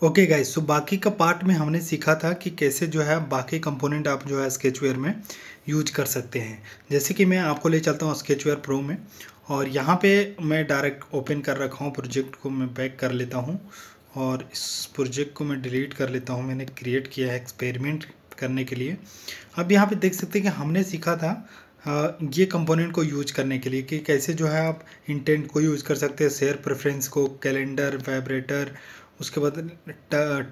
Okay guys, सो बाकी का part में हमने सीखा था कि कैसे जो है बाकी कंपोनेंट आप जो है स्केचवेयर में यूज कर सकते हैं। जैसे कि मैं आपको ले चलता हूँ स्केचवेयर प्रो में, और यहाँ पे मैं डायरेक्ट ओपन कर रखा हूँ। प्रोजेक्ट को मैं बैक कर लेता हूँ और इस प्रोजेक्ट को मैं डिलीट कर लेता हूँ। मैंने क्रिएट किया है एक्सपेरिमेंट करने के लिए। अब यहाँ पे देख सकते हैं कि हमने सीखा था ये कंपोनेंट को यूज करने के लिए कि कैसे जो है आप इंटेंट को यूज कर सकते हैं, शेयर प्रेफरेंस को, कैलेंडर, वाइब्रेटर, उसके बाद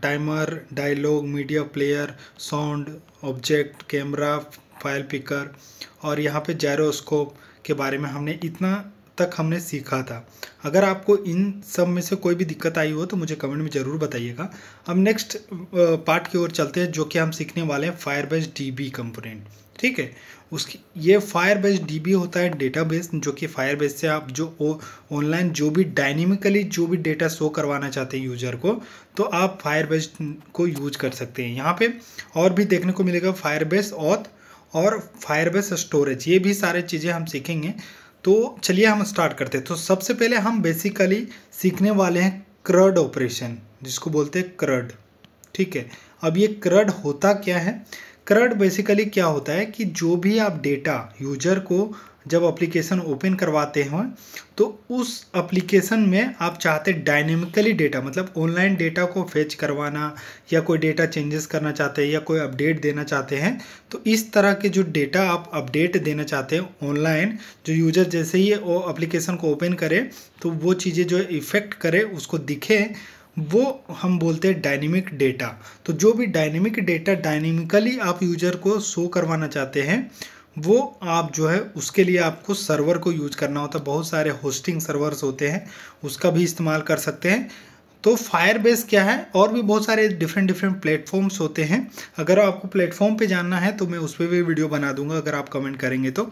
timer, dialog, media player, sound, object, camera, file picker, और यहाँ पे जायरोस्कोप के बारे में हमने इतना तक हमने सीखा था। अगर आपको इन सब में से कोई भी दिक्कत आई हो तो मुझे कमेंट में ज़रूर बताइएगा। अब नेक्स्ट पार्ट की ओर चलते हैं, जो कि हम सीखने वाले हैं फायरबेस डीबी कंपोनेंट। ठीक है, उसकी ये फायरबेस डीबी होता है डेटाबेस, जो कि फायरबेस से आप जो ऑनलाइन जो भी डायनेमिकली जो भी डेटा शो करवाना चाहते हैं यूजर को, तो आप फायरबेस को यूज कर सकते हैं। यहाँ पे और भी देखने को मिलेगा फायरबेस ऑथ और फायरबेस स्टोरेज, ये भी सारे चीज़ें हम सीखेंगे। तो चलिए हम स्टार्ट करते हैं। तो सबसे पहले हम बेसिकली सीखने वाले हैं क्रड ऑपरेशन, जिसको बोलते हैं क्रड। ठीक है, अब ये क्रड होता क्या है? क्रड बेसिकली क्या होता है कि जो भी आप डेटा यूजर को जब एप्लीकेशन ओपन करवाते हैं तो उस एप्लीकेशन में आप चाहते डायनेमिकली डेटा, मतलब ऑनलाइन डेटा को फेच करवाना, या कोई डेटा चेंजेस करना चाहते हैं, या कोई अपडेट देना चाहते हैं, तो इस तरह के जो डेटा आप अपडेट देना चाहते हैं ऑनलाइन, जो यूजर जैसे ही वो एप्लीकेशन को ओपन करे तो वो चीज़ें जो इफ़ेक्ट करे उसको दिखे, वो हम बोलते हैं डायनेमिक डेटा। तो जो भी डायनेमिक डेटा डायनेमिकली आप यूजर को शो करवाना चाहते हैं, वो आप जो है उसके लिए आपको सर्वर को यूज करना होता है। बहुत सारे होस्टिंग सर्वर्स होते हैं, उसका भी इस्तेमाल कर सकते हैं। तो फायरबेस क्या है, और भी बहुत सारे डिफरेंट डिफरेंट प्लेटफॉर्म्स होते हैं। अगर आपको प्लेटफॉर्म पे जानना है तो मैं उस पर भी वीडियो बना दूंगा, अगर आप कमेंट करेंगे तो।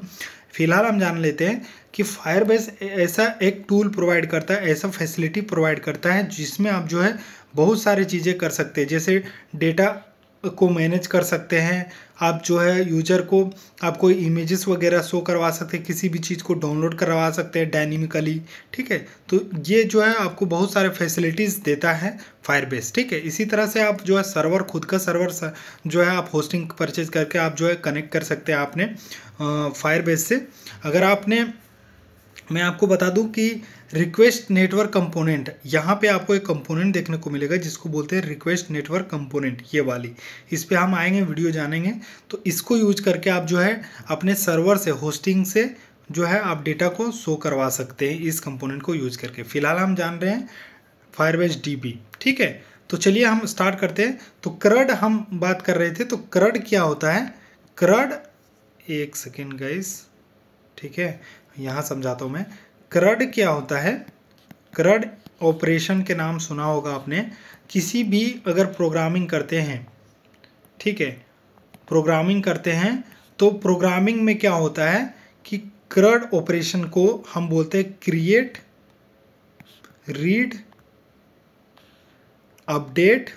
फिलहाल हम जान लेते हैं कि फायरबेस ऐसा एक टूल प्रोवाइड करता है, ऐसा फैसिलिटी प्रोवाइड करता है जिसमें आप जो है बहुत सारी चीज़ें कर सकते हैं। जैसे डेटा को मैनेज कर सकते हैं आप, जो है यूजर को आप कोई इमेजेस वगैरह शो करवा सकते हैं, किसी भी चीज़ को डाउनलोड करवा सकते हैं डायनेमिकली। ठीक है, तो ये जो है आपको बहुत सारे फैसिलिटीज़ देता है फायरबेस। ठीक है, इसी तरह से आप जो है सर्वर, खुद का सर्वर जो है आप होस्टिंग परचेज करके आप जो है कनेक्ट कर सकते हैं आपने फायरबेस से। अगर आपने, मैं आपको बता दूं कि रिक्वेस्ट नेटवर्क कंपोनेंट, यहाँ पे आपको एक कंपोनेंट देखने को मिलेगा जिसको बोलते हैं रिक्वेस्ट नेटवर्क कंपोनेंट, ये वाली। इस पे हम आएंगे, वीडियो जानेंगे। तो इसको यूज करके आप जो है अपने सर्वर से, होस्टिंग से जो है आप डेटा को शो करवा सकते हैं इस कंपोनेंट को यूज करके। फिलहाल हम जान रहे हैं फायरबेस डीबी। ठीक है, तो चलिए हम स्टार्ट करते हैं। तो क्रड हम बात कर रहे थे, तो क्रड क्या होता है? क्रड, एक सेकेंड गाइस, ठीक है, यहाँ समझाता हूँ मैं। क्रड क्या होता है? क्रड ऑपरेशन के नाम सुना होगा आपने। किसी भी अगर प्रोग्रामिंग करते हैं, ठीक है, प्रोग्रामिंग करते हैं, तो प्रोग्रामिंग में क्या होता है कि क्रड ऑपरेशन को हम बोलते हैं create, read, update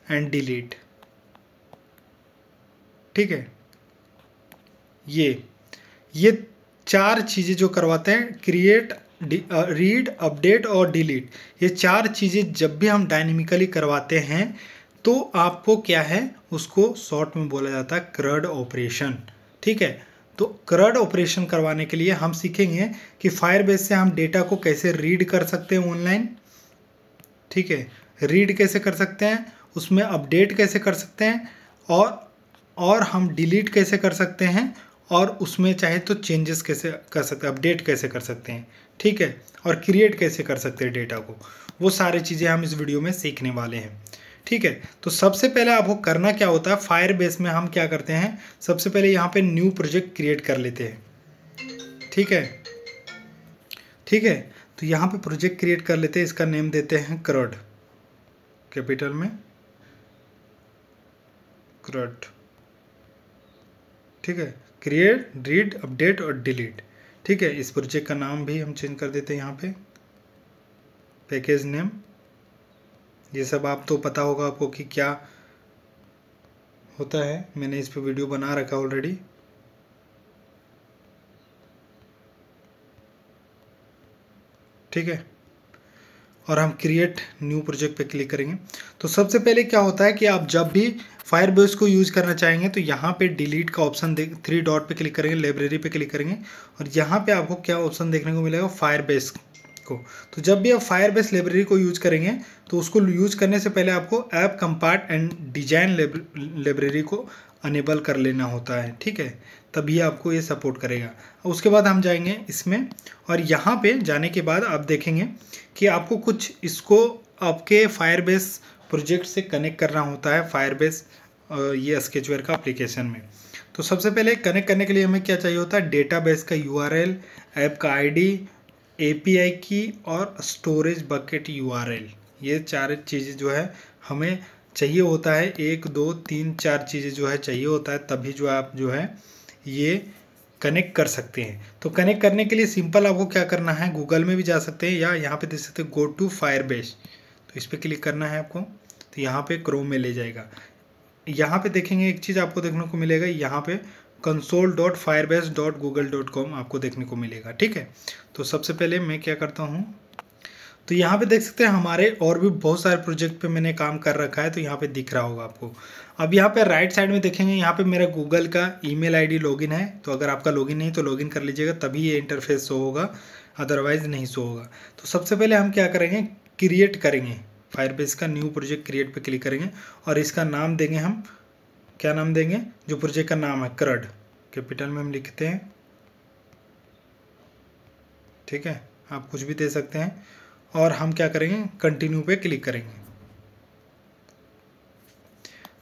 and delete. ठीक है, ये चार चीज़ें जो करवाते हैं, क्रिएट, रीड, अपडेट और डिलीट, ये चार चीज़ें जब भी हम डायनेमिकली करवाते हैं तो आपको क्या है, उसको शॉर्ट में बोला जाता है क्रड ऑपरेशन। ठीक है, तो क्रड ऑपरेशन करवाने के लिए हम सीखेंगे कि फायरबेस से हम डेटा को कैसे रीड कर सकते हैं ऑनलाइन। ठीक है, रीड कैसे कर सकते हैं, उसमें अपडेट कैसे कर सकते हैं, और हम डिलीट कैसे कर सकते हैं, और उसमें चाहे तो चेंजेस कैसे कर सकते हैं, अपडेट कैसे कर सकते हैं। ठीक है, और क्रिएट कैसे कर सकते हैं डेटा को, वो सारी चीज़ें हम इस वीडियो में सीखने वाले हैं। ठीक है, तो सबसे पहले आपको करना क्या होता है, फायरबेस में हम क्या करते हैं, सबसे पहले यहाँ पे न्यू प्रोजेक्ट क्रिएट कर लेते हैं। ठीक है, ठीक है, तो यहाँ पे प्रोजेक्ट क्रिएट कर लेते हैं, इसका नेम देते हैं क्रड, कैपिटल में क्रड। ठीक है, क्रिएट, रीड, अपडेट और डिलीट। ठीक है, इस प्रोजेक्ट का नाम भी हम चेंज कर देते हैं यहाँ पे, पैकेज नेम। ये सब आप तो पता होगा आपको कि क्या होता है, मैंने इस पे वीडियो बना रखा ऑलरेडी। ठीक है, और हम क्रिएट न्यू प्रोजेक्ट पे क्लिक करेंगे। तो सबसे पहले क्या होता है कि आप जब भी फायरबेस को यूज़ करना चाहेंगे तो यहाँ पे डिलीट का ऑप्शन 3 डॉट पे क्लिक करेंगे, लाइब्रेरी पे क्लिक करेंगे और यहाँ पे आपको क्या ऑप्शन देखने को मिलेगा, फायरबेस को। तो जब भी आप फायरबेस लाइब्रेरी को यूज़ करेंगे तो उसको यूज़ करने से पहले आपको ऐप कंपार्ट एंड डिजाइन लाइब्रेरी को अनेबल कर लेना होता है, ठीक है, तभी आपको ये सपोर्ट करेगा। उसके बाद हम जाएंगे इसमें और यहाँ पे जाने के बाद आप देखेंगे कि आपको कुछ इसको आपके फायरबेस प्रोजेक्ट से कनेक्ट करना होता है, फायरबेस ये स्केचवेयर का एप्लीकेशन में। तो सबसे पहले कनेक्ट करने के लिए हमें क्या चाहिए होता है, डेटाबेस का URL, ऐप का ID, API की और स्टोरेज बकेट URL। ये 4 चीज़ें जो है हमें चाहिए होता है, 1 2 3 4 चीज़ें जो है चाहिए होता है, तभी जो आप जो है ये कनेक्ट कर सकते हैं। तो कनेक्ट करने के लिए सिंपल आपको क्या करना है, गूगल में भी जा सकते हैं या यहाँ पे देख सकते हैं गो टू फायरबेस, तो इस पर क्लिक करना है आपको। तो यहाँ पे क्रोम में ले जाएगा। यहाँ पे देखेंगे एक चीज़ आपको देखने को मिलेगा, यहाँ पे console.firebase.google.com आपको देखने को मिलेगा, ठीक है। तो सबसे पहले मैं क्या करता हूँ, तो यहाँ पे देख सकते हैं हमारे और भी बहुत सारे प्रोजेक्ट पे मैंने काम कर रखा है, तो यहाँ पे दिख रहा होगा आपको। अब यहाँ पे राइट साइड में देखेंगे, यहाँ पे मेरा गूगल का ईमेल आईडी लॉगिन है, तो अगर आपका लॉगिन नहीं तो लॉगिन कर लीजिएगा, तभी ये इंटरफेस शो होगा, अदरवाइज नहीं शो होगा। तो सबसे पहले हम क्या करेंगे, क्रिएट करेंगे फायरबेस का न्यू प्रोजेक्ट, क्रिएट पे क्लिक करेंगे और इसका नाम देंगे हम, क्या नाम देंगे, जो प्रोजेक्ट का नाम है क्रड, कैपिटल में हम लिखते हैं, ठीक है, आप कुछ भी दे सकते हैं। और हम क्या करेंगे, कंटिन्यू पे क्लिक करेंगे।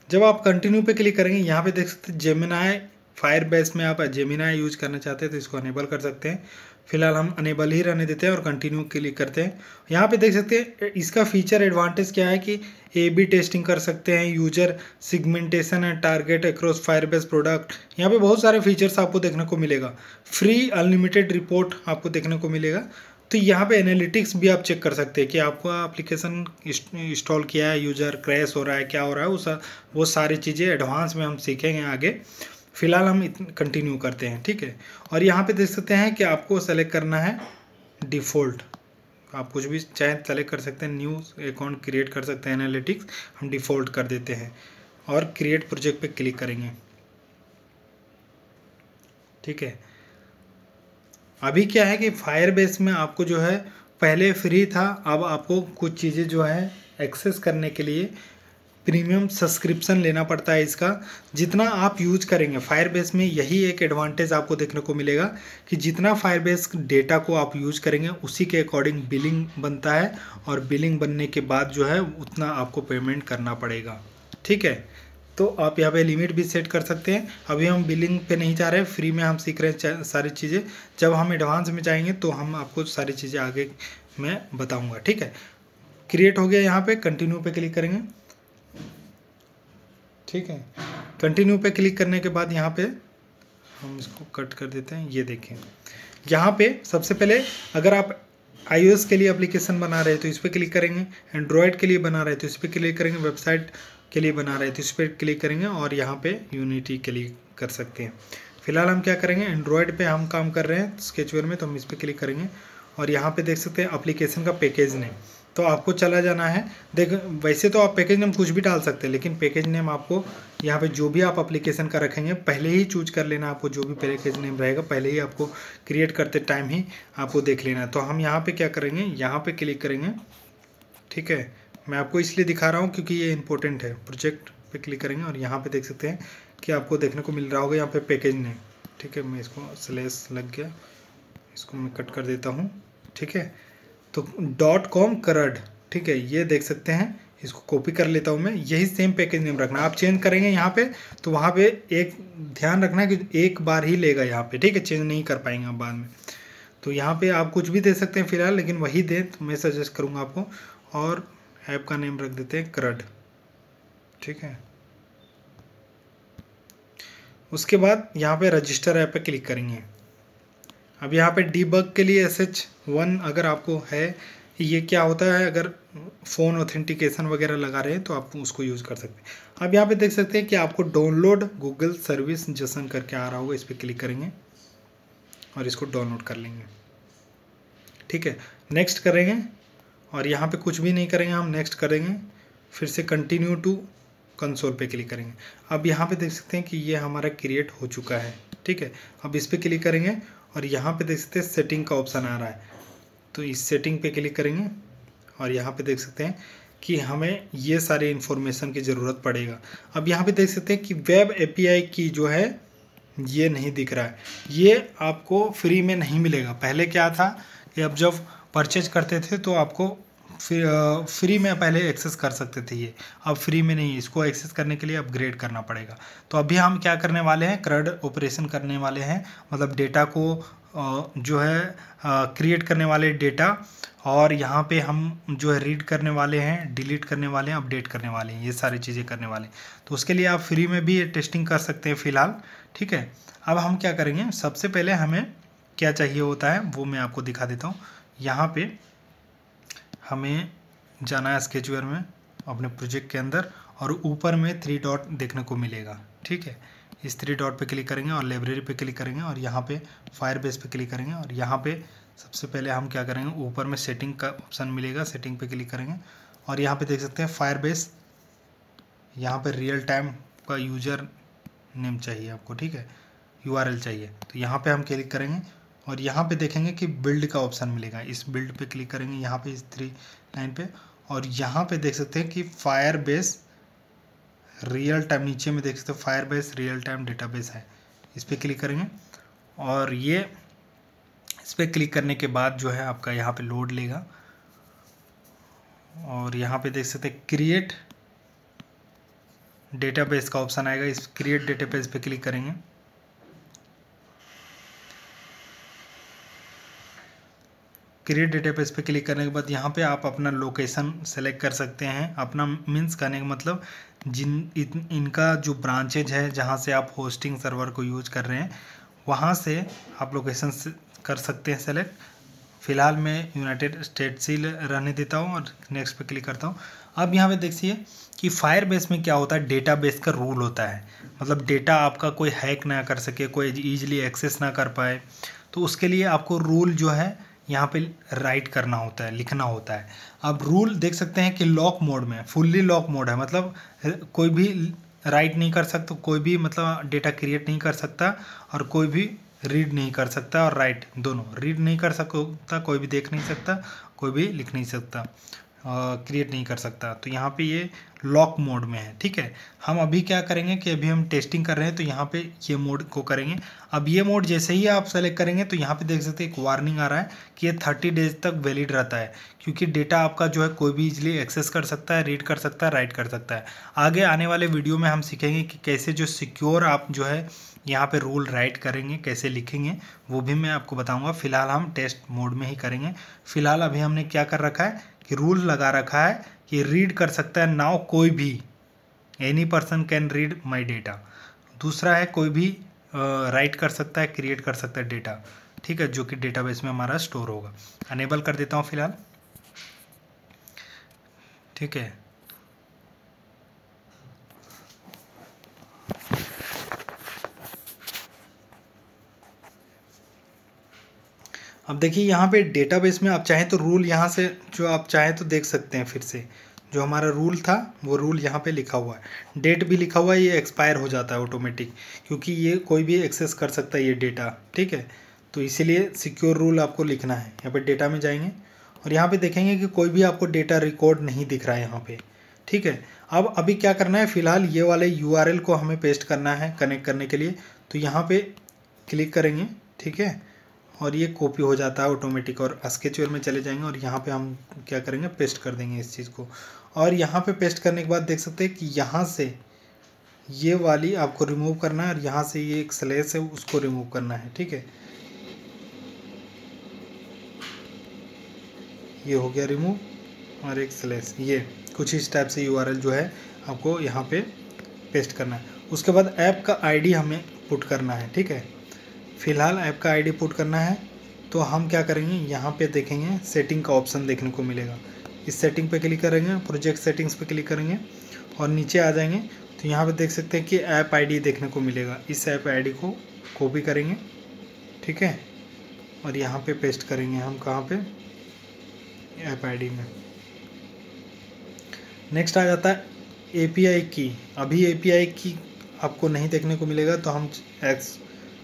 जब आप कंटिन्यू पे क्लिक करेंगे, यहाँ पे देख सकते हैं जेमिनाई, फायरबेस में आप जेमिनाई यूज करना चाहते हैं तो इसको अनेबल कर सकते हैं। फिलहाल हम अनेबल ही रहने देते हैं और कंटिन्यू क्लिक करते हैं। यहाँ पे देख सकते हैं इसका फीचर एडवांटेज क्या है कि A/B टेस्टिंग कर सकते हैं, user segmentation and target across Firebase product, यहाँ पे बहुत सारे फीचर्स आपको देखने को मिलेगा। फ्री अनलिमिटेड रिपोर्ट आपको देखने को मिलेगा। तो यहाँ पे एनालिटिक्स भी आप चेक कर सकते हैं कि आपका एप्लीकेशन इंस्टॉल किया है, यूजर क्रैश हो रहा है, क्या हो रहा है, वो सारी चीज़ें एडवांस में हम सीखेंगे आगे। फिलहाल हम कंटिन्यू करते हैं, ठीक है। और यहाँ पे देख सकते हैं कि आपको सेलेक्ट करना है डिफ़ॉल्ट, आप कुछ भी चाहे सेलेक्ट कर सकते हैं, न्यू अकाउंट क्रिएट कर सकते हैं, एनालिटिक्स हम डिफ़ॉल्ट कर देते हैं और क्रिएट प्रोजेक्ट पे क्लिक करेंगे, ठीक है। अभी क्या है कि फायरबेस में आपको जो है पहले फ्री था, अब आपको कुछ चीज़ें जो है एक्सेस करने के लिए प्रीमियम सब्सक्रिप्शन लेना पड़ता है। इसका जितना आप यूज करेंगे फायरबेस में, यही एक एडवांटेज आपको देखने को मिलेगा कि जितना फायरबेस डेटा को आप यूज करेंगे उसी के अकॉर्डिंग बिलिंग बनता है और बिलिंग बनने के बाद जो है उतना आपको पेमेंट करना पड़ेगा, ठीक है। तो आप यहाँ पे लिमिट भी सेट कर सकते हैं। अभी हम बिलिंग पे नहीं जा रहे हैं, फ्री में हम सीख रहे हैं सारी चीज़ें। जब हम एडवांस में जाएंगे तो हम आपको सारी चीज़ें आगे मैं बताऊँगा, ठीक है। क्रिएट हो गया, यहाँ पे कंटिन्यू पे क्लिक करेंगे, ठीक है। कंटिन्यू पे क्लिक करने के बाद यहाँ पे हम इसको कट कर देते हैं। ये देखें यहाँ पे सबसे पहले अगर आप iOS के लिए एप्लीकेशन बना रहे हैं तो इस पर क्लिक करेंगे, एंड्रॉयड के लिए बना रहे हैं तो इस पर क्लिक करेंगे, वेबसाइट के लिए बना रहे हैं तो इस पर क्लिक करेंगे और यहाँ पे यूनिटी के लिए कर सकते हैं। फिलहाल हम क्या करेंगे, एंड्रॉयड पे हम काम कर रहे हैं स्केचवेयर में, तो हम इस पर क्लिक करेंगे और यहाँ पे देख सकते हैं एप्लीकेशन का पैकेज नेम, तो आपको चला जाना है। देख वैसे तो आप पैकेज नेम कुछ भी डाल सकते हैं, लेकिन पैकेज नेम आपको यहाँ पे जो भी आप एप्लीकेशन का रखेंगे पहले ही चूज कर लेना। आपको जो भी पैकेज नेम रहेगा पहले ही आपको क्रिएट करते टाइम ही आपको देख लेना है। तो हम यहाँ पे क्या करेंगे, यहाँ पे क्लिक करेंगे, ठीक है। मैं आपको इसलिए दिखा रहा हूँ क्योंकि ये इंपॉर्टेंट है। प्रोजेक्ट पे क्लिक करेंगे और यहाँ पे देख सकते हैं कि आपको देखने को मिल रहा होगा यहाँ पे पैकेज नेम, ठीक है। मैं इसको स्लैश लग गया, इसको मैं कट कर देता हूँ, ठीक है। तो .com क्रड, ठीक है, ये देख सकते हैं। इसको कॉपी कर लेता हूँ मैं, यही सेम पैकेज नेम रखना। आप चेंज करेंगे यहाँ पे तो वहाँ पे एक ध्यान रखना है कि एक बार ही लेगा यहाँ पे, ठीक है, चेंज नहीं कर पाएंगे आप बाद में। तो यहाँ पे आप कुछ भी दे सकते हैं फिलहाल, लेकिन वही दें तो मैं सजेस्ट करूँगा आपको। और ऐप का नेम रख देते हैं क्रड, ठीक है। उसके बाद यहाँ पे रजिस्टर ऐप पे क्लिक करेंगे। अब यहाँ पे डीबग के लिए SH1 अगर आपको है, ये क्या होता है, अगर फ़ोन ऑथेंटिकेशन वगैरह लगा रहे हैं तो आप उसको यूज़ कर सकते हैं। अब यहाँ पे देख सकते हैं कि आपको डाउनलोड गूगल सर्विस जसन करके आ रहा होगा, इस पर क्लिक करेंगे और इसको डाउनलोड कर लेंगे, ठीक है। नेक्स्ट करेंगे और यहाँ पे कुछ भी नहीं करेंगे, हम नेक्स्ट करेंगे, फिर से कंटिन्यू टू कंसोल पे क्लिक करेंगे। अब यहाँ पे देख सकते हैं कि ये हमारा क्रिएट हो चुका है, ठीक है। अब इस पर क्लिक करेंगे और यहाँ पे देख सकते हैं सेटिंग का ऑप्शन आ रहा है, तो इस सेटिंग पे क्लिक करेंगे और यहाँ पे देख सकते हैं कि हमें ये सारे इन्फॉर्मेशन की ज़रूरत पड़ेगा। अब यहाँ पे देख सकते हैं कि वेब एपीआई की जो है ये नहीं दिख रहा है, ये आपको फ्री में नहीं मिलेगा। पहले क्या था कि अब जब परचेज करते थे तो आपको फ्री में पहले एक्सेस कर सकते थे ये, अब फ्री में नहीं, इसको एक्सेस करने के लिए अपग्रेड करना पड़ेगा। तो अभी हम क्या करने वाले हैं, क्रड ऑपरेशन करने वाले हैं, मतलब डेटा को जो है क्रिएट करने वाले डेटा, और यहाँ पे हम जो है रीड करने वाले हैं, डिलीट करने वाले हैं, अपडेट करने वाले हैं, ये सारी चीज़ें करने वाले हैं। तो उसके लिए आप फ्री में भी ये टेस्टिंग कर सकते हैं फ़िलहाल, ठीक है। अब हम क्या करेंगे, सबसे पहले हमें क्या चाहिए होता है वो मैं आपको दिखा देता हूँ। यहाँ पे हमें जाना है स्केचवेयर में अपने प्रोजेक्ट के अंदर, और ऊपर में 3 डॉट देखने को मिलेगा, ठीक है। इस 3 डॉट पे क्लिक करेंगे और लाइब्रेरी पे क्लिक करेंगे और यहाँ पे फायरबेस पे क्लिक करेंगे, और यहाँ पे सबसे पहले हम क्या करेंगे, ऊपर में सेटिंग का ऑप्शन मिलेगा, सेटिंग पे क्लिक करेंगे और यहाँ पे देख सकते हैं फायरबेस, यहाँ पे रियल टाइम का यूज़र नेम चाहिए आपको, ठीक है, URL चाहिए। तो यहाँ पे हम क्लिक करेंगे और यहाँ पे देखेंगे कि बिल्ड का ऑप्शन मिलेगा, इस बिल्ड पे क्लिक करेंगे यहाँ पे इस 3 लाइन पे, और यहाँ पे देख सकते हैं कि फायरबेस रियल टाइम, नीचे में देख सकते हो फायरबेस रियल टाइम डेटाबेस है, इस पर क्लिक करेंगे और ये इस पर क्लिक करने के बाद जो है आपका यहाँ पे लोड लेगा, और यहाँ पे देख सकते हैं क्रिएट डेटाबेस का ऑप्शन आएगा, इस क्रिएट डेटाबेस पे क्लिक करेंगे। क्रिएट डेटाबेस पे क्लिक करने के बाद यहाँ पे आप अपना लोकेशन सेलेक्ट कर सकते हैं। अपना मीन्स कहने का मतलब इनका जो ब्रांचेज है जहाँ से आप होस्टिंग सर्वर को यूज कर रहे हैं वहाँ से आप लोकेशन कर सकते हैं सेलेक्ट। फ़िलहाल मैं यूनाइटेड स्टेट्स ही रहने देता हूँ और नेक्स्ट पे क्लिक करता हूँ। अब यहाँ पे देखिए कि फायरबेस में क्या होता है, डेटाबेस का रूल होता है, मतलब डेटा आपका कोई हैक ना कर सके, कोई ईजिली एक्सेस ना कर पाए, तो उसके लिए आपको रूल जो है यहाँ पे राइट करना होता है, लिखना होता है। अब रूल देख सकते हैं कि लॉक मोड में, फुल्ली लॉक मोड है, मतलब कोई भी राइट नहीं कर सकता, कोई भी मतलब डेटा क्रिएट नहीं कर सकता और कोई भी रीड नहीं कर सकता, और राइट दोनों, रीड नहीं कर सकता, कोई भी देख नहीं सकता, कोई भी लिख नहीं सकता, क्रिएट नहीं कर सकता। तो यहाँ पे ये लॉक मोड में है, ठीक है। हम अभी क्या करेंगे कि अभी हम टेस्टिंग कर रहे हैं तो यहाँ पे ये मोड को करेंगे। अब ये मोड जैसे ही आप सेलेक्ट करेंगे तो यहाँ पे देख सकते हैं एक वार्निंग आ रहा है कि ये 30 डेज तक वैलिड रहता है, क्योंकि डेटा आपका जो है कोई भी इजीली एक्सेस कर सकता है, रीड कर सकता है, राइट कर सकता है। आगे आने वाले वीडियो में हम सीखेंगे कि कैसे जो सिक्योर आप जो है यहाँ पे रूल राइट करेंगे, कैसे लिखेंगे, वो भी मैं आपको बताऊंगा। फिलहाल हम टेस्ट मोड में ही करेंगे। फिलहाल अभी हमने क्या कर रखा है कि रूल लगा रखा है कि रीड कर सकता है नाउ कोई भी, any person can read my data. दूसरा है कोई भी राइट कर सकता है, क्रिएट कर सकता है डेटा, ठीक है, जो कि डेटाबेस में हमारा स्टोर होगा। अनेबल कर देता हूँ फिलहाल, ठीक है। अब देखिए यहाँ पे डेटाबेस में आप चाहें तो रूल यहाँ से जो आप चाहें तो देख सकते हैं। फिर से जो हमारा रूल था वो रूल यहाँ पे लिखा हुआ है, डेट भी लिखा हुआ है, ये एक्सपायर हो जाता है ऑटोमेटिक, क्योंकि ये कोई भी एक्सेस कर सकता है ये डेटा, ठीक है। तो इसीलिए सिक्योर रूल आपको लिखना है। यहाँ पे डेटा में जाएंगे और यहाँ पे देखेंगे कि कोई भी आपको डेटा रिकॉर्ड नहीं दिख रहा है यहाँ पे, ठीक है। अब अभी क्या करना है, फिलहाल ये वाले URL को हमें पेस्ट करना है कनेक्ट करने के लिए। तो यहाँ पे क्लिक करेंगे, ठीक है, और ये कॉपी हो जाता है ऑटोमेटिक, और स्केचवेयर में चले जाएंगे और यहाँ पे हम क्या करेंगे, पेस्ट कर देंगे इस चीज़ को। और यहाँ पे पेस्ट करने के बाद देख सकते हैं कि यहाँ से ये वाली आपको रिमूव करना है और यहाँ से ये एक स्लैश है उसको रिमूव करना है, ठीक है। ये हो गया रिमूव और एक स्लैश, ये कुछ इस टाइप से URL जो है आपको यहाँ पे पेस्ट करना है। उसके बाद ऐप का ID हमें पुट करना है, ठीक है। फिलहाल ऐप का ID पुट करना है तो हम क्या करेंगे, यहाँ पे देखेंगे सेटिंग का ऑप्शन देखने को मिलेगा, इस सेटिंग पे क्लिक करेंगे, प्रोजेक्ट सेटिंग्स पे क्लिक करेंगे और नीचे आ जाएंगे तो यहाँ पे देख सकते हैं कि ऐप ID देखने को मिलेगा। इस ऐप ID को कॉपी करेंगे, ठीक है, और यहाँ पे पेस्ट करेंगे हम, कहाँ पे, ऐप आईडी में। नेक्स्ट आ जाता है एपीआई की। अभी एपीआई की आपको नहीं देखने को मिलेगा, तो हम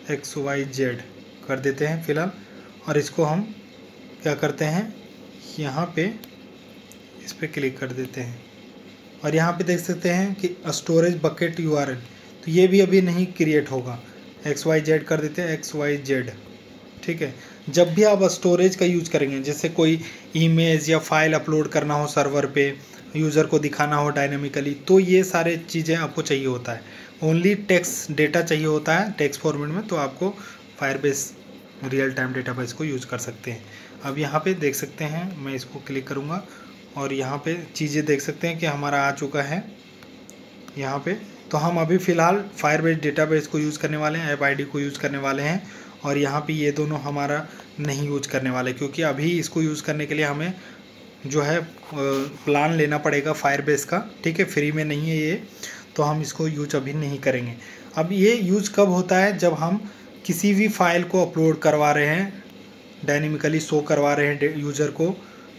XYZ कर देते हैं फिलहाल, और इसको हम क्या करते हैं, यहाँ पे इस पर क्लिक कर देते हैं, और यहाँ पे देख सकते हैं कि स्टोरेज बकेट URL, तो ये भी अभी नहीं क्रिएट होगा। XYZ कर देते हैं, XYZ। ठीक है, जब भी आप स्टोरेज का यूज करेंगे, जैसे कोई इमेज या फाइल अपलोड करना हो सर्वर पे, यूज़र को दिखाना हो डायनेमिकली, तो ये सारे चीज़ें आपको चाहिए होता है। ओनली टेक्स्ट डेटा चाहिए होता है टेक्स्ट फॉर्मेट में, तो आपको फायरबेस रियल टाइम डेटाबेस को यूज़ कर सकते हैं। अब यहाँ पे देख सकते हैं, मैं इसको क्लिक करूँगा और यहाँ पे चीज़ें देख सकते हैं कि हमारा आ चुका है यहाँ पे। तो हम अभी फ़िलहाल फायरबेस डेटाबेस को यूज़ करने वाले हैं, ऐप आईडी को यूज़ करने वाले हैं, और यहाँ पे ये दोनों हमारा नहीं यूज करने वाले, क्योंकि अभी इसको यूज़ करने के लिए हमें जो है प्लान लेना पड़ेगा फायरबेस का। ठीक है, फ्री में नहीं है ये, तो हम इसको यूज अभी नहीं करेंगे। अब ये यूज कब होता है, जब हम किसी भी फाइल को अपलोड करवा रहे हैं, डायनेमिकली शो करवा रहे हैं यूज़र को,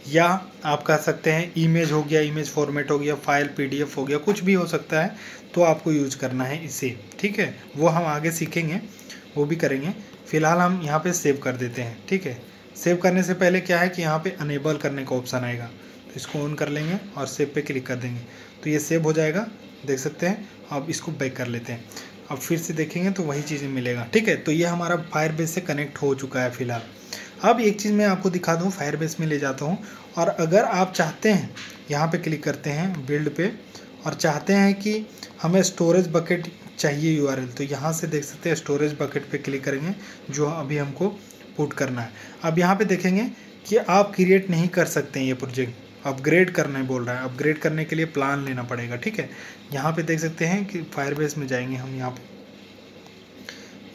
या आप कह सकते हैं इमेज हो गया, इमेज फॉर्मेट हो गया, फाइल PDF हो गया, कुछ भी हो सकता है, तो आपको यूज करना है इसे। ठीक है, वो हम आगे सीखेंगे, वो भी करेंगे। फिलहाल हम यहाँ पे सेव कर देते हैं। ठीक है, सेव करने से पहले क्या है कि यहाँ पे अनेबल करने का ऑप्शन आएगा, तो इसको ऑन कर लेंगे और सेव पे क्लिक कर देंगे, तो ये सेव हो जाएगा, देख सकते हैं। अब इसको बैक कर लेते हैं, अब फिर से देखेंगे तो वही चीज़ें मिलेगा। ठीक है, तो ये हमारा फायरबेस से कनेक्ट हो चुका है फिलहाल। अब एक चीज़ मैं आपको दिखा दूँ, फायरबेस में ले जाता हूँ, और अगर आप चाहते हैं, यहाँ पे क्लिक करते हैं बिल्ड पे, और चाहते हैं कि हमें स्टोरेज बकेट चाहिए URL, तो यहाँ से देख सकते हैं स्टोरेज बकेट पे क्लिक करेंगे, जो अभी हमको पुट करना है। अब यहाँ पे देखेंगे कि आप क्रिएट नहीं कर सकते हैं ये प्रोजेक्ट, अपग्रेड करने बोल रहा है, अपग्रेड करने के लिए प्लान लेना पड़ेगा। ठीक है, यहाँ पे देख सकते हैं कि फायरबेस में जाएंगे हम,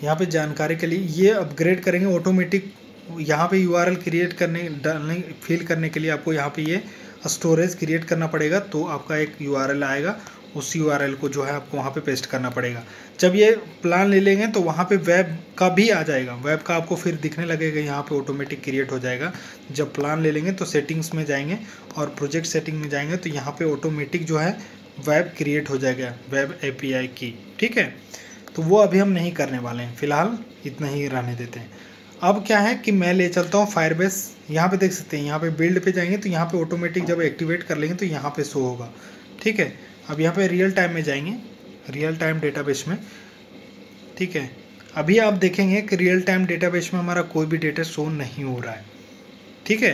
यहाँ पे जानकारी के लिए ये अपग्रेड करेंगे ऑटोमेटिक। यहाँ पे URL क्रिएट करने डालने फिल करने के लिए आपको यहाँ पे ये स्टोरेज क्रिएट करना पड़ेगा, तो आपका एक URL आएगा, उस URL को जो है आपको वहाँ पे पेस्ट करना पड़ेगा। जब ये प्लान ले लेंगे तो वहाँ पे वेब का भी आ जाएगा, वेब का आपको फिर दिखने लगेगा, यहाँ पे ऑटोमेटिक क्रिएट हो जाएगा। जब प्लान ले लेंगे तो सेटिंग्स में जाएंगे और प्रोजेक्ट सेटिंग में जाएंगे, तो यहाँ पे ऑटोमेटिक जो है वेब क्रिएट हो जाएगा, वेब API की। ठीक है, तो वो अभी हम नहीं करने वाले हैं, फिलहाल इतना ही रहने देते हैं। अब क्या है कि मैं ले चलता हूँ फायरबेस, यहाँ पे देख सकते हैं, यहाँ पे बिल्ड पे जाएंगे तो यहाँ पे ऑटोमेटिक जब एक्टिवेट कर लेंगे तो यहाँ पे शो होगा। ठीक है, अब यहाँ पे रियल टाइम में जाएंगे, रियल टाइम डेटाबेस में। ठीक है, अभी आप देखेंगे कि रियल टाइम डेटाबेस में हमारा कोई भी डेटा शो नहीं हो रहा है। ठीक है,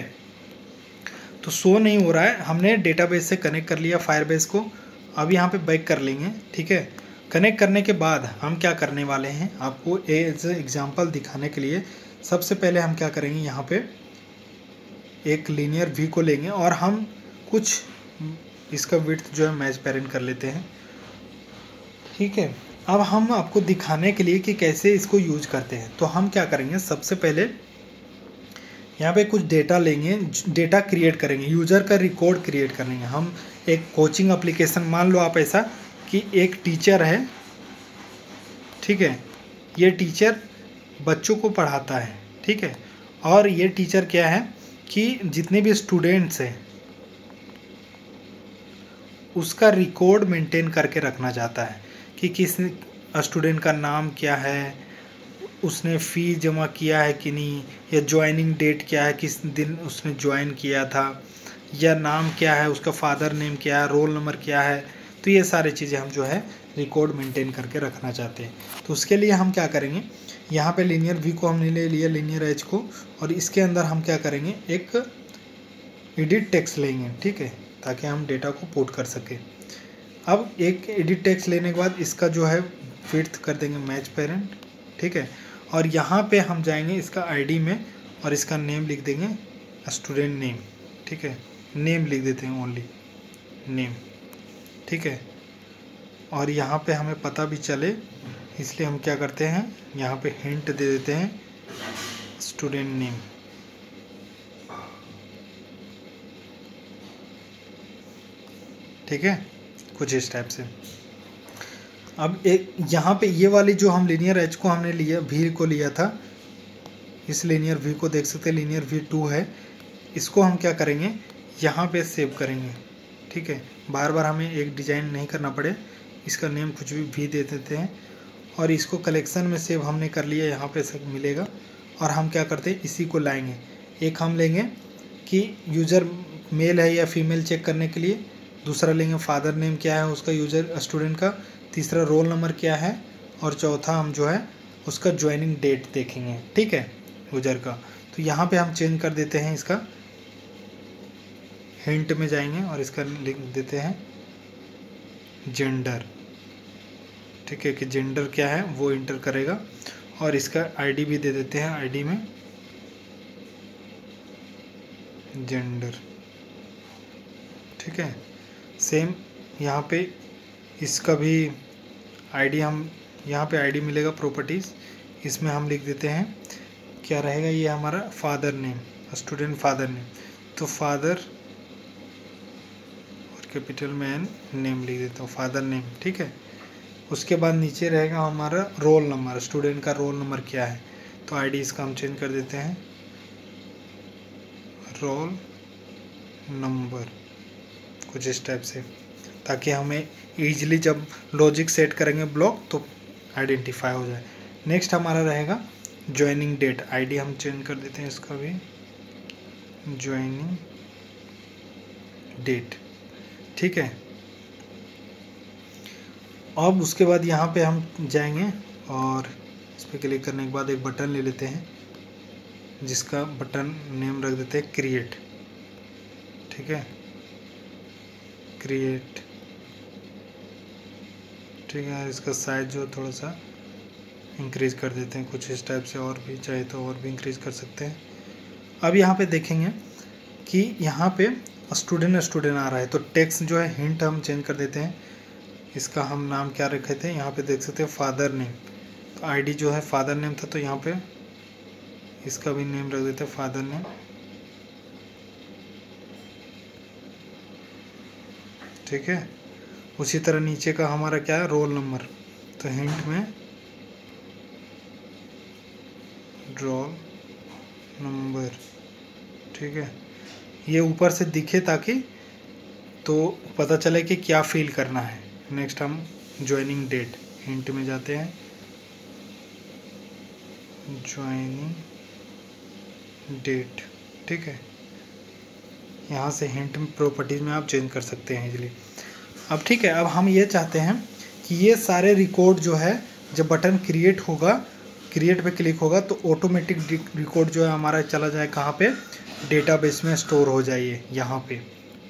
तो शो नहीं हो रहा है, हमने डेटाबेस से कनेक्ट कर लिया फायरबेस को। अब यहाँ पे बैक कर लेंगे। ठीक है, कनेक्ट करने के बाद हम क्या करने वाले हैं, आपको एज एग्जांपल दिखाने के लिए सबसे पहले हम क्या करेंगे, यहाँ पे एक लीनियर व्यू को लेंगे और हम कुछ इसका विड्थ जो है मैच पेरेंट कर लेते हैं। ठीक है, अब हम आपको दिखाने के लिए कि कैसे इसको यूज करते हैं, तो हम क्या करेंगे, सबसे पहले यहाँ पे कुछ डेटा लेंगे, डेटा क्रिएट करेंगे, यूज़र का रिकॉर्ड क्रिएट करेंगे। हम एक कोचिंग एप्लीकेशन, मान लो आप ऐसा कि एक टीचर है। ठीक है, ये टीचर बच्चों को पढ़ाता है। ठीक है, और ये टीचर क्या है कि जितने भी स्टूडेंट्स हैं उसका रिकॉर्ड मेंटेन करके रखना चाहता है कि किस स्टूडेंट का नाम क्या है, उसने फ़ी जमा किया है कि नहीं, या ज्वाइनिंग डेट क्या है, किस दिन उसने ज्वाइन किया था, या नाम क्या है, उसका फादर नेम क्या है, रोल नंबर क्या है। तो ये सारी चीज़ें हम जो है रिकॉर्ड मेंटेन करके रखना चाहते हैं। तो उसके लिए हम क्या करेंगे, यहाँ पे लीनियर व्यू को हमने ले लिया, लीनियर एज को, और इसके अंदर हम क्या करेंगे, एक एडिट टेक्स्ट लेंगे। ठीक है, ताकि हम डेटा को पुट कर सकें। अब एक एडिट टेक्स्ट लेने के बाद इसका जो है विड्थ कर देंगे मैच पेरेंट। ठीक है, और यहाँ पे हम जाएंगे इसका आईडी में और इसका नेम लिख देंगे स्टूडेंट नेम। ठीक है, नेम लिख देते हैं, ओनली नेम। ठीक है, और यहाँ पे हमें पता भी चले इसलिए हम क्या करते हैं, यहाँ पे हिंट दे देते हैं स्टूडेंट नेम। ठीक है, कुछ इस टाइप से। अब एक यहाँ पे ये वाली जो हम लीनियर एच को हमने लिया, वी को लिया था, इस लीनियर वी को देख सकते हैं, लीनियर V2 है। इसको हम क्या करेंगे, यहाँ पे सेव करेंगे। ठीक है, बार बार हमें एक डिज़ाइन नहीं करना पड़े, इसका नेम कुछ भी दे देते हैं और इसको कलेक्शन में सेव हमने कर लिया, यहाँ पे सब मिलेगा। और हम क्या करते हैं, इसी को लाएंगे। एक हम लेंगे कि यूज़र मेल है या फीमेल चेक करने के लिए, दूसरा लेंगे फादर नेम क्या है उसका यूज़र स्टूडेंट का, तीसरा रोल नंबर क्या है, और चौथा हम जो है उसका ज्वाइनिंग डेट देखेंगे। ठीक है, यूज़र का। तो यहाँ पे हम चेंज कर देते हैं, इसका हिंट में जाएंगे और इसका लिख देते हैं जेंडर। ठीक है, कि जेंडर क्या है वो इंटर करेगा, और इसका आईडी भी दे देते हैं, आईडी में जेंडर। ठीक है, सेम यहाँ पे इसका भी आईडी, हम यहाँ पे आईडी मिलेगा प्रॉपर्टीज़, इसमें हम लिख देते हैं क्या रहेगा, ये हमारा father name, student father name. तो फादर और कैपिटल में एन, नेम लिख देता हूँ, फादर नेम। ठीक है, उसके बाद नीचे रहेगा हमारा रोल नंबर, स्टूडेंट का रोल नंबर क्या है। तो आईडी इसका हम चेंज कर देते हैं, रोल नंबर, कुछ इस टाइप से, ताकि हमें ईजिली जब लॉजिक सेट करेंगे ब्लॉक तो आइडेंटिफाई हो जाए। नेक्स्ट हमारा रहेगा ज्वाइनिंग डेट, आईडी हम चेंज कर देते हैं इसका भी, ज्वाइनिंग डेट। ठीक है, अब उसके बाद यहाँ पे हम जाएंगे और इस पर क्लिक करने के बाद एक बटन ले लेते हैं, जिसका बटन नेम रख देते हैं क्रिएट। ठीक है, क्रिएट। ठीक है, इसका साइज जो थोड़ा सा इंक्रीज कर देते हैं कुछ इस टाइप से, और भी चाहे तो और भी इंक्रीज कर सकते हैं। अब यहाँ पे देखेंगे कि यहाँ पे स्टूडेंट आ रहा है, तो टेक्स्ट जो है हिंट हम चेंज कर देते हैं। इसका हम नाम क्या रखे थे, यहाँ पे देख सकते हैं फादर नेम, तो आईडी जो है फादर नेम था, तो यहाँ पे इसका भी नेम रख देते हैं फादर नेम। ठीक है, उसी तरह नीचे का हमारा क्या है, रोल नंबर, तो हिंट में रोल नंबर। ठीक है, ये ऊपर से दिखे ताकि तो पता चले कि क्या फिल करना है। नेक्स्ट हम ज्वाइनिंग डेट, हिंट में जाते हैं, ज्वाइनिंग डेट। ठीक है, यहाँ से हिंट में प्रॉपर्टीज़ में आप चेंज कर सकते हैं इजीली। अब ठीक है, अब हम ये चाहते हैं कि ये सारे रिकॉर्ड जो है, जब बटन क्रिएट होगा, क्रिएट पे क्लिक होगा तो ऑटोमेटिक रिकॉर्ड जो है हमारा चला जाए कहाँ पे, डेटाबेस में स्टोर हो जाइए यहाँ पे।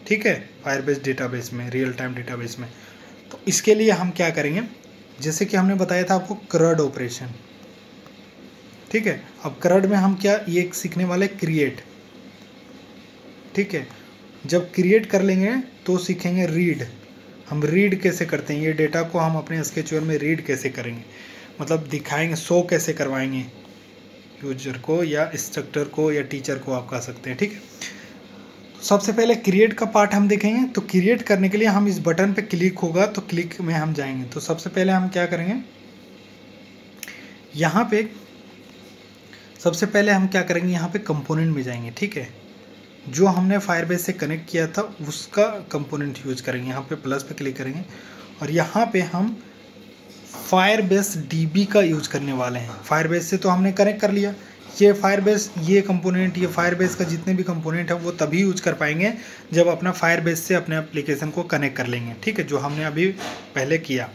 ठीक है, फायरबेस डेटाबेस में, रियल टाइम डेटाबेस में। तो इसके लिए हम क्या करेंगे, जैसे कि हमने बताया था आपको CRUD ऑपरेशन। ठीक है, अब CRUD में हम क्या ये सीखने वाले क्रिएट। ठीक है, जब क्रिएट कर लेंगे तो सीखेंगे रीड। हम रीड कैसे करते हैं, ये डेटा को हम अपने स्केचुअल में रीड कैसे करेंगे, मतलब दिखाएंगे, शो कैसे करवाएंगे यूजर को या इंस्ट्रक्टर को या टीचर को, आप कह सकते हैं। ठीक है, तो सबसे पहले क्रिएट का पार्ट हम देखेंगे। तो क्रिएट करने के लिए हम इस बटन पे क्लिक होगा तो क्लिक में हम जाएंगे। तो सबसे पहले हम क्या करेंगे, यहाँ पे सबसे पहले हम क्या करेंगे, यहाँ पे कंपोनेंट में जाएंगे। ठीक है, जो हमने फायरबेस से कनेक्ट किया था उसका कंपोनेंट यूज करेंगे। यहाँ पे प्लस पे क्लिक करेंगे और यहाँ पे हम फायरबेस DB का यूज करने वाले हैं। फायरबेस से तो हमने कनेक्ट कर लिया, ये फायरबेस, ये कंपोनेंट, ये फायरबेस का जितने भी कंपोनेंट है वो तभी यूज कर पाएंगे जब अपना फायरबेस से अपने एप्लीकेशन को कनेक्ट कर लेंगे। ठीक है, जो हमने अभी पहले किया।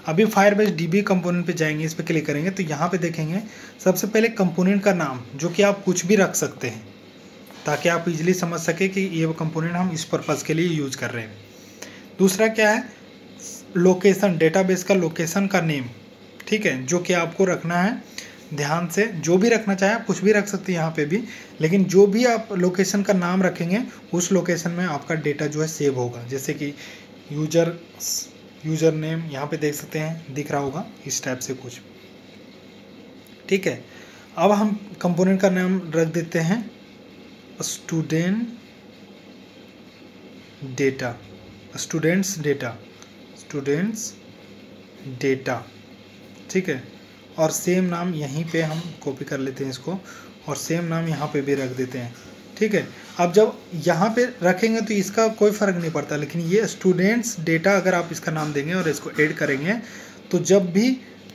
अभी फायरबेस DB कंपोनेंट पे जाएंगे, इस पर क्लिक करेंगे तो यहाँ पे देखेंगे सबसे पहले कंपोनेंट का नाम, जो कि आप कुछ भी रख सकते हैं ताकि आप इजीली समझ सके कि ये कंपोनेंट हम इस पर्पज़ के लिए यूज कर रहे हैं। दूसरा क्या है, लोकेशन, डेटाबेस का लोकेशन का नेम। ठीक है, जो कि आपको रखना है ध्यान से, जो भी रखना चाहे आप कुछ भी रख सकते हैं यहाँ पे भी, लेकिन जो भी आप लोकेशन का नाम रखेंगे उस लोकेशन में आपका डेटा जो है सेव होगा। जैसे कि यूजर नेम यहाँ पे देख सकते हैं, दिख रहा होगा इस टाइप से कुछ। ठीक है, अब हम कंपोनेंट का नाम रख देते हैं स्टूडेंट डेटा, स्टूडेंट्स डेटा। ठीक है, और सेम नाम यहीं पे हम कॉपी कर लेते हैं इसको, और सेम नाम यहाँ पे भी रख देते हैं। ठीक है, अब जब यहाँ पे रखेंगे तो इसका कोई फ़र्क नहीं पड़ता, लेकिन ये स्टूडेंट्स डेटा अगर आप इसका नाम देंगे और इसको ऐड करेंगे तो जब भी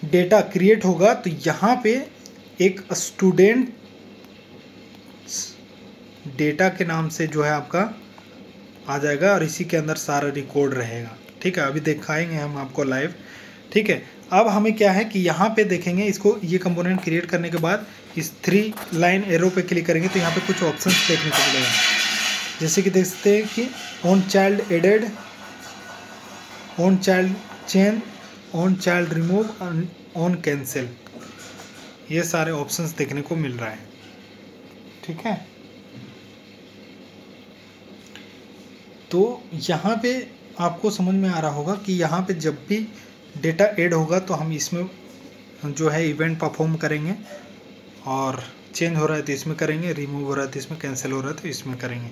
डेटा क्रिएट होगा तो यहाँ पे एक स्टूडेंट डेटा के नाम से जो है आपका आ जाएगा और इसी के अंदर सारा रिकॉर्ड रहेगा। ठीक है, अभी दिखाएंगे हम आपको लाइव। ठीक है, अब हमें क्या है कि यहाँ पे देखेंगे इसको, ये कंपोनेंट क्रिएट करने के बाद इस 3 लाइन एरो पे क्लिक करेंगे तो यहाँ पे कुछ ऑप्शंस देखने को मिलेगा। जैसे कि देख सकते हैं कि on child added, on child change, on child remove, on cancel, ये सारे ऑप्शंस देखने को मिल रहा है। ठीक है, तो यहाँ पे आपको समझ में आ रहा होगा कि यहाँ पे जब भी डेटा ऐड होगा तो हम इसमें जो है इवेंट परफॉर्म करेंगे, और चेंज हो रहा है तो इसमें करेंगे, रिमूव हो रहा है तो इसमें, कैंसिल हो रहा है तो इसमें करेंगे।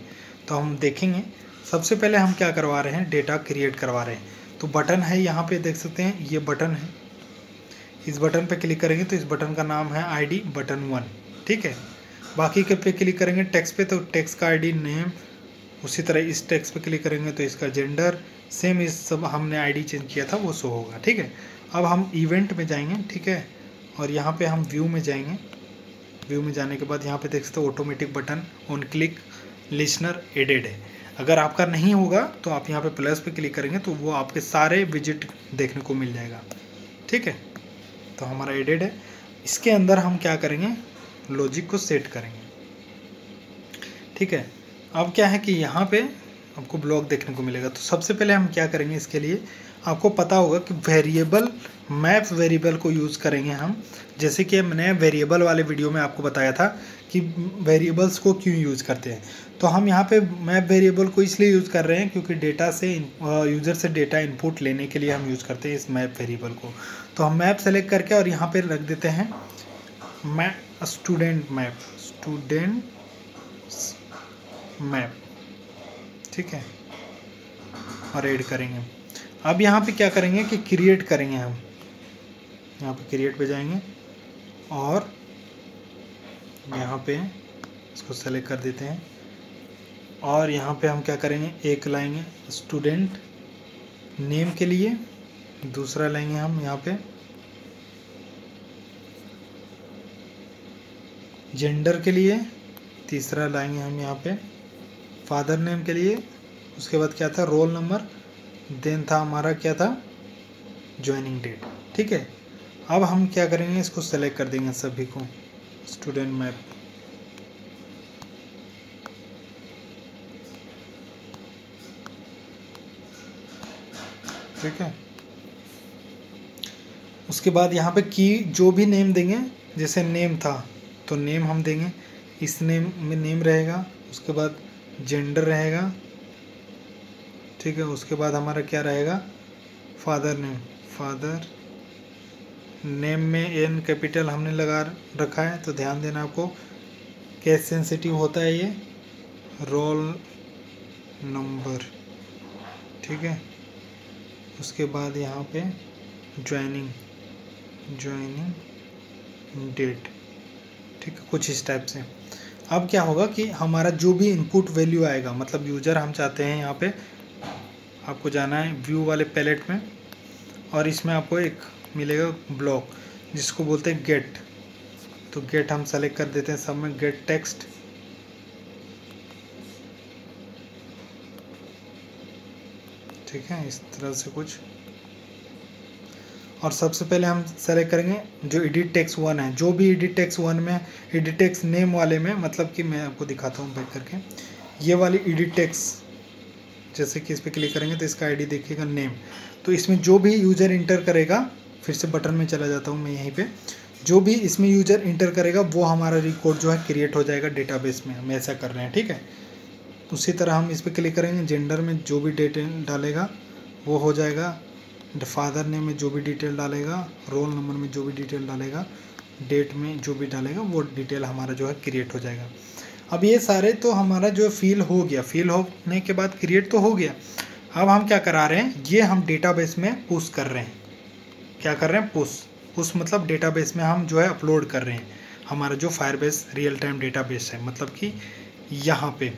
तो हम देखेंगे सबसे पहले हम क्या करवा रहे हैं, डेटा क्रिएट करवा रहे हैं। तो बटन है यहाँ पे देख सकते हैं, ये बटन है, इस बटन पे क्लिक करेंगे तो इस बटन का नाम है आईडी बटन 1। ठीक है, बाकी के पे क्लिक करेंगे टेक्स्ट पे तो टेक्स्ट का आईडी नेम, उसी तरह इस टेक्स्ट पे क्लिक करेंगे तो इसका जेंडर सेम, इस सब हमने आईडी चेंज किया था वो शो होगा। ठीक है, अब हम इवेंट में जाएंगे। ठीक है, और यहाँ पे हम व्यू में जाएंगे। व्यू में जाने के बाद यहाँ पे देख सकते हो automatic button on click listener added है। अगर आपका नहीं होगा तो आप यहाँ पे प्लस पे क्लिक करेंगे तो वो आपके सारे विजिट देखने को मिल जाएगा। ठीक है, तो हमारा एडेड है। इसके अंदर हम क्या करेंगे, लॉजिक को सेट करेंगे। ठीक है, अब क्या है कि यहाँ पे आपको ब्लॉक देखने को मिलेगा। तो सबसे पहले हम क्या करेंगे, इसके लिए आपको पता होगा कि वेरिएबल, मैप वेरिएबल को यूज़ करेंगे हम। जैसे कि मैंने वेरिएबल वाले वीडियो में आपको बताया था कि वेरिएबल्स को क्यों यूज़ करते हैं। तो हम यहाँ पे मैप वेरिएबल को इसलिए यूज़ कर रहे हैं क्योंकि डेटा से यूज़र से डेटा इनपुट लेने के लिए हम यूज़ करते हैं इस मैप वेरिएबल को। तो हम मैप सेलेक्ट करके और यहाँ पे रख देते हैं map student map, student map. ठीक है, और ऐड करेंगे। अब यहाँ पे क्या करेंगे कि क्रिएट करेंगे। हम यहाँ पे क्रिएट पे जाएंगे और यहाँ पे इसको सेलेक्ट कर देते हैं और यहाँ पे हम क्या करेंगे, एक लाएंगे स्टूडेंट नेम के लिए, दूसरा लाएंगे हम यहाँ पे जेंडर के लिए, तीसरा लाएंगे हम यहाँ पे फादर नेम के लिए, उसके बाद क्या था रोल नंबर, देन था हमारा क्या था ज्वाइनिंग डेट। ठीक है, अब हम क्या करेंगे, इसको सेलेक्ट कर देंगे सभी को, स्टूडेंट मैप। ठीक है, उसके बाद यहाँ पे की जो भी नेम देंगे, जैसे नेम था तो नेम हम देंगे, इस नेम में नेम रहेगा, उसके बाद जेंडर रहेगा। ठीक है, उसके बाद हमारा क्या रहेगा फादर नेम, फादर नेम में एन कैपिटल हमने लगा रखा है तो ध्यान देना आपको, केस सेंसिटिव होता है ये। Roll number. ठीक है, उसके बाद यहाँ पे ज्वाइनिंग डेट। ठीक है, कुछ इस टाइप से। अब क्या होगा कि हमारा जो भी इनपुट वैल्यू आएगा, मतलब यूज़र हम चाहते हैं, यहाँ पे आपको जाना है व्यू वाले पैलेट में और इसमें आपको एक मिलेगा ब्लॉक जिसको बोलते हैं गेट। तो गेट हम सेलेक्ट कर देते हैं सब में, गेट टेक्स्ट। ठीक है, इस तरह से कुछ। और सबसे पहले हम सेलेक्ट करेंगे जो एडिट टेक्स्ट 1 है, जो भी एडिट टेक्स्ट 1 में, एडिट टेक्स्ट नेम वाले में, मतलब कि मैं आपको दिखाता हूँ बैक करके, ये वाली एडिट टेक्स्ट, जैसे कि इस पर क्लिक करेंगे तो इसका आईडी देखिएगा नेम। तो इसमें जो भी यूज़र इंटर करेगा, फिर से बटन में चला जाता हूँ मैं यहीं पे, जो भी इसमें यूज़र इंटर करेगा वो हमारा रिकॉर्ड जो है क्रिएट हो जाएगा डेटाबेस में। हम ऐसा कर रहे हैं। ठीक है, उसी तरह हम इस पर क्लिक करेंगे, जेंडर में जो भी डिटेल डालेगा वो हो जाएगा, फादर नेम में जो भी डिटेल डालेगा, रोल नंबर में जो भी डिटेल डालेगा, डेट में जो भी डालेगा वो डिटेल हमारा जो है क्रिएट हो जाएगा। अब ये सारे तो हमारा जो फिल हो गया, फिल होने के बाद क्रिएट तो हो गया। अब हम क्या करा रहे हैं, ये हम डेटाबेस में पुश कर रहे हैं। क्या कर रहे हैं, पुश मतलब डेटाबेस में हम जो है अपलोड कर रहे हैं हमारा जो फायरबेस रियल टाइम डेटाबेस है, मतलब कि यहाँ पे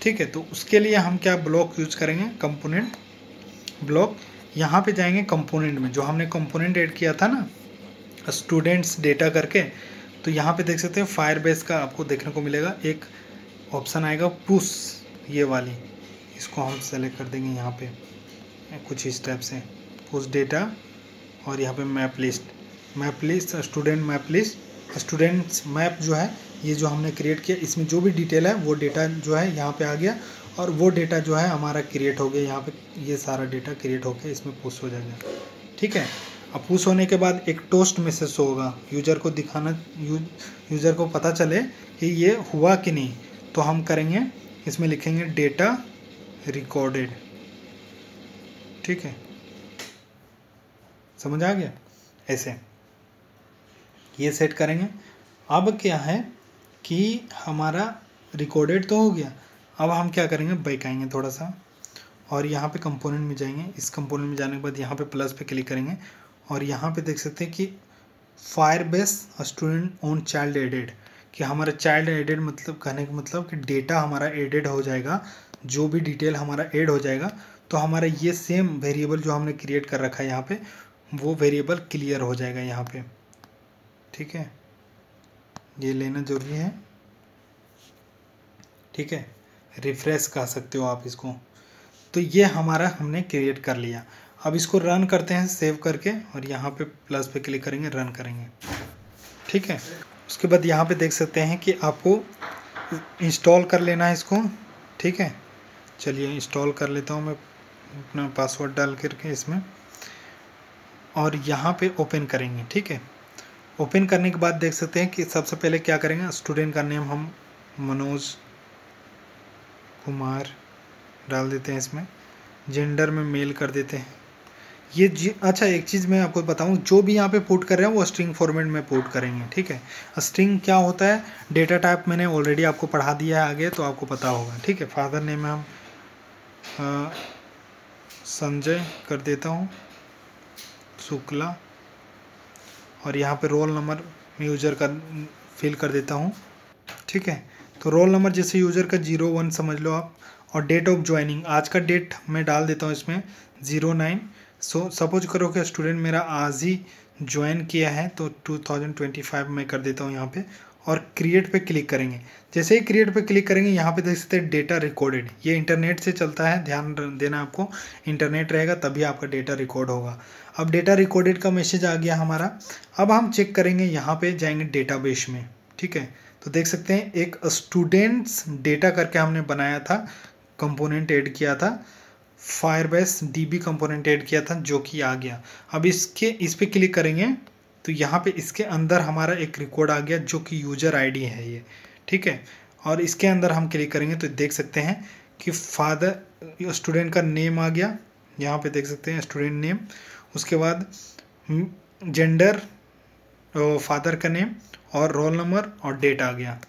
ठीक है। तो उसके लिए हम क्या ब्लॉक यूज करेंगे, कंपोनेंट ब्लॉक। यहाँ पे जाएंगे कंपोनेंट में, जो हमने कंपोनेंट ऐड किया था ना स्टूडेंट्स डेटा करके, तो यहाँ पे देख सकते हैं फायरबेस का आपको देखने को मिलेगा एक ऑप्शन आएगा पुश, ये वाली, इसको हम सेलेक्ट कर देंगे यहाँ पे कुछ इस टाइप से, पुश डेटा, और यहाँ पे map list student map list, students map जो है ये जो हमने क्रिएट किया, इसमें जो भी डिटेल है वो डेटा जो है यहाँ पे आ गया, और वो डेटा जो है हमारा क्रिएट हो गया यहाँ पे, ये सारा डेटा क्रिएट होकर इसमें पुश हो जाएगा। ठीक है। अब पुश होने के बाद एक टोस्ट मैसेज होगा, यूजर को दिखाना, यूजर को पता चले कि ये हुआ कि नहीं, तो हम करेंगे इसमें लिखेंगे डेटा रिकॉर्डेड। ठीक है, समझ आ गया? ऐसे ये सेट करेंगे। अब क्या है कि हमारा रिकॉर्डेड तो हो गया, अब हम क्या करेंगे, बैक आएंगे थोड़ा सा और यहाँ पे कंपोनेंट में जाएंगे। इस कंपोनेंट में जाने के बाद यहाँ पे प्लस पे क्लिक करेंगे और यहाँ पे देख सकते हैं कि Firebase student on child added, कि हमारा चाइल्ड एडेड मतलब कहने का मतलब कि डेटा हमारा एडेड हो जाएगा, जो भी डिटेल हमारा ऐड हो जाएगा तो हमारा ये सेम वेरिएबल जो हमने क्रिएट कर रखा है यहाँ पे, वो वेरिएबल क्लियर हो जाएगा यहाँ पे। ठीक है, ये लेना जरूरी है। ठीक है, रिफ्रेश कह सकते हो आप इसको। तो ये हमारा हमने क्रिएट कर लिया। अब इसको रन करते हैं सेव करके, और यहाँ पे प्लस पे क्लिक करेंगे, रन करेंगे। ठीक है, उसके बाद यहाँ पे देख सकते हैं कि आपको इंस्टॉल कर लेना है इसको। ठीक है, चलिए इंस्टॉल कर लेता हूँ मैं अपना पासवर्ड डाल करके इसमें, और यहाँ पे ओपन करेंगे। ठीक है, ओपन करने के बाद देख सकते हैं कि सबसे पहले क्या करेंगे, स्टूडेंट का नेम हम मनोज कुमार डाल देते हैं इसमें, जेंडर में मेल कर देते हैं। ये अच्छा एक चीज़ मैं आपको बताऊं, जो भी यहाँ पे पुट कर रहे हैं वो स्ट्रिंग फॉर्मेट में पुट करेंगे। ठीक है, स्ट्रिंग क्या होता है, डेटा टाइप मैंने ऑलरेडी आपको पढ़ा दिया है आगे, तो आपको पता होगा। ठीक है, फादर नेम में हम संजय कर देता हूँ, शुक्ला, और यहाँ पे रोल नंबर यूज़र का फिल कर देता हूँ। ठीक है, तो रोल नंबर जैसे यूज़र का 01 समझ लो आप, और डेट ऑफ ज्वाइनिंग आज का डेट मैं डाल देता हूँ इसमें 09। सपोज करो कि स्टूडेंट मेरा आज ही ज्वाइन किया है, तो 2025 में कर देता हूँ यहाँ पे, और क्रिएट पे क्लिक करेंगे। जैसे ही क्रिएट पे क्लिक करेंगे यहाँ पे देख सकते हैं डेटा रिकॉर्डेड, ये इंटरनेट से चलता है, ध्यान देना आपको, इंटरनेट रहेगा तभी आपका डेटा रिकॉर्ड होगा। अब डेटा रिकॉर्डेड का मैसेज आ गया हमारा। अब हम चेक करेंगे, यहाँ पे जाएंगे डेटाबेस में। ठीक है, तो देख सकते हैं एक स्टूडेंट्स डेटा करके हमने बनाया था, कंपोनेंट ऐड किया था, फायरबेस डीबी कंपोनेंट ऐड किया था, जो कि आ गया। अब इस पे क्लिक करेंगे तो यहाँ पे इसके अंदर हमारा एक रिकॉर्ड आ गया, जो कि यूजर आईडी है ये। ठीक है, और इसके अंदर हम क्लिक करेंगे तो देख सकते हैं कि फादर स्टूडेंट का नेम आ गया, यहाँ पे देख सकते हैं स्टूडेंट नेम, उसके बाद जेंडर, फादर का नेम, और रोल नंबर और डेट आ गया।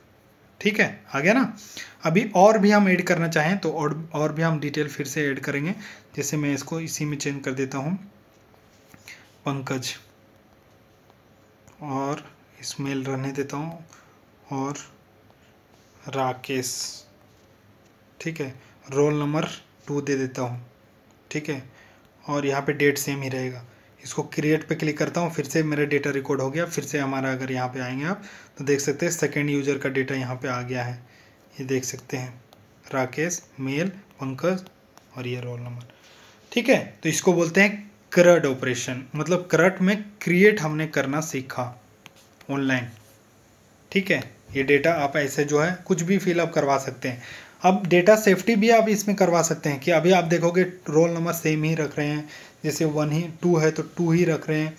ठीक है, आ गया ना। अभी और भी हम ऐड करना चाहें तो और भी हम डिटेल फिर से ऐड करेंगे। जैसे मैं इसको इसी में चेंज कर देता हूँ, पंकज, और इसमेल रहने देता हूँ, और राकेश। ठीक है, रोल नंबर 2 दे देता हूँ। ठीक है, और यहाँ पे डेट सेम ही रहेगा। इसको क्रिएट पे क्लिक करता हूँ, फिर से मेरा डेटा रिकॉर्ड हो गया। फिर से हमारा अगर यहाँ पे आएंगे आप तो देख सकते हैं सेकंड यूज़र का डेटा यहाँ पे आ गया है, ये देख सकते हैं, राकेश, मेल, पंकज, और ये रोल नंबर। ठीक है, तो इसको बोलते हैं करट ऑपरेशन, मतलब करट में क्रिएट हमने करना सीखा ऑनलाइन। ठीक है, ये डेटा आप ऐसे जो है कुछ भी फिलअप करवा सकते हैं। अब डेटा सेफ्टी भी आप इसमें करवा सकते हैं कि अभी आप देखोगे रोल नंबर सेम ही रख रहे हैं, जैसे 2 है तो 2 ही रख रहे हैं,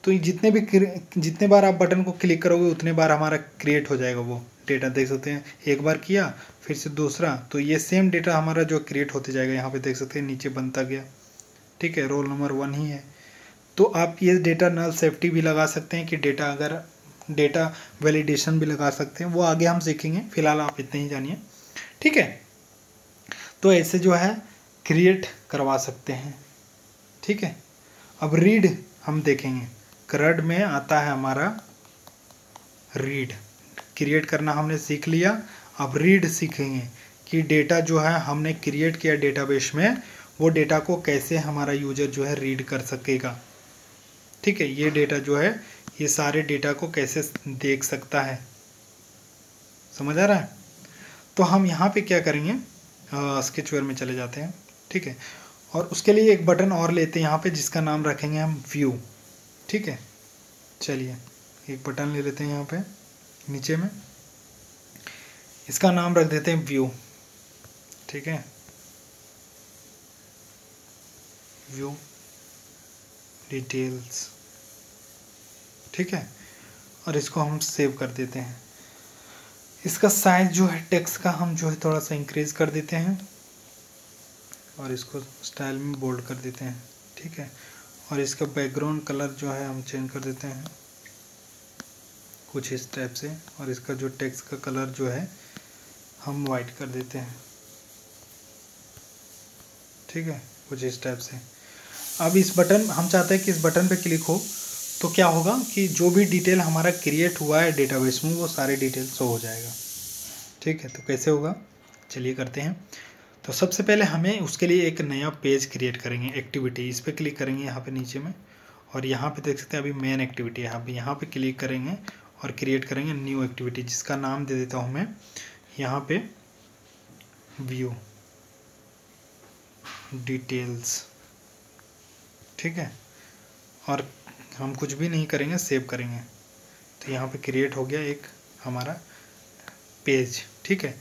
तो जितने बार आप बटन को क्लिक करोगे उतने बार हमारा क्रिएट हो जाएगा वो डेटा। देख सकते हैं एक बार किया फिर से दूसरा, तो ये सेम डेटा हमारा जो क्रिएट होते जाएगा। यहाँ पे देख सकते हैं नीचे बनता गया। ठीक है, रोल नंबर 1 ही है। तो आप ये डेटा नल सेफ्टी भी लगा सकते हैं कि डेटा वैलिडेशन भी लगा सकते हैं, वो आगे हम सीखेंगे, फिलहाल आप इतने ही जानिए। ठीक है, तो ऐसे जो है क्रिएट करवा सकते हैं। ठीक है, अब रीड हम देखेंगे, करट में आता है हमारा रीड, क्रिएट करना हमने सीख लिया। अब रीड सीखेंगे कि डेटा जो है हमने क्रिएट किया डेटाबेस में, वो डेटा को कैसे हमारा यूजर जो है रीड कर सकेगा। ठीक है, ये डेटा जो है, ये सारे डेटा को कैसे देख सकता है, समझ आ रहा है। तो हम यहाँ पे क्या करेंगे, स्केचवेयर में चले जाते हैं। ठीक है, और उसके लिए एक बटन और लेते हैं यहाँ पे, जिसका नाम रखेंगे हम व्यू। ठीक है, चलिए एक बटन ले लेते हैं यहाँ पे नीचे में, इसका नाम रख देते हैं व्यू। ठीक है, व्यू डिटेल्स। ठीक है, और इसको हम सेव कर देते हैं। इसका साइज जो है टेक्स्ट का हम जो है थोड़ा सा इंक्रीज कर देते हैं, और इसको स्टाइल में बोल्ड कर देते हैं। ठीक है, और इसका बैकग्राउंड कलर जो है हम चेंज कर देते हैं कुछ इस टाइप से, और इसका जो टेक्स्ट का कलर जो है हम वाइट कर देते हैं। ठीक है, कुछ इस टाइप से। अब इस बटन, हम चाहते हैं कि इस बटन पे क्लिक हो तो क्या होगा कि जो भी डिटेल हमारा क्रिएट हुआ है डेटाबेस में, वो सारे डिटेल शो हो जाएगा। ठीक है, तो कैसे होगा, चलिए करते हैं। तो सबसे पहले हमें उसके लिए एक नया पेज क्रिएट करेंगे, एक्टिविटी। इस पर क्लिक करेंगे यहाँ पे नीचे में, और यहाँ पे देख सकते हैं अभी मेन एक्टिविटी है। अभी यहाँ पे क्लिक करेंगे और क्रिएट करेंगे न्यू एक्टिविटी, जिसका नाम दे देता हूँ मैं यहाँ पे व्यू डिटेल्स। ठीक है, और हम कुछ भी नहीं करेंगे, सेव करेंगे। तो यहाँ पे क्रिएट हो गया एक हमारा पेज। ठीक है,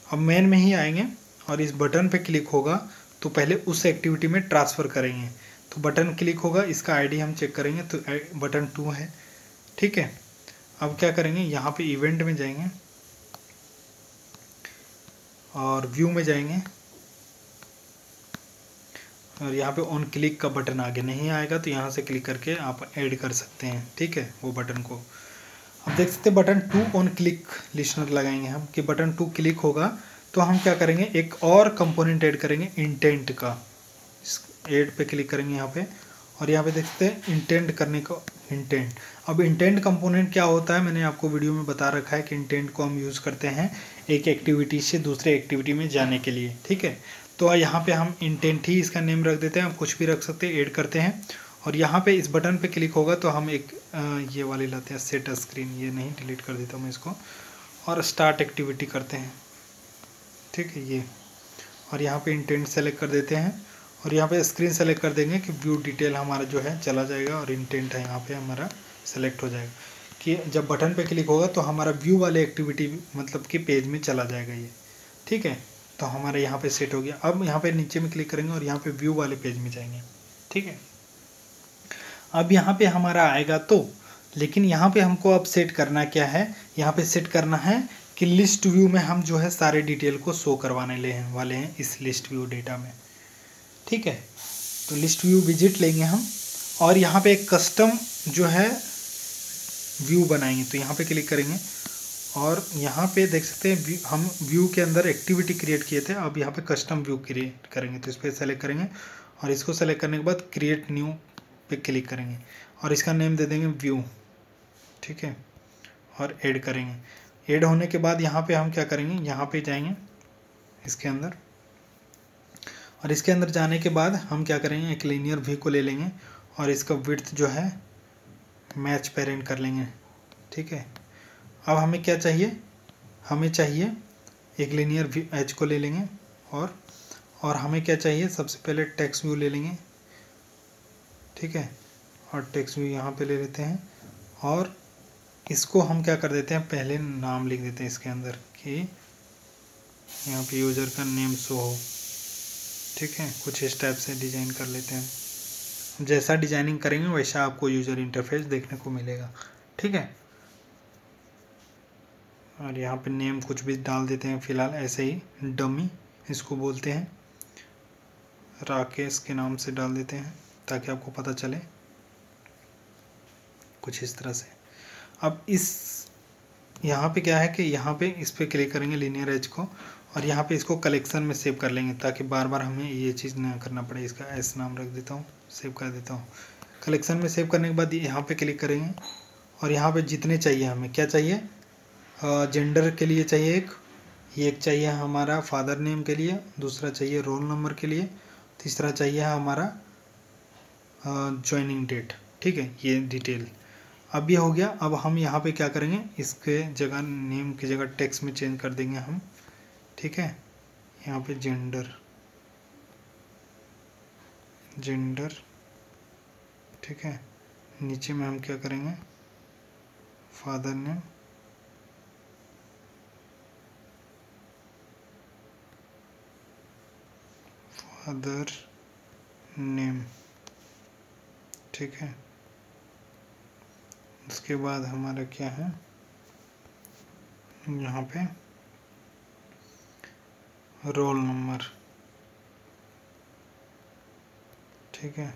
अब मेन में ही आएंगे और इस बटन पे क्लिक होगा तो पहले उस एक्टिविटी में ट्रांसफ़र करेंगे। तो बटन क्लिक होगा, इसका आईडी हम चेक करेंगे, तो बटन 2 है। ठीक है, अब क्या करेंगे, यहाँ पे इवेंट में जाएंगे और व्यू में जाएंगे, और यहाँ पे ऑन क्लिक का बटन आगे नहीं आएगा, तो यहाँ से क्लिक करके आप ऐड कर सकते हैं। ठीक है, वो बटन को अब देख सकते हैं बटन 2 ऑन क्लिक लिस्नर लगाएंगे हम, कि बटन 2 क्लिक होगा तो हम क्या करेंगे, एक और कंपोनेंट ऐड करेंगे इंटेंट का। ऐड पे क्लिक करेंगे यहाँ पे, और यहाँ पे देख सकते हैं इंटेंट करने को, इंटेंट। अब इंटेंट कंपोनेंट क्या होता है, मैंने आपको वीडियो में बता रखा है कि इंटेंट को हम यूज़ करते हैं एक एक्टिविटी से दूसरे एक्टिविटी में जाने के लिए। ठीक है, तो यहाँ पे हम इंटेंट ही इसका नेम रख देते हैं, हम कुछ भी रख सकते हैं, ऐड करते हैं। और यहाँ पे इस बटन पे क्लिक होगा तो हम एक ये वाले लाते हैं, सेट स्क्रीन, ये नहीं, डिलीट कर देता हूँ मैं इसको, और स्टार्ट एक्टिविटी करते हैं। ठीक है, ये, और यहाँ पे इंटेंट सेलेक्ट कर देते हैं, और यहाँ पे स्क्रीन सेलेक्ट कर देंगे कि व्यू डिटेल हमारा जो है चला जाएगा, और इंटेंट है यहाँ पे हमारा सेलेक्ट हो जाएगा, कि जब बटन पे क्लिक होगा तो हमारा व्यू वाले एक्टिविटी मतलब कि पेज में चला जाएगा ये। ठीक है, तो हमारे यहाँ पे सेट हो गया। अब यहाँ पे नीचे में क्लिक करेंगे और यहाँ पे व्यू वाले पेज में जाएंगे। ठीक है, अब यहाँ पे हमारा आएगा तो, लेकिन यहाँ पे हमको अब सेट करना क्या है, यहाँ पे सेट करना है कि लिस्ट व्यू में हम जो है सारे डिटेल को शो करवाने वाले हैं इस लिस्ट व्यू डेटा में। ठीक है, तो लिस्ट व्यू विजिट लेंगे हम, और यहाँ पे एक कस्टम जो है व्यू बनाएंगे। तो यहाँ पे क्लिक करेंगे, और यहाँ पे देख सकते हैं हम व्यू के अंदर एक्टिविटी क्रिएट किए थे, अब यहाँ पे कस्टम व्यू क्रिएट करेंगे। तो इस पर सेलेक्ट करेंगे, और इसको सेलेक्ट करने के बाद क्रिएट न्यू पे क्लिक करेंगे, और इसका नेम दे देंगे व्यू। ठीक है, और ऐड करेंगे। ऐड होने के बाद यहाँ पे हम क्या करेंगे, यहाँ पे जाएंगे इसके अंदर, और इसके अंदर जाने के बाद हम क्या करेंगे, एक लीनियर व्यू को ले लेंगे, और इसका विड्थ जो है मैच पेरेंट कर लेंगे। ठीक है, अब हमें क्या चाहिए, हमें चाहिए एक लीनियर एज को ले लेंगे, और हमें क्या चाहिए, सबसे पहले टेक्स्ट व्यू ले लेंगे। ठीक है, और टेक्स्ट व्यू यहाँ पे ले लेते हैं, और इसको हम क्या कर देते हैं, पहले नाम लिख देते हैं इसके अंदर, कि यहाँ पे यूज़र का नेम शो हो। ठीक है, कुछ इस टाइप से डिज़ाइन कर लेते हैं। जैसा डिजाइनिंग करेंगे वैसा आपको यूज़र इंटरफेस देखने को मिलेगा। ठीक है, और यहाँ पे नेम कुछ भी डाल देते हैं, फ़िलहाल ऐसे ही डमी इसको बोलते हैं, राकेश के नाम से डाल देते हैं ताकि आपको पता चले, कुछ इस तरह से। अब इस यहाँ पे क्या है कि यहाँ पे इस पर क्लिक करेंगे लीनियर एज को, और यहाँ पे इसको कलेक्शन में सेव कर लेंगे ताकि बार बार हमें ये चीज़ ना करना पड़े। इसका एस नाम रख देता हूँ, सेव कर देता हूँ। कलेक्शन में सेव करने के बाद यहाँ पे क्लिक करेंगे, और यहाँ पे जितने चाहिए हमें क्या चाहिए, जेंडर के लिए चाहिए एक, एक चाहिए हमारा फादर नेम के लिए, दूसरा चाहिए रोल नंबर के लिए, तीसरा चाहिए हमारा ज्वाइनिंग डेट। ठीक है, ये डिटेल। अब ये हो गया। अब हम यहाँ पे क्या करेंगे, इसके जगह नेम की जगह टेक्स्ट में चेंज कर देंगे हम। ठीक है, यहाँ पे जेंडर, ठीक है। नीचे में हम क्या करेंगे, फादर नेम, ठीक है। उसके बाद हमारा क्या है, यहाँ पे रोल नंबर। ठीक है,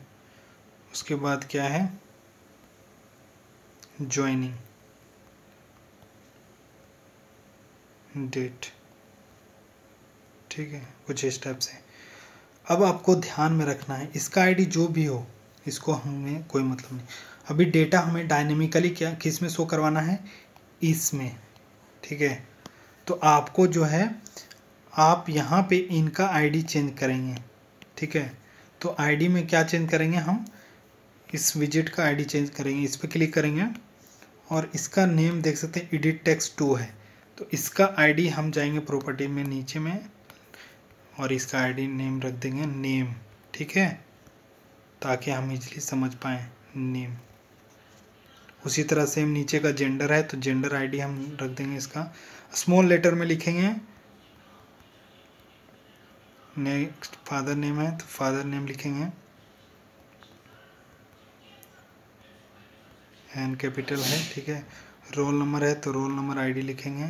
उसके बाद क्या है, ज्वाइनिंग डेट। ठीक है, कुछ इस टाइप से। अब आपको ध्यान में रखना है, इसका आईडी जो भी हो इसको हमें कोई मतलब नहीं। अभी डेटा हमें डायनेमिकली क्या किस में शो करवाना है, इसमें। ठीक है, तो आपको जो है आप यहाँ पे इनका आईडी चेंज करेंगे। ठीक है, तो आईडी में क्या चेंज करेंगे हम, इस विजिट का आईडी चेंज करेंगे। इस पर क्लिक करेंगे और इसका नेम देख सकते हैं एडिट टेक्स्ट 2 है, तो इसका आईडी हम जाएंगे प्रॉपर्टी में नीचे में और इसका आईडी नेम रख देंगे नेम। ठीक है, ताकि हम इजली समझ पाएँ नेम। उसी तरह सेम नीचे का जेंडर है तो जेंडर आईडी हम रख देंगे इसका, स्मॉल लेटर में लिखेंगे। नेक्स्ट फादर नेम है तो फादर नेम लिखेंगे, एन कैपिटल है। ठीक है, रोल नंबर है तो रोल नंबर आईडी लिखेंगे।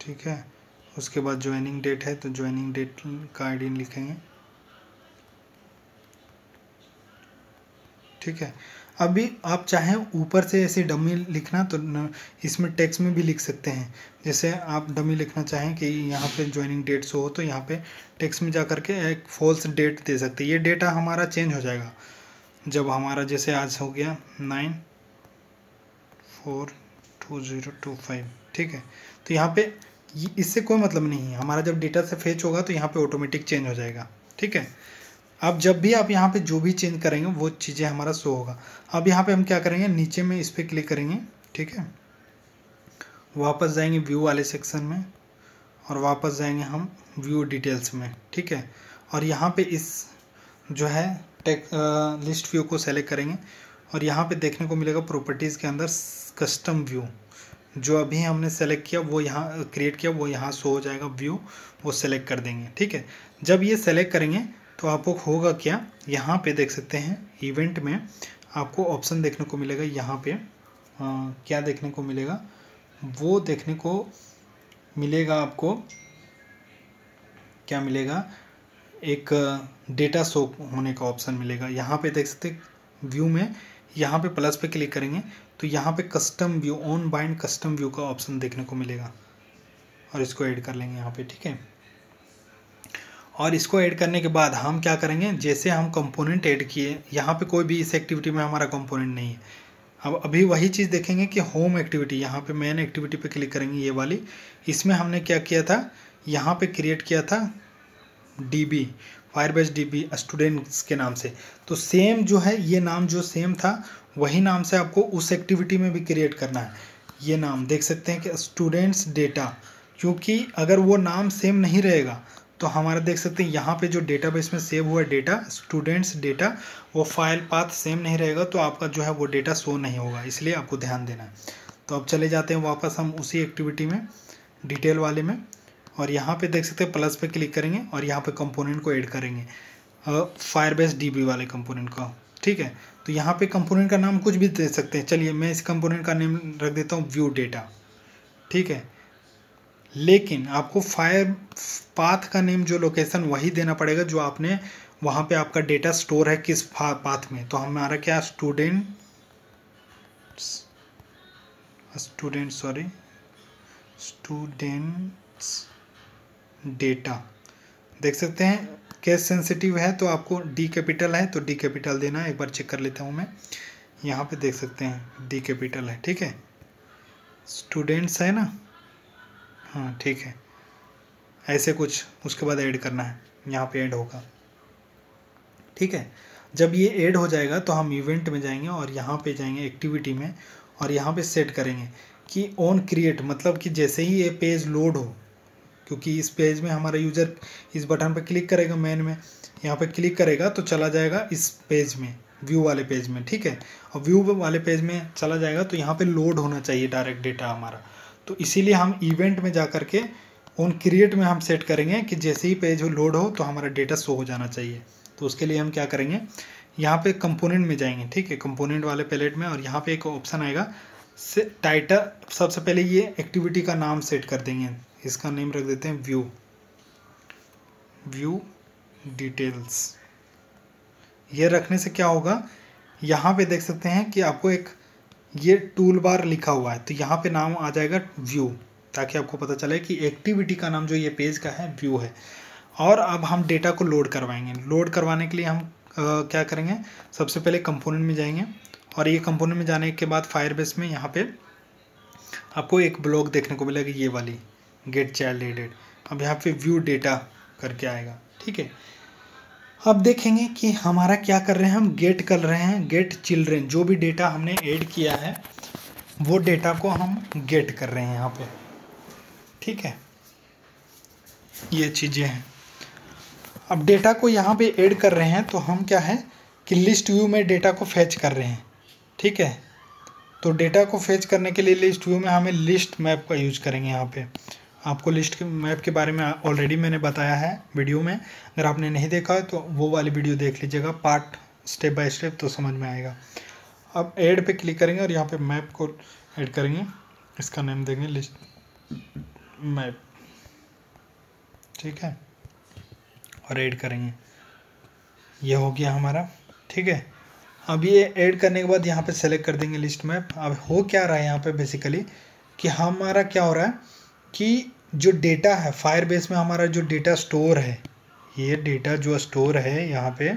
ठीक है, उसके बाद ज्वाइनिंग डेट है तो ज्वाइनिंग डेट का आईडी लिखेंगे। ठीक है, अभी आप चाहें ऊपर से ऐसे डमी लिखना तो इसमें टेक्स्ट में भी लिख सकते हैं। जैसे आप डमी लिखना चाहें कि यहाँ पे ज्वाइनिंग डेट शो हो तो यहाँ पे टेक्स्ट में जा करके एक फॉल्स डेट दे सकते हैं। ये डेटा हमारा चेंज हो जाएगा जब हमारा जैसे आज हो गया 9/4/2025। ठीक है, तो यहाँ पे इससे कोई मतलब नहीं है, हमारा जब डेटा से फेच होगा तो यहाँ पे ऑटोमेटिक चेंज हो जाएगा। ठीक है, अब जब भी आप यहाँ पे जो भी चेंज करेंगे वो चीज़ें हमारा शो होगा। अब यहाँ पे हम क्या करेंगे, नीचे में इस पर क्लिक करेंगे। ठीक है, वापस जाएंगे व्यू वाले सेक्शन में और वापस जाएंगे हम व्यू डिटेल्स में। ठीक है, और यहाँ पे इस जो है लिस्ट व्यू को सेलेक्ट करेंगे और यहाँ पे देखने को मिलेगा प्रॉपर्टीज़ के अंदर कस्टम व्यू। जो अभी हमने सेलेक्ट किया वो यहाँ क्रिएट किया वो यहाँ शो हो जाएगा व्यू, वो सेलेक्ट कर देंगे। ठीक है, जब ये सेलेक्ट करेंगे तो आपको होगा क्या, यहाँ पे देख सकते हैं इवेंट में आपको ऑप्शन देखने को मिलेगा। यहाँ पे क्या देखने को मिलेगा, वो देखने को मिलेगा आपको क्या मिलेगा, एक डेटा शो होने का ऑप्शन मिलेगा। यहाँ पे देख सकते व्यू में, यहाँ पे प्लस पे क्लिक करेंगे तो यहाँ पे custom view, on bind custom view का ऑप्शन देखने को मिलेगा और इसको ऐड कर लेंगे यहाँ पे। ठीक है, और इसको ऐड करने के बाद हम क्या करेंगे, जैसे हम कंपोनेंट ऐड किए, यहाँ पे कोई भी इस एक्टिविटी में हमारा कंपोनेंट नहीं है। अब अभी वही चीज़ देखेंगे कि होम एक्टिविटी, यहाँ पे मेन एक्टिविटी पे क्लिक करेंगे ये वाली। इसमें हमने क्या किया था, यहाँ पे क्रिएट किया था DB, फायरबेस DB स्टूडेंट्स के नाम से। तो सेम जो है ये नाम जो सेम था वही नाम से आपको उस एक्टिविटी में भी क्रिएट करना है। ये नाम देख सकते हैं कि स्टूडेंट्स डेटा, क्योंकि अगर वो नाम सेम नहीं रहेगा तो हमारा देख सकते हैं यहाँ पे जो डेटाबेस में सेव हुआ डेटा स्टूडेंट्स डेटा, वो फाइल पाथ सेम नहीं रहेगा तो आपका जो है वो डेटा शो नहीं होगा, इसलिए आपको ध्यान देना है। तो अब चले जाते हैं वापस हम उसी एक्टिविटी में डिटेल वाले में, और यहाँ पे देख सकते हैं प्लस पे क्लिक करेंगे और यहाँ पे कंपोनेंट को ऐड करेंगे, फायरबेस DB वाले कंपोनेंट का। ठीक है, तो यहाँ पे कंपोनेंट का नाम कुछ भी दे सकते हैं। चलिए मैं इस कंपोनेंट का नेम रख देता हूँ व्यू डेटा। ठीक है, लेकिन आपको फायर पाथ का नेम जो लोकेशन वही देना पड़ेगा जो आपने वहाँ पे आपका डेटा स्टोर है किस पाथ में। तो हमारा क्या स्टूडेंट्स डेटा देख सकते हैं। केस सेंसिटिव है तो आपको D कैपिटल है तो D कैपिटल देना है। एक बार चेक कर लेता हूँ मैं, यहाँ पे देख सकते हैं डी कैपिटल है, ठीक है। स्टूडेंट्स है ना, हाँ ठीक है, ऐसे कुछ उसके बाद ऐड करना है, यहाँ पे ऐड होगा, ठीक है। जब ये ऐड हो जाएगा तो हम इवेंट में जाएंगे और यहाँ पे जाएंगे एक्टिविटी में, और यहाँ पे सेट करेंगे कि ऑन क्रिएट, मतलब कि जैसे ही ये पेज लोड हो, क्योंकि इस पेज में हमारा यूज़र इस बटन पर क्लिक करेगा, मेन में यहाँ पे क्लिक करेगा तो चला जाएगा इस पेज में, व्यू वाले पेज में, ठीक है। और व्यू वाले पेज में चला जाएगा तो यहाँ पे लोड होना चाहिए डायरेक्ट डेटा हमारा, तो इसीलिए हम इवेंट में जा कर के ऑन क्रिएट में हम सेट करेंगे कि जैसे ही पेज लोड हो तो हमारा डेटा शो हो जाना चाहिए। तो उसके लिए हम क्या करेंगे, यहाँ पे कंपोनेंट में जाएंगे, ठीक है, कंपोनेंट वाले पैलेट में, और यहाँ पे एक ऑप्शन आएगा से टाइटल। सबसे पहले ये एक्टिविटी का नाम सेट कर देंगे, इसका नेम रख देते हैं व्यू डिटेल्स। ये रखने से क्या होगा, यहाँ पे देख सकते हैं कि आपको एक ये टूल बार लिखा हुआ है, तो यहाँ पे नाम आ जाएगा व्यू, ताकि आपको पता चले कि एक्टिविटी का नाम जो ये पेज का है व्यू है। और अब हम डेटा को लोड करवाएंगे। लोड करवाने के लिए हम क्या करेंगे, सबसे पहले कंपोनेंट में जाएंगे, और ये कंपोनेंट में जाने के बाद फायरबेस में यहाँ पे आपको एक ब्लॉक देखने को मिलेगा, ये वाली गेट चाइल्ड एडेड। अब यहाँ पे व्यू डेटा करके आएगा, ठीक है। अब देखेंगे कि हमारा क्या कर रहे हैं, हम गेट कर रहे हैं, गेट चिल्ड्रेन, जो भी डेटा हमने ऐड किया है वो डेटा को हम गेट कर रहे हैं यहाँ पे, ठीक है। ये चीज़ें हैं। अब डेटा को यहाँ पे ऐड कर रहे हैं तो हम क्या है कि लिस्ट व्यू में डेटा को फैच कर रहे हैं, ठीक है। तो डेटा को फैच करने के लिए लिस्ट व्यू में हमें लिस्ट मैप का यूज करेंगे। यहाँ पे आपको लिस्ट मैप के बारे में ऑलरेडी मैंने बताया है वीडियो में, अगर आपने नहीं देखा है तो वो वाली वीडियो देख लीजिएगा, पार्ट स्टेप बाय स्टेप, तो समझ में आएगा। अब ऐड पे क्लिक करेंगे और यहाँ पे मैप को ऐड करेंगे, इसका नाम देंगे लिस्ट मैप, ठीक है, और ऐड करेंगे। ये हो गया हमारा, ठीक है। अब ये ऐड करने के बाद यहाँ पे सेलेक्ट कर देंगे लिस्ट मैप। अब हो क्या रहा है यहाँ पे बेसिकली कि हमारा क्या हो रहा है कि जो डेटा है फायरबेस में, हमारा जो डेटा स्टोर है, ये डेटा जो स्टोर है यहाँ पे,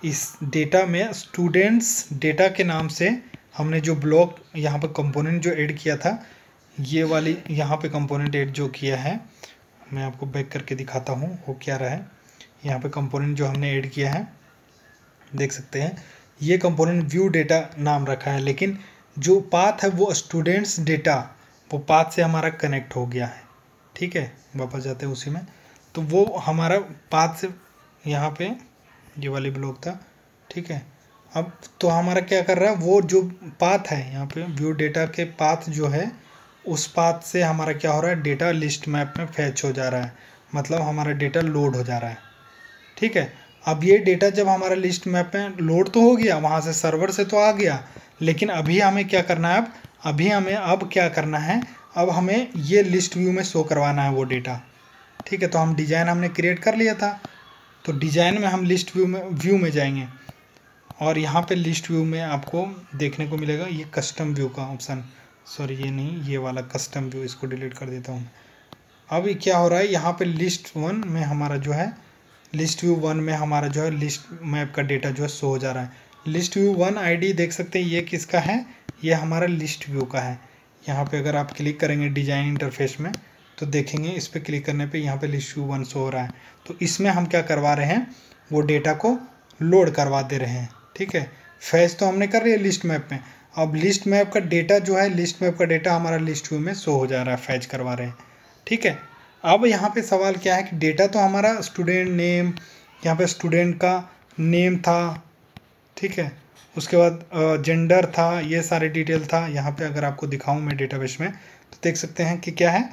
इस डेटा में स्टूडेंट्स डेटा के नाम से हमने जो ब्लॉक यहाँ पे कंपोनेंट जो ऐड किया था, ये वाली यहाँ पे कंपोनेंट ऐड जो किया है, मैं आपको बैक करके दिखाता हूँ हो क्या रहा है। यहाँ पे कंपोनेंट जो हमने ऐड किया है देख सकते हैं, ये कंपोनेंट व्यू डेटा नाम रखा है, लेकिन जो पाथ है वो स्टूडेंट्स डेटा, वो पाथ से हमारा कनेक्ट हो गया है, ठीक है। वापस जाते हैं उसी में, तो वो हमारा पाथ से यहाँ पे ये वाली ब्लॉक था, ठीक है। अब तो हमारा क्या कर रहा है, वो जो पाथ है यहाँ पे व्यू डेटा के पाथ जो है, उस पाथ से हमारा क्या हो रहा है, डेटा लिस्ट मैप में फैच हो जा रहा है, मतलब हमारा डेटा लोड हो जा रहा है, ठीक है। अब ये डेटा जब हमारा लिस्ट मैप में लोड तो हो गया, वहाँ से सर्वर से तो आ गया, लेकिन अभी हमें क्या करना है, अभी हमें अब क्या करना है, अब हमें ये लिस्ट व्यू में शो करवाना है वो डेटा, ठीक है। तो हम डिज़ाइन हमने क्रिएट कर लिया था, तो डिज़ाइन में हम लिस्ट व्यू में जाएंगे, और यहाँ पे लिस्ट व्यू में आपको देखने को मिलेगा ये कस्टम व्यू का ऑप्शन, सॉरी ये नहीं, ये वाला कस्टम व्यू, इसको डिलीट कर देता हूँ। अब क्या हो रहा है, यहाँ पे लिस्ट वन में हमारा जो है, लिस्ट व्यू वन में हमारा जो है लिस्ट मैप का डेटा जो है शो हो जा रहा है। लिस्ट व्यू वन आईडी देख सकते हैं, ये किसका है, ये हमारा लिस्ट व्यू का है। यहाँ पे अगर आप क्लिक करेंगे डिजाइन इंटरफेस में तो देखेंगे, इस पर क्लिक करने पे यहाँ पे लिस्ट व्यू वन शो हो रहा है। तो इसमें हम क्या करवा रहे हैं, वो डेटा को लोड करवा दे रहे हैं, ठीक है। फैच तो हमने कर रही है लिस्ट मैप में, अब लिस्ट मैप का डेटा जो है, लिस्ट मैप का डेटा हमारा लिस्ट व्यू में शो हो जा रहा है, फैच करवा रहे हैं, ठीक है। अब यहाँ पे सवाल क्या है कि डेटा तो हमारा स्टूडेंट नेम, यहाँ पे स्टूडेंट का नेम था, ठीक है, उसके बाद जेंडर था, ये सारे डिटेल था। यहाँ पे अगर आपको दिखाऊं मैं डेटाबेस में तो देख सकते हैं कि क्या है,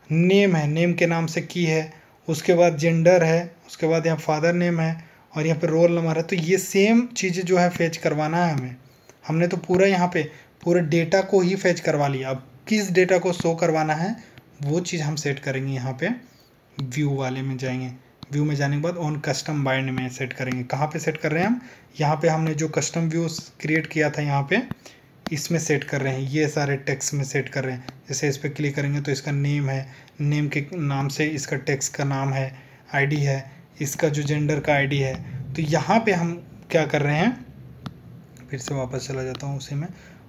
नेम है, नेम के नाम से की है, उसके बाद जेंडर है, उसके बाद यहाँ फादर नेम है, और यहाँ पे रोल नंबर है। तो ये सेम चीज़ें जो है फैच करवाना है हमें, हमने तो पूरा यहाँ पे पूरे डेटा को ही फैच करवा लिया। अब किस डेटा को शो करवाना है वो चीज़ हम सेट करेंगे, यहाँ पे व्यू वाले में जाएंगे, व्यू में जाने के बाद ऑन कस्टम बाइंड में सेट करेंगे। कहाँ पे सेट कर रहे हैं हम, यहाँ पे हमने जो कस्टम व्यू क्रिएट किया था यहाँ पे, इसमें सेट कर रहे हैं, ये सारे टेक्स्ट में सेट कर रहे हैं। जैसे इस पर क्लिक करेंगे तो इसका नेम है, नेम के नाम से इसका टेक्स्ट का नाम है, आईडी है, इसका जो जेंडर का आईडी है। तो यहाँ पे हम क्या कर रहे हैं, फिर से वापस चला जाता हूँ उसी में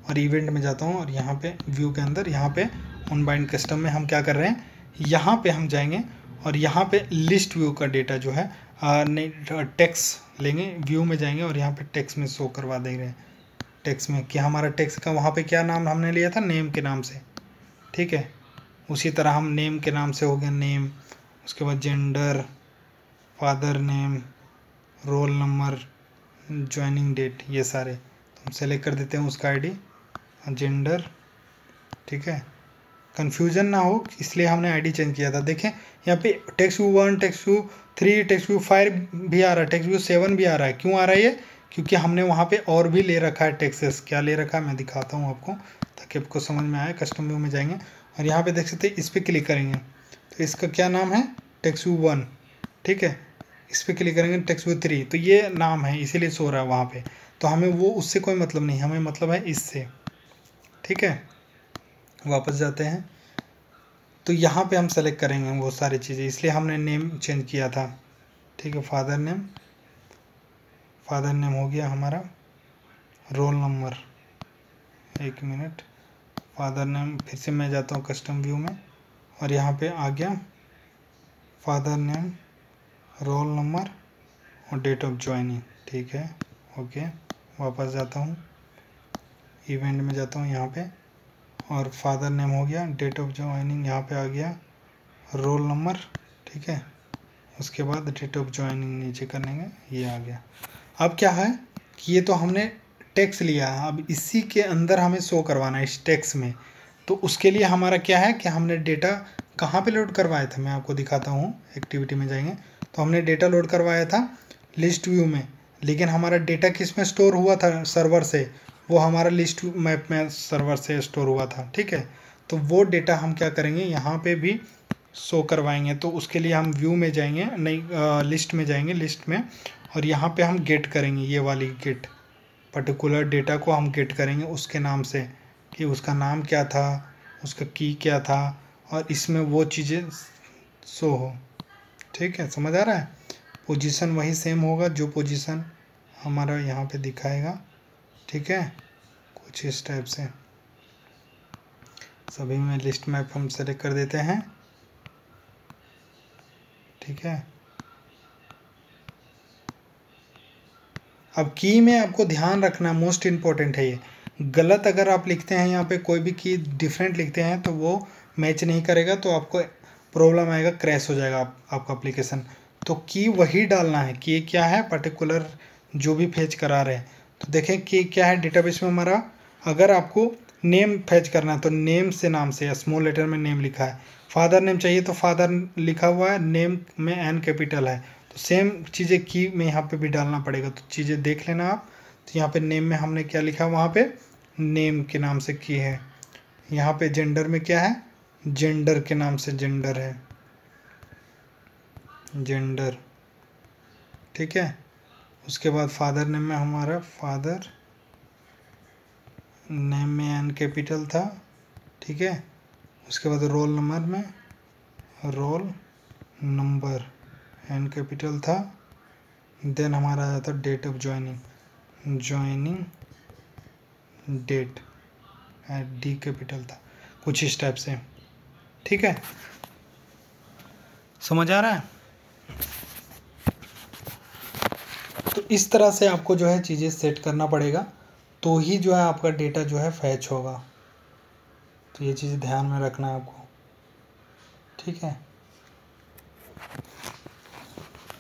और इवेंट में जाता हूँ और यहाँ पे व्यू के अंदर यहाँ पे ऑनबाइंड कस्टम में हम क्या कर रहे हैं, यहाँ पे हम जाएंगे और यहाँ पे लिस्ट व्यू का डेटा जो है नहीं टेक्स्ट लेंगे, व्यू में जाएंगे और यहाँ पे टेक्स्ट में शो करवा देंगे। टेक्स्ट में कि हमारा टेक्स्ट का वहाँ पे क्या नाम हमने लिया था, नेम के नाम से, ठीक है। उसी तरह हम नेम के नाम से हो गया नेम, उसके बाद gender, father name, roll number, joining date, ये सारे तो हम सेलेक्ट कर देते हैं उसका आईडी, जेंडर, ठीक है। कन्फ्यूजन ना हो इसलिए हमने आईडी चेंज किया था। देखें यहाँ पे text view 1, text view 3, text view 5 भी आ रहा है, टेक्स्ट व्यू 7 भी आ रहा है। क्यों आ रहा है ये? क्योंकि हमने वहाँ पे और भी ले रखा है टेक्सेस। क्या ले रखा है मैं दिखाता हूँ आपको ताकि आपको समझ में आए। कस्टम व्यू में जाएंगे और यहाँ पे देख सकते हैं, इस पर क्लिक करेंगे तो इसका क्या नाम है, टेक्स्ट व्यू 1, ठीक है। इस पर क्लिक करेंगे टेक्स्ट व्यू 3, तो ये नाम है इसीलिए सो रहा है वहाँ पे। तो हमें वो उससे कोई मतलब नहीं, हमें मतलब है इससे, ठीक है। वापस जाते हैं तो यहाँ पे हम सेलेक्ट करेंगे वो सारी चीज़ें, इसलिए हमने नेम चेंज किया था, ठीक है। फादर नेम हो गया हमारा, roll number, 1 minute, father name, फिर से मैं जाता हूँ कस्टम व्यू में और यहाँ पे आ गया फादर नेम, रोल नंबर और डेट ऑफ ज्वाइनिंग, ठीक है, ओके। वापस जाता हूँ, इवेंट में जाता हूँ यहाँ पे और फादर नेम हो गया, डेट ऑफ ज्वाइनिंग यहाँ पे आ गया, रोल नंबर, ठीक है। उसके बाद डेट ऑफ ज्वाइनिंग नीचे करेंगे, ये आ गया। अब क्या है कि ये तो हमने टेक्स्ट लिया, अब इसी के अंदर हमें शो करवाना है इस टेक्स्ट में। तो उसके लिए हमारा क्या है कि हमने डेटा कहाँ पे लोड करवाया था, मैं आपको दिखाता हूँ। एक्टिविटी में जाएंगे तो हमने डेटा लोड करवाया था लिस्ट व्यू में, लेकिन हमारा डेटा किस में स्टोर हुआ था, सर्वर से। वो हमारा लिस्ट मैप में सर्वर से स्टोर हुआ था, ठीक है। तो वो डेटा हम क्या करेंगे, यहाँ पे भी शो करवाएंगे। तो उसके लिए हम व्यू में जाएंगे, नहीं लिस्ट में जाएंगे, लिस्ट में, और यहाँ पे हम गेट करेंगे, ये वाली गेट, पर्टिकुलर डेटा को हम गेट करेंगे उसके नाम से कि उसका नाम क्या था, उसका की क्या था, और इसमें वो चीज़ें शो हो, ठीक है। समझ आ रहा है? पोजीशन वही सेम होगा जो पोजीशन हमारा यहाँ पे दिखाएगा, ठीक है। कुछ इस टाइप से सभी में लिस्ट मैप हम सेलेक्ट कर देते हैं, ठीक है। अब की में आपको ध्यान रखना, मोस्ट इम्पोर्टेंट है ये। गलत अगर आप लिखते हैं यहाँ पे, कोई भी की डिफरेंट लिखते हैं तो वो मैच नहीं करेगा, तो आपको प्रॉब्लम आएगा, क्रैश हो जाएगा आपका एप्लीकेशन। तो की वही डालना है कि क्या है पर्टिकुलर जो भी फेच करा रहे हैं। तो देखें कि क्या है डेटाबेस में हमारा, अगर आपको नेम फेच करना है तो नेम से नाम से स्मॉल लेटर में नेम लिखा है, फादर नेम चाहिए तो फादर लिखा हुआ है, नेम में एन कैपिटल है। तो सेम चीज़ें की में यहाँ पे भी डालना पड़ेगा, तो चीज़ें देख लेना आप। तो यहाँ पे नेम में हमने क्या लिखा, वहाँ पे नेम के नाम से की है। यहाँ पे जेंडर में क्या है, जेंडर के नाम से जेंडर है, जेंडर, ठीक है। उसके बाद फादर नेम में हमारा फादर नेम में एन कैपिटल था, ठीक है। उसके बाद रोल नंबर में रोल नंबर एन कैपिटल था। देन हमारा आ जाता date of joining, joining date D capital था, कुछ इस टाइप से, ठीक है। समझ आ रहा है? तो इस तरह से आपको जो है चीज़ें सेट करना पड़ेगा, तो ही जो है आपका डेटा जो है फैच होगा। तो ये चीज़ ध्यान में रखना है आपको, ठीक है।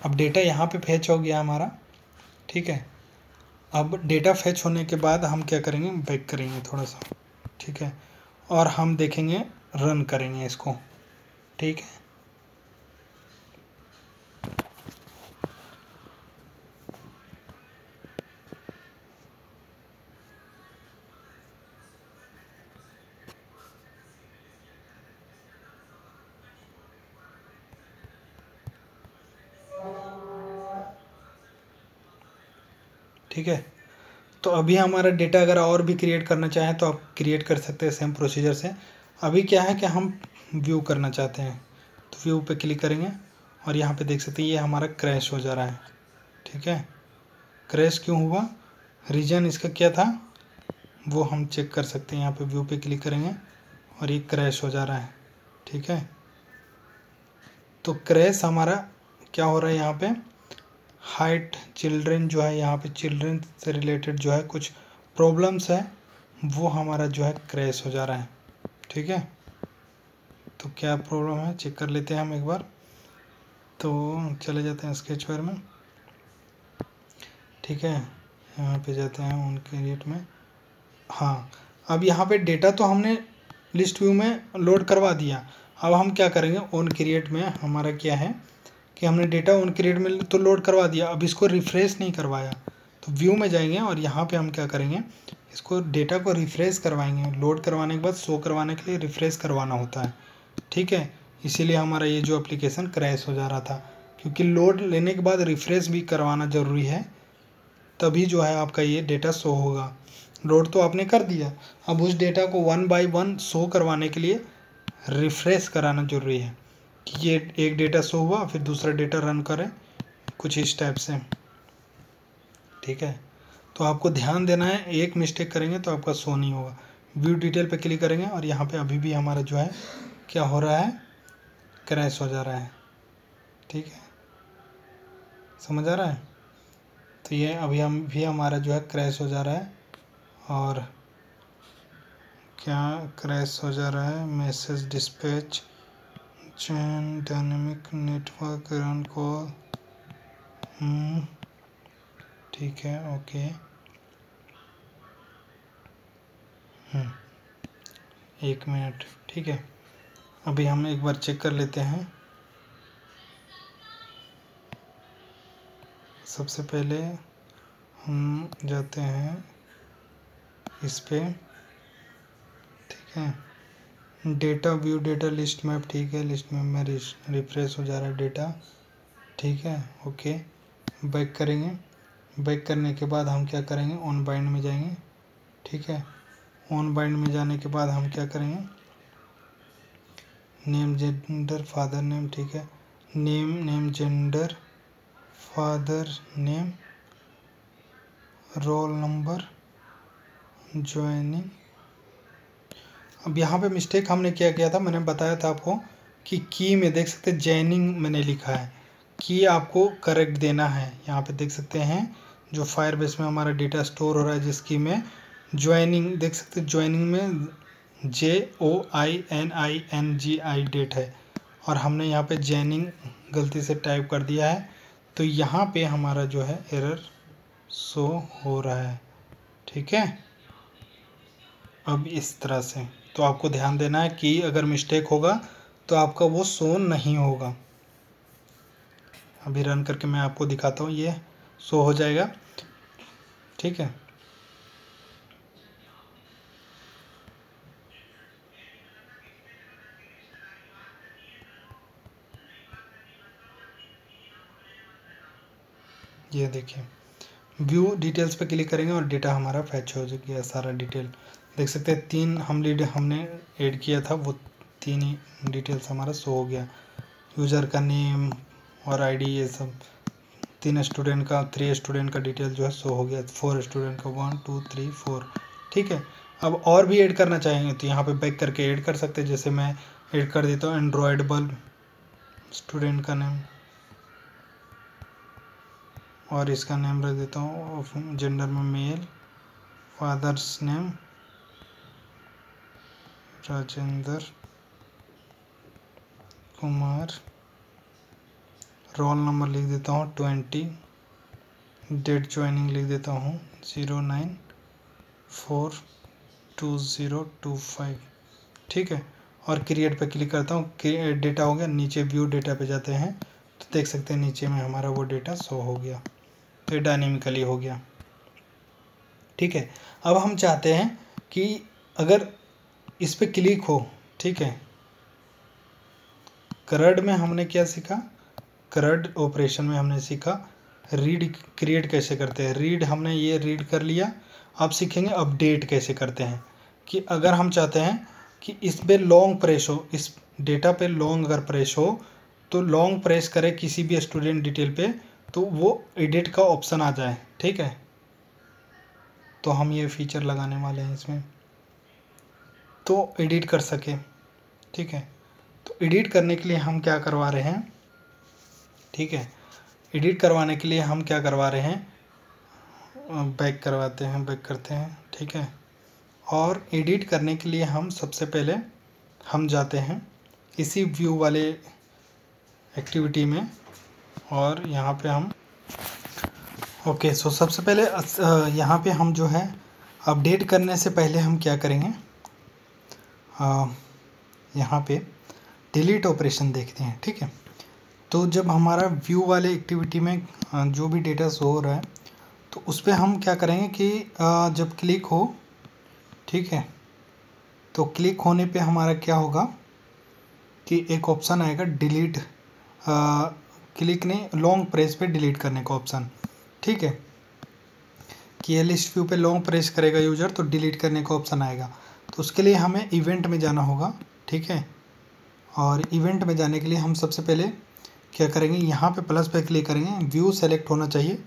अब डेटा यहाँ पे फैच हो गया हमारा, ठीक है। अब डेटा फैच होने के बाद हम क्या करेंगे, बैक करेंगे थोड़ा सा, ठीक है, और हम देखेंगे, रन करेंगे इसको, ठीक है। ठीक है, तो अभी हमारा डेटा अगर और भी क्रिएट करना चाहें तो आप क्रिएट कर सकते हैं सेम प्रोसीजर से। अभी क्या है कि हम व्यू करना चाहते हैं, तो व्यू पे क्लिक करेंगे और यहाँ पे देख सकते हैं ये हमारा क्रैश हो जा रहा है, ठीक है। क्रैश क्यों हुआ? रीजन इसका क्या था वो हम चेक कर सकते हैं। यहाँ पे व्यू पे क्लिक करेंगे और ये क्रैश हो जा रहा है, ठीक है। तो क्रैश हमारा क्या हो रहा है, यहाँ पे हाइट चिल्ड्रन जो है, यहाँ पे चिल्ड्रन से रिलेटेड जो है कुछ प्रॉब्लम्स है, वो हमारा जो है क्रैश हो जा रहा है, ठीक है। तो क्या प्रॉब्लम है चेक कर लेते हैं हम एक बार। तो चले जाते हैं स्केचवेयर में, ठीक है। यहाँ पे जाते हैं ऑन क्रिएट में। हाँ, अब यहाँ पे डेटा तो हमने लिस्ट व्यू में लोड करवा दिया। अब हम क्या करेंगे, ऑन क्रिएट में हमारा क्या है कि हमने डेटा ऑन क्रिएट में तो लोड करवा दिया, अब इसको रिफ्रेश नहीं करवाया। तो व्यू में जाएंगे और यहाँ पे हम क्या करेंगे, इसको डेटा को रिफ्रेश करवाएंगे। लोड करवाने के बाद शो करवाने के लिए रिफ्रेश करवाना होता है, ठीक है। इसीलिए हमारा ये जो एप्लीकेशन क्रैश हो जा रहा था, क्योंकि लोड लेने के बाद रिफ्रेश भी करवाना ज़रूरी है, तभी जो है आपका ये डेटा शो होगा। लोड तो आपने कर दिया, अब उस डेटा को 1 बाय 1 शो करवाने के लिए रिफ्रेश कराना जरूरी है कि ये एक डेटा शो हुआ फिर दूसरा डेटा रन करें, कुछ इस टाइप से, ठीक है। तो आपको ध्यान देना है, एक मिस्टेक करेंगे तो आपका शो नहीं होगा। व्यू डिटेल पे क्लिक करेंगे और यहाँ पे अभी भी हमारा जो है क्या हो रहा है, क्रैश हो जा रहा है, ठीक है। समझ आ रहा है। तो ये अभी हम भी हमारा जो है क्रैश हो जा रहा है। और क्या क्रैश हो जा रहा है, मैसेज डिस्पैच चैन डायनेमिक नेटवर्क रन कॉल, ठीक है, ओके। एक मिनट, ठीक है। अभी हम एक बार चेक कर लेते हैं। सबसे पहले हम जाते हैं इस पे, ठीक है। Data view data list map, ठीक है। लिस्ट मैप में रिफ्रेश हो जा रहा है डेटा, ठीक है, ओके। बैक करेंगे, बैक करने के बाद हम क्या करेंगे, ऑन बाइंड में जाएंगे, ठीक है। ऑन बाइंड में जाने के बाद हम क्या करेंगे, नेम जेंडर फादर नेम, ठीक है। Name gender father name roll number joining. अब यहाँ पे मिस्टेक हमने क्या किया था, मैंने बताया था आपको कि की में देख सकते ज्वाइनिंग मैंने लिखा है, की आपको करेक्ट देना है। यहाँ पे देख सकते हैं जो फायरबेस में हमारा डेटा स्टोर हो रहा है जिस की में ज्वाइनिंग देख सकते हैं, ज्वाइनिंग में JOININGI डेट है और हमने यहाँ पे ज्वाइनिंग गलती से टाइप कर दिया है, तो यहाँ पे हमारा जो है एरर शो हो रहा है, ठीक है। अब इस तरह से तो आपको ध्यान देना है कि अगर मिस्टेक होगा तो आपका वो शो नहीं होगा। अभी रन करके मैं आपको दिखाता हूँ, ये शो हो जाएगा, ठीक है। ये देखिए व्यू डिटेल्स पे क्लिक करेंगे और डेटा हमारा फैच हो गया, सारा डिटेल देख सकते हैं। 3 हमने ऐड किया था, वो 3 ही डिटेल्स हमारा शो हो गया। यूज़र का नेम और आईडी, ये सब 3 स्टूडेंट का 3 स्टूडेंट का डिटेल जो है शो हो गया, 4 स्टूडेंट का 1 2 3 4, ठीक है। अब और भी ऐड करना चाहेंगे तो यहाँ पे बैक करके ऐड कर सकते हैं। जैसे मैं ऐड कर देता हूँ एंड्रॉयड बल्ब स्टूडेंट का नेम और इसका नेम रख देता हूँ जेंडर में male, father's name Rajendra Kumar, roll number लिख देता हूँ 20, डेट ज्वाइनिंग लिख देता हूँ 09/4/2025, ठीक है। और क्रिएट पे क्लिक करता हूँ, डेटा हो गया। नीचे व्यू डेटा पे जाते हैं तो देख सकते हैं नीचे में हमारा वो डेटा शो हो गया, तो ये डायनेमिकली हो गया, ठीक है। अब हम चाहते हैं कि अगर इस पे क्लिक हो, ठीक है। करड में हमने क्या सीखा, करड ऑपरेशन में हमने सीखा रीड क्रिएट कैसे करते हैं। रीड हमने ये रीड कर लिया, अब सीखेंगे अपडेट कैसे करते हैं। कि अगर हम चाहते हैं कि इस पे लॉन्ग प्रेस हो, इस डेटा पे लॉन्ग अगर प्रेस हो तो लॉन्ग प्रेस करें किसी भी स्टूडेंट डिटेल पे तो वो एडिट का ऑप्शन आ जाए, ठीक है। तो हम ये फीचर लगाने वाले हैं इसमें, तो एडिट कर सके। ठीक है, तो एडिट करने के लिए हम क्या करवा रहे हैं, ठीक है, एडिट करवाने के लिए हम क्या करवा रहे हैं, बैक करवाते हैं, बैक करते हैं। ठीक है, और एडिट करने के लिए हम सबसे पहले हम जाते हैं इसी व्यू वाले एक्टिविटी में, और यहाँ पे हम ओके। सो सबसे पहले यहाँ पे हम जो है अपडेट करने से पहले हम क्या करेंगे, यहाँ पे डिलीट ऑपरेशन देखते हैं। ठीक है, तो जब हमारा व्यू वाले एक्टिविटी में जो भी डेटा शो हो रहा है, तो उस पर हम क्या करेंगे कि जब क्लिक हो, ठीक है, तो क्लिक होने पे हमारा क्या होगा कि एक ऑप्शन आएगा डिलीट, क्लिक नहीं, लॉन्ग प्रेस पे डिलीट करने का ऑप्शन। ठीक है, कि ये लिस्ट व्यू पे लॉन्ग प्रेस करेगा यूज़र तो डिलीट करने का ऑप्शन आएगा। तो उसके लिए हमें इवेंट में जाना होगा। ठीक है, और इवेंट में जाने के लिए हम सबसे पहले क्या करेंगे, यहाँ पे प्लस पे क्लिक करेंगे, व्यू सेलेक्ट होना चाहिए,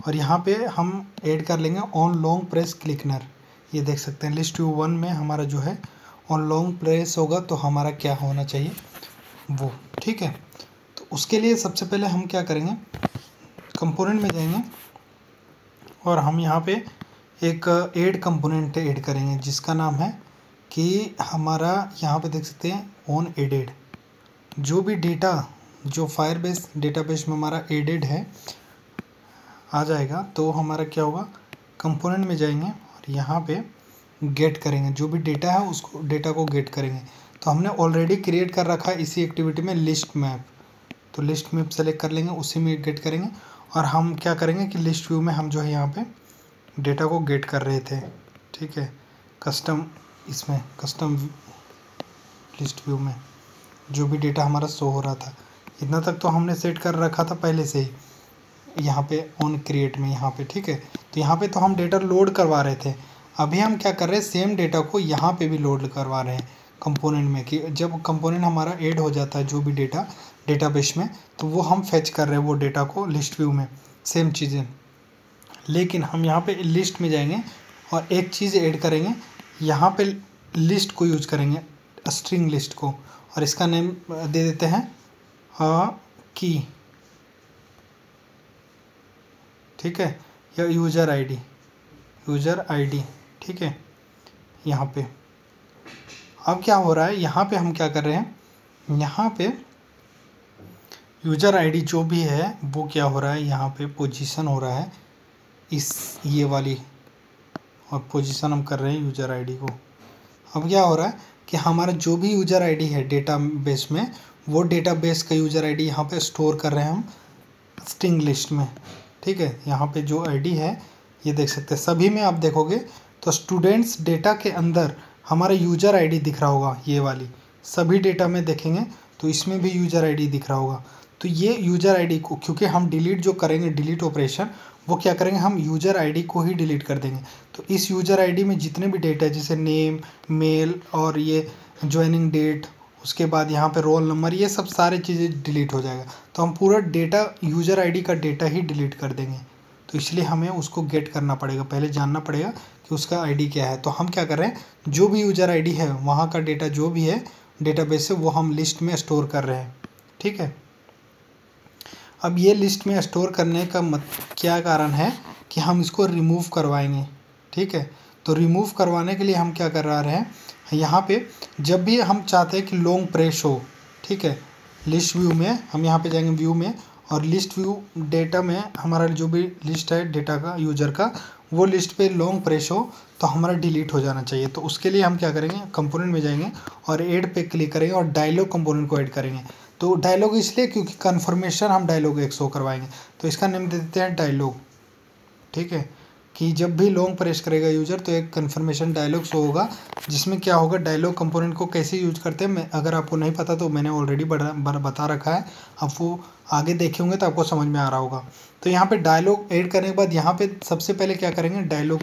और यहाँ पे हम ऐड कर लेंगे ऑन लॉन्ग प्रेस क्लिकनर। ये देख सकते हैं लिस्ट व्यू 1 में हमारा जो है ऑन लॉन्ग प्रेस होगा तो हमारा क्या होना चाहिए वो। ठीक है, तो उसके लिए सबसे पहले हम क्या करेंगे, कंपोनेंट में जाएंगे और हम यहाँ पे एक ऐड कंपोनेंट ऐड करेंगे जिसका नाम है कि हमारा यहाँ पे देख सकते हैं ऑन एडेड। जो भी डेटा जो फायरबेस डेटाबेस में हमारा एडेड है आ जाएगा, तो हमारा क्या होगा, कंपोनेंट में जाएंगे और यहाँ पे गेट करेंगे, जो भी डेटा है उसको डेटा को गेट करेंगे। तो हमने ऑलरेडी क्रिएट कर रखा है इसी एक्टिविटी में लिस्ट मैप, तो लिस्ट मैप सेलेक्ट कर लेंगे, उसी में गेट करेंगे। और हम क्या करेंगे कि लिस्ट व्यू में हम जो है यहाँ पे डेटा को गेट कर रहे थे। ठीक है, कस्टम इसमें कस्टम लिस्ट व्यू में जो भी डेटा हमारा शो हो रहा था, इतना तक तो हमने सेट कर रखा था पहले से ही यहाँ पे ऑन क्रिएट में यहाँ पे। ठीक है, तो यहाँ पे तो हम डेटा लोड करवा रहे थे, अभी हम क्या कर रहे हैं, सेम डेटा को यहाँ पे भी लोड करवा रहे हैं कंपोनेंट में, कि जब कंपोनेंट हमारा ऐड हो जाता है जो भी डेटा डेटाबेस में, तो वो हम फेच कर रहे हैं वो डेटा को लिस्ट व्यू में, सेम चीज़ें। लेकिन हम यहाँ पे लिस्ट में जाएंगे और एक चीज़ ऐड करेंगे, यहाँ पे लिस्ट को यूज करेंगे, स्ट्रिंग लिस्ट को, और इसका नेम दे देते हैं की। ठीक है, या यूज़र आईडी। ठीक है, यहाँ पे अब क्या हो रहा है, यहाँ पे हम क्या कर रहे हैं, यहाँ पे यूज़र आईडी जो भी है वो क्या हो रहा है, यहाँ पे पोजीशन हो रहा है इस ये वाली, और पोजीशन हम कर रहे हैं यूज़र आईडी को। अब क्या हो रहा है कि हमारा जो भी यूज़र आईडी है डेटाबेस में, वो डेटाबेस का यूज़र आईडी यहाँ पे स्टोर कर रहे हैं हम स्ट्रिंग लिस्ट में। ठीक है, यहाँ पे जो आईडी है ये देख सकते हैं, सभी में आप देखोगे तो स्टूडेंट्स डेटा के अंदर हमारा यूज़र आईडी दिख रहा होगा, ये वाली सभी डेटा में देखेंगे तो इसमें भी यूज़र आईडी दिख रहा होगा। तो ये यूज़र आईडी को, क्योंकि हम डिलीट जो करेंगे डिलीट ऑपरेशन, वो क्या करेंगे, हम यूज़र आईडी को ही डिलीट कर देंगे। तो इस यूज़र आईडी में जितने भी डेटा है जैसे नेम, मेल और ये ज्वाइनिंग डेट, उसके बाद यहाँ पे रोल नंबर, ये सब सारी चीज़ें डिलीट हो जाएगा। तो हम पूरा डेटा यूज़र आईडी का डेटा ही डिलीट कर देंगे, तो इसलिए हमें उसको गेट करना पड़ेगा, पहले जानना पड़ेगा कि उसका आईडी क्या है। तो हम क्या कर रहे हैं, जो भी यूज़र आईडी है वहाँ का डेटा जो भी है डेटाबेस से वो हम लिस्ट में स्टोर कर रहे हैं। ठीक है, अब ये लिस्ट में स्टोर करने का क्या कारण है कि हम इसको रिमूव करवाएंगे। ठीक है, तो रिमूव करवाने के लिए हम क्या कर रहे हैं, यहाँ पे जब भी हम चाहते हैं कि लॉन्ग प्रेस हो, ठीक है, लिस्ट व्यू में हम यहाँ पे जाएंगे व्यू में, और लिस्ट व्यू डेटा में हमारा जो भी लिस्ट है डेटा का यूज़र का, वो लिस्ट पे लॉन्ग प्रेस हो तो हमारा डिलीट हो जाना चाहिए। तो उसके लिए हम क्या करेंगे, कंपोनेंट में जाएंगे और ऐड पे क्लिक करेंगे और डायलॉग कंपोनेंट को ऐड करेंगे। तो डायलॉग इसलिए क्योंकि कन्फर्मेशन हम डायलॉग एक शो करवाएंगे, तो इसका नेम दे देते हैं डायलॉग। ठीक है, कि जब भी लॉन्ग प्रेस करेगा यूज़र तो एक कन्फर्मेशन डायलॉग शो होगा, जिसमें क्या होगा, डायलॉग कंपोनेंट को कैसे यूज करते हैं, मैं अगर आपको नहीं पता तो मैंने ऑलरेडी बता रखा है, आप वो आगे देखे होंगे तो आपको समझ में आ रहा होगा। तो यहाँ पे डायलॉग ऐड करने के बाद यहाँ पे सबसे पहले क्या करेंगे, डायलॉग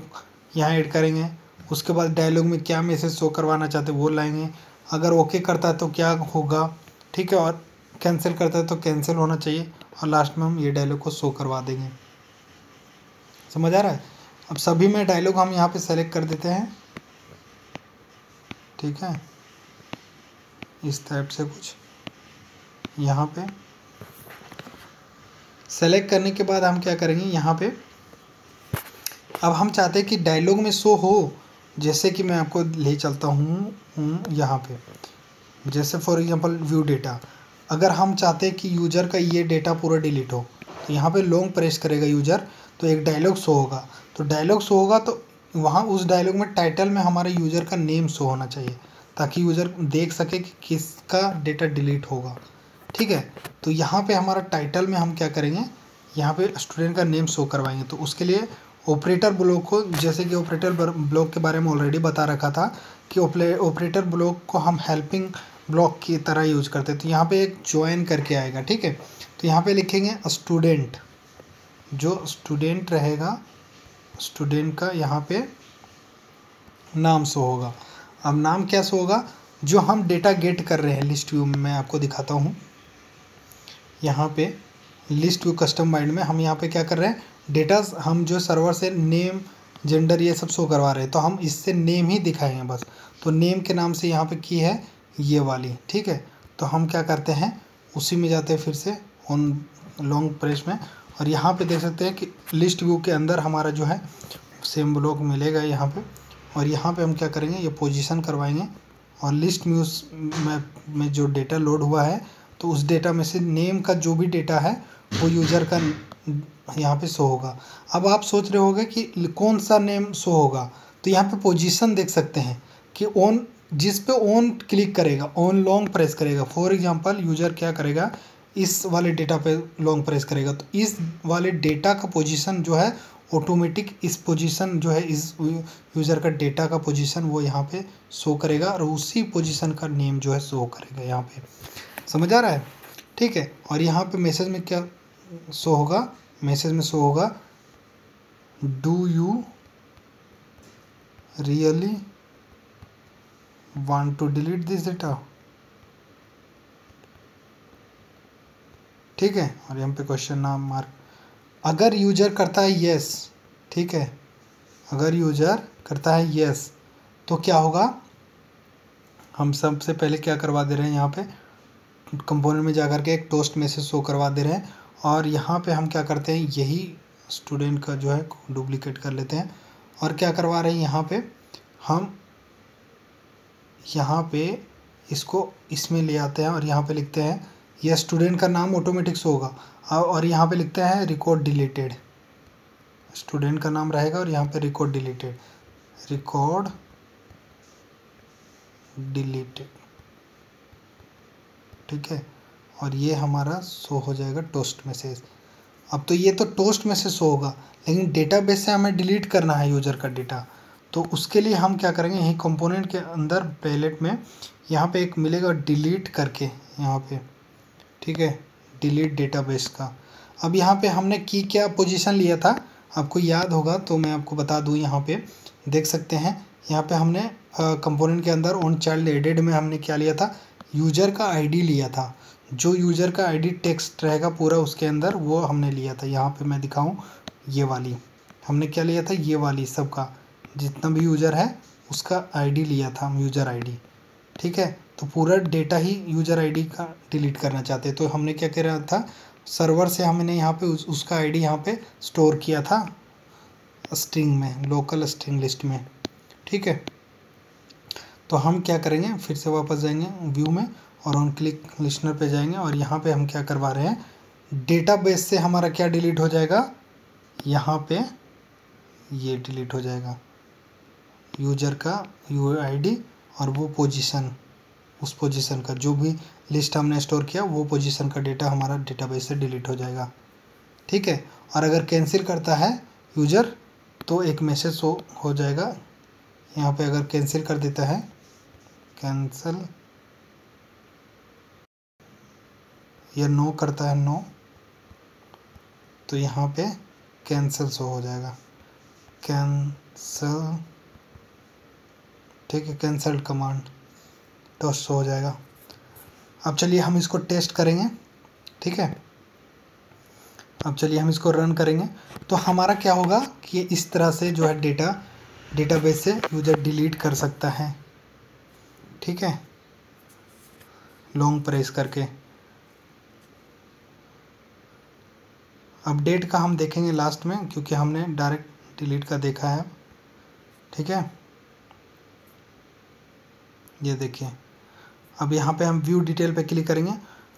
यहाँ ऐड करेंगे, उसके बाद डायलॉग में क्या मैसेज शो करवाना चाहते वो लाएंगे, अगर ओके करता है तो क्या होगा, ठीक है, और कैंसिल करता है तो कैंसिल होना चाहिए, और लास्ट में हम ये डायलॉग को शो करवा देंगे। समझ आ रहा है, अब सभी में डायलॉग हम यहाँ पे सेलेक्ट कर देते हैं, ठीक है, इस टाइप से कुछ यहाँ पे सेलेक्ट करने के बाद हम क्या करेंगे यहाँ पे, अब हम चाहते हैं कि डायलॉग में शो हो, जैसे कि मैं आपको ले चलता हूँ यहाँ पे, जैसे फॉर एग्जांपल व्यू डेटा। अगर हम चाहते हैं कि यूज़र का ये डेटा पूरा डिलीट हो, तो यहाँ पे लॉन्ग प्रेस करेगा यूज़र तो एक डायलॉग शो होगा, तो डायलॉग शो होगा तो वहाँ उस डायलॉग में टाइटल में हमारे यूज़र का नेम शो होना चाहिए, ताकि यूज़र देख सके कि किसका डेटा डिलीट होगा, ठीक है। तो यहाँ पे हमारा टाइटल में हम क्या करेंगे, यहाँ पे स्टूडेंट का नेम शो करवाएंगे। तो उसके लिए ऑपरेटर ब्लॉक को, जैसे कि ऑपरेटर ब्लॉक के बारे में ऑलरेडी बता रखा था कि ऑपरेटर ब्लॉक को हम हेल्पिंग ब्लॉक की तरह यूज करते हैं। तो यहाँ पे एक ज्वाइन करके आएगा, ठीक है। तो यहाँ पे लिखेंगे स्टूडेंट, जो स्टूडेंट रहेगा स्टूडेंट का यहाँ पे नाम शो होगा। अब नाम क्या शो होगा, जो हम डेटा गेट कर रहे हैं लिस्ट व्यू में, मैं आपको दिखाता हूँ। यहाँ पे लिस्ट व्यू कस्टम बाइंड में हम यहाँ पे क्या कर रहे हैं, डेटा हम जो सर्वर से नेम जेंडर ये सब शो करवा रहे हैं, तो हम इससे नेम ही दिखाएंगे बस। तो नेम के नाम से यहाँ पे की है ये वाली, ठीक है। तो हम क्या करते हैं, उसी में जाते हैं फिर से ऑन लॉन्ग प्रेस में, और यहाँ पे देख सकते हैं कि लिस्ट व्यू के अंदर हमारा जो है सेम ब्लॉक मिलेगा यहाँ पे। और यहाँ पे हम क्या करेंगे, ये पोजीशन करवाएंगे, और लिस्ट व्यूज में जो डेटा लोड हुआ है, तो उस डेटा में से नेम का जो भी डेटा है वो यूज़र का यहाँ पे शो होगा। अब आप सोच रहे होंगे कि कौन सा नेम शो होगा, तो यहाँ पे पोजीशन देख सकते हैं कि ऑन, जिस पे ऑन क्लिक करेगा, ऑन लॉन्ग प्रेस करेगा, फॉर एग्जांपल यूज़र क्या करेगा, इस वाले डेटा पे लॉन्ग प्रेस करेगा, तो इस वाले डेटा का पोजीशन जो है ऑटोमेटिक इस पोजीशन जो है, इस यूज़र का डेटा का पोजीशन वो यहाँ पे शो करेगा, और उसी पोजीशन का नेम जो है शो करेगा यहाँ पे। समझ आ रहा है, ठीक है। और यहाँ पे मैसेज में क्या शो होगा, मैसेज में शो होगा do you really want to delete this data, ठीक है। और यहाँ पे क्वेश्चन नाम मार्क, अगर यूजर करता है येस, ठीक है, अगर यूजर करता है येस तो क्या होगा, हम सबसे पहले क्या करवा दे रहे हैं, यहाँ पे कंपोनेंट में जाकर के एक टोस्ट मैसेज शो करवा दे रहे हैं, और यहाँ पे हम क्या करते हैं, यही स्टूडेंट का जो है डुप्लीकेट कर लेते हैं, और क्या करवा रहे हैं यहाँ पे, हम यहाँ पे इसको इसमें ले आते हैं, और यहाँ पे लिखते हैं यह स्टूडेंट का नाम ऑटोमेटिक शो होगा, और यहाँ पे लिखते हैं रिकॉर्ड डिलीटेड, स्टूडेंट का नाम रहेगा, और यहाँ पे रिकॉर्ड डिलीटेड, रिकॉर्ड डिलीटेड, ठीक है। और ये हमारा शो हो जाएगा टोस्ट मैसेज। अब तो ये तो टोस्ट मैसेज शो होगा, लेकिन डेटाबेस से हमें डिलीट करना है यूज़र का डेटा, तो उसके लिए हम क्या करेंगे, यही कंपोनेंट के अंदर पैलेट में यहाँ पे एक मिलेगा डिलीट करके यहाँ पे, ठीक है, डिलीट डेटाबेस का। अब यहाँ पे हमने की क्या पोजीशन लिया था, आपको याद होगा तो मैं आपको बता दूँ, यहाँ पे देख सकते हैं, यहाँ पे हमने कंपोनेंट के अंदर ऑन चाइल्ड एडेड में हमने क्या लिया था, यूज़र का आईडी लिया था, जो यूज़र का आईडी टेक्स्ट रहेगा पूरा उसके अंदर वो हमने लिया था। यहाँ पे मैं दिखाऊं, ये वाली हमने क्या लिया था, ये वाली सबका जितना भी यूज़र है उसका आईडी लिया था हम, यूज़र आईडी, ठीक है। तो पूरा डेटा ही यूज़र आईडी का डिलीट करना चाहते हैं, तो हमने क्या किया था, सर्वर से हमने यहाँ पे उसका आईडी यहाँ पे स्टोर किया था स्ट्रिंग में, लोकल स्ट्रिंग लिस्ट में, ठीक है। तो हम क्या करेंगे, फिर से वापस जाएंगे व्यू में, और ऑन क्लिक लिस्टनर पे जाएंगे, और यहाँ पे हम क्या करवा रहे हैं, डेटाबेस से हमारा क्या डिलीट हो जाएगा, यहाँ पे ये डिलीट हो जाएगा यूज़र का यूआईडी, और वो पोजीशन, उस पोजीशन का जो भी लिस्ट हमने स्टोर किया वो पोजीशन का डेटा हमारा डेटाबेस से डिलीट हो जाएगा, ठीक है। और अगर कैंसिल करता है यूज़र तो एक मैसेज हो जाएगा यहाँ पे, अगर कैंसिल कर देता है, कैंसिल या नो करता है, नो, तो यहाँ पे कैंसिल शो हो जाएगा, कैंसिल, ठीक है, कैंसल्ड कमांड तो शो हो जाएगा। अब चलिए हम इसको टेस्ट करेंगे, ठीक है। अब चलिए हम इसको रन करेंगे तो हमारा क्या होगा कि इस तरह से जो है डेटाबेस से यूज़र डिलीट कर सकता है। ठीक है, लॉन्ग प्रेस करके। अपडेट का हम देखेंगे लास्ट में, क्योंकि हमने डायरेक्ट डिलीट का देखा है। ठीक है, ये देखिए अब यहाँ पे हम व्यू डिटेल पे क्लिक करेंगे।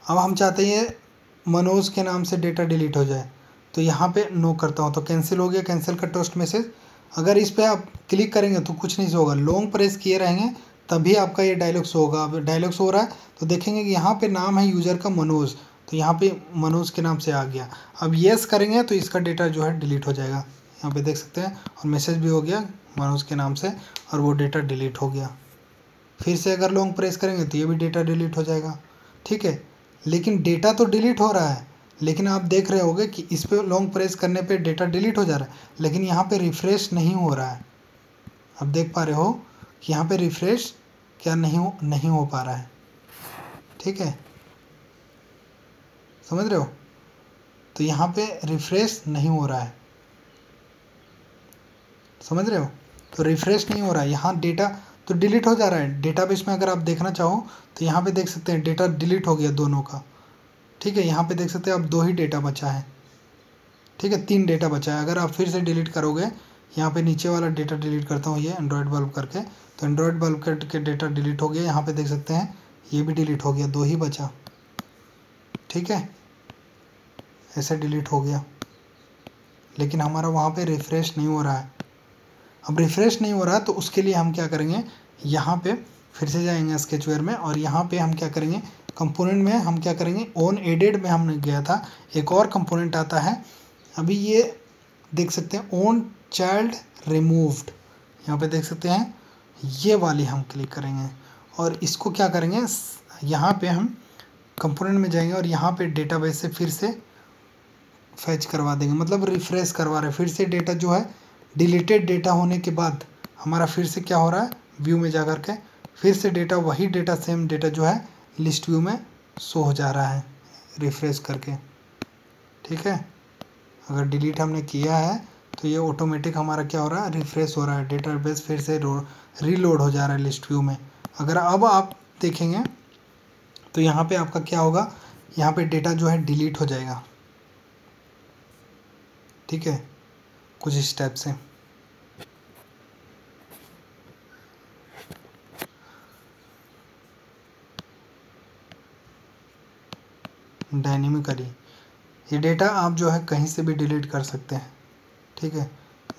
अब हम चाहते हैं मनोज के नाम से डेटा डिलीट हो जाए, तो यहाँ पे नो करता हूँ तो कैंसिल हो गया, कैंसिल का टोस्ट मैसेज। अगर इस पर आप क्लिक करेंगे तो कुछ नहीं होगा, लॉन्ग प्रेस किए रहेंगे तभी आपका ये डायलॉग शो होगा। अब डायलॉग शो हो रहा है तो देखेंगे कि यहाँ पे नाम है यूज़र का मनोज, तो यहाँ पे मनोज के नाम से आ गया। अब येस करेंगे तो इसका डेटा जो है डिलीट हो जाएगा, यहाँ पे देख सकते हैं, और मैसेज भी हो गया मनोज के नाम से और वो डेटा डिलीट हो गया। फिर से अगर लॉन्ग प्रेस करेंगे तो ये भी डेटा डिलीट हो जाएगा। ठीक है, लेकिन डेटा तो डिलीट हो रहा है, लेकिन आप देख रहे होंगे कि इस पे लॉन्ग प्रेस करने पे डेटा डिलीट हो जा रहा है, लेकिन यहाँ पे रिफ़्रेश नहीं हो रहा है। अब देख पा रहे हो कि यहाँ पे रिफ़्रेश क्या नहीं हो पा रहा है। ठीक है, समझ रहे हो, तो यहाँ पे रिफ़्रेश नहीं हो रहा है, समझ रहे हो, तो रिफ़्रेश नहीं हो रहा है, यहाँ डेटा तो डिलीट हो जा रहा है। डेटाबेस में अगर आप देखना चाहो तो यहाँ पे देख सकते हैं डेटा डिलीट हो गया दोनों का। ठीक है, यहाँ पे देख सकते हैं अब 2 ही डेटा बचा है। ठीक है, 3 डेटा बचा है। अगर आप फिर से डिलीट करोगे, यहाँ पे नीचे वाला डेटा डिलीट करता हूँ, ये एंड्रॉयड बल्ब करके, तो एंड्रॉयड बल्ब करके डेटा डिलीट हो गया। यहाँ पे देख सकते हैं ये भी डिलीट हो गया, 2 ही बचा। ठीक है, ऐसे डिलीट हो गया, लेकिन हमारा वहाँ पे रिफ़्रेश नहीं हो रहा है। अब रिफ़्रेश नहीं हो रहा तो उसके लिए हम क्या करेंगे, यहाँ पे फिर से जाएंगे स्केचवेयर में और यहाँ पे हम क्या करेंगे, कंपोनेंट में हम क्या करेंगे, ऑन एडेड में हमने गया था, एक और कंपोनेंट आता है अभी, ये देख सकते हैं ऑन चाइल्ड रिमूव्ड, यहाँ पे देख सकते हैं, ये वाली हम क्लिक करेंगे और इसको क्या करेंगे, यहाँ पे हम कंपोनेंट में जाएंगे और यहाँ पे डेटाबेस से फिर से फैच करवा देंगे, मतलब रिफ़्रेश करवा रहे हैं। फिर से डेटा जो है डिलीटेड डेटा होने के बाद हमारा फिर से क्या हो रहा है, व्यू में जा कर के फिर से डेटा, वही डेटा, सेम डेटा जो है लिस्ट व्यू में शो हो जा रहा है रिफ़्रेश करके। ठीक है, अगर डिलीट हमने किया है तो ये ऑटोमेटिक हमारा क्या हो रहा है, रिफ़्रेश हो रहा है, डेटाबेस फिर से रीलोड हो जा रहा है लिस्ट व्यू में। अगर अब आप देखेंगे तो यहाँ पे आपका क्या होगा, यहाँ पे डेटा जो है डिलीट हो जाएगा। ठीक है, कुछ इस टाइप से। डायनेमिकली ये डेटा आप जो है कहीं से भी डिलीट कर सकते हैं। ठीक है,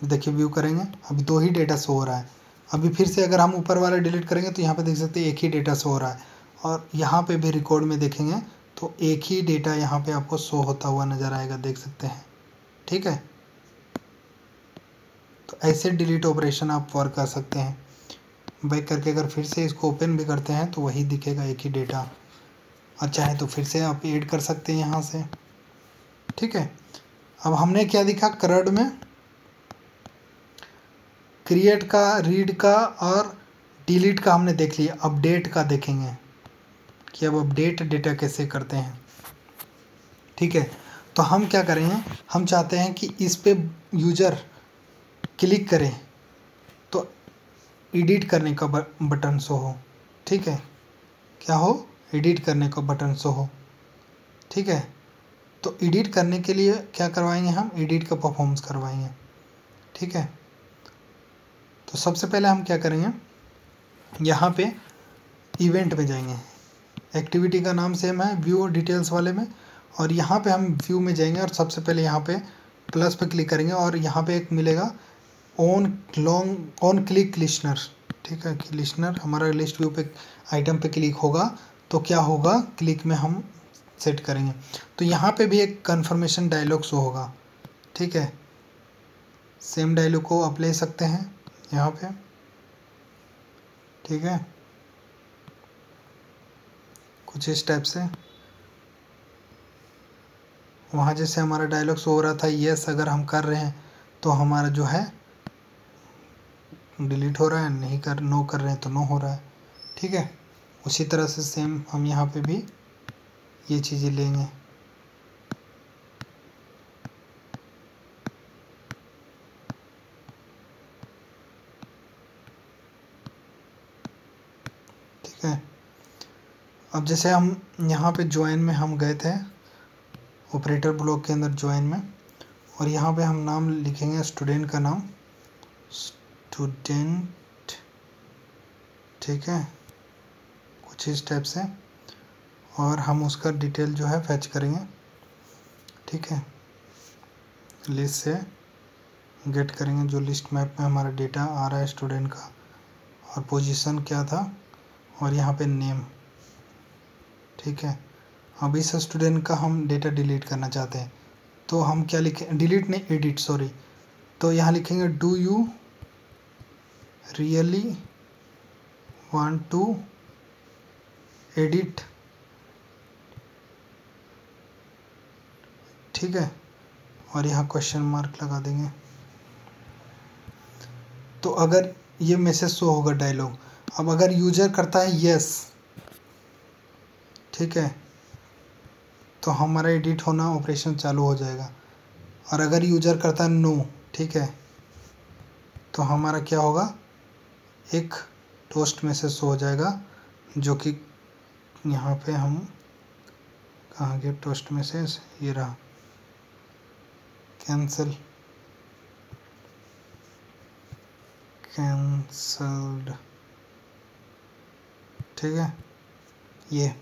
देखिए व्यू करेंगे, अभी 2 ही डेटा शो हो रहा है। अभी फिर से अगर हम ऊपर वाला डिलीट करेंगे तो यहाँ पे देख सकते हैं एक ही डेटा शो हो रहा है, और यहाँ पे भी रिकॉर्ड में देखेंगे तो एक ही डेटा यहाँ पे आपको शो होता हुआ नज़र आएगा, देख सकते हैं। ठीक है, तो ऐसे डिलीट ऑपरेशन आप वर्क कर सकते हैं। बैक करके अगर फिर से इसको ओपन भी करते हैं तो वही दिखेगा, एक ही डेटा, और चाहे तो फिर से आप ऐड कर सकते हैं यहाँ से। ठीक है, अब हमने क्या दिखा, करड में क्रिएट का, रीड का और डिलीट का हमने देख लिया। अपडेट का देखेंगे कि अब अपडेट डेटा कैसे करते हैं। ठीक है, तो हम क्या करेंगे, हम चाहते हैं कि इस पे यूज़र क्लिक करे तो एडिट करने का बटन शो हो। ठीक है, क्या हो, एडिट करने का बटन शो हो। ठीक है, तो एडिट करने के लिए क्या करवाएंगे, हम एडिट का परफॉर्मेंस करवाएंगे। ठीक है, तो सबसे पहले हम क्या करेंगे, यहाँ पे इवेंट में जाएंगे, एक्टिविटी का नाम सेम है व्यू डिटेल्स वाले में, और यहाँ पे हम व्यू में जाएंगे और सबसे पहले यहाँ पे प्लस पे क्लिक करेंगे और यहाँ पे एक मिलेगा ऑन क्लिक लिस्नर। ठीक है, कि लिस्नर हमारा लिस्ट व्यू पे आइटम पे क्लिक होगा तो क्या होगा, क्लिक में हम सेट करेंगे तो यहाँ पे भी एक कन्फर्मेशन डायलॉग शो होगा। ठीक है, सेम डायलॉग को आप ले सकते हैं यहाँ पे। ठीक है, कुछ इस टाइप से, वहाँ जैसे हमारा डायलॉग शो हो रहा था यस अगर हम कर रहे हैं तो हमारा जो है डिलीट हो रहा है, नहीं कर, नो कर रहे हैं तो नो हो रहा है। ठीक है, उसी तरह से सेम हम यहाँ पे भी ये चीज़ें लेंगे। अब जैसे हम यहाँ पे ज्वाइन में हम गए थे, ऑपरेटर ब्लॉक के अंदर ज्वाइन में, और यहाँ पे हम नाम लिखेंगे स्टूडेंट का नाम, स्टूडेंट, ठीक है, कुछ इस टाइप से, और हम उसका डिटेल जो है फैच करेंगे, ठीक है, लिस्ट से गेट करेंगे जो लिस्ट मैप में हमारा डेटा आ रहा है स्टूडेंट का, और पोजीशन क्या था, और यहाँ पे नेम, ठीक है। अब इस स्टूडेंट का हम डेटा डिलीट करना चाहते हैं, तो हम क्या लिखें, डिलीट नहीं, एडिट, सॉरी, तो यहाँ लिखेंगे do you really want to edit, ठीक है, और यहाँ क्वेश्चन मार्क लगा देंगे। तो अगर ये मैसेज शो होगा डायलॉग। अब अगर यूजर करता है यस, ठीक है, तो हमारा एडिट होना ऑपरेशन चालू हो जाएगा, और अगर यूजर करता है नो, ठीक है, तो हमारा क्या होगा, एक टोस्ट मैसेज शो हो जाएगा, जो कि यहाँ पे हम कहाँ गए टोस्ट मैसेज, ये रहा, कैंसिल, कैंसल्ड, ठीक है। ये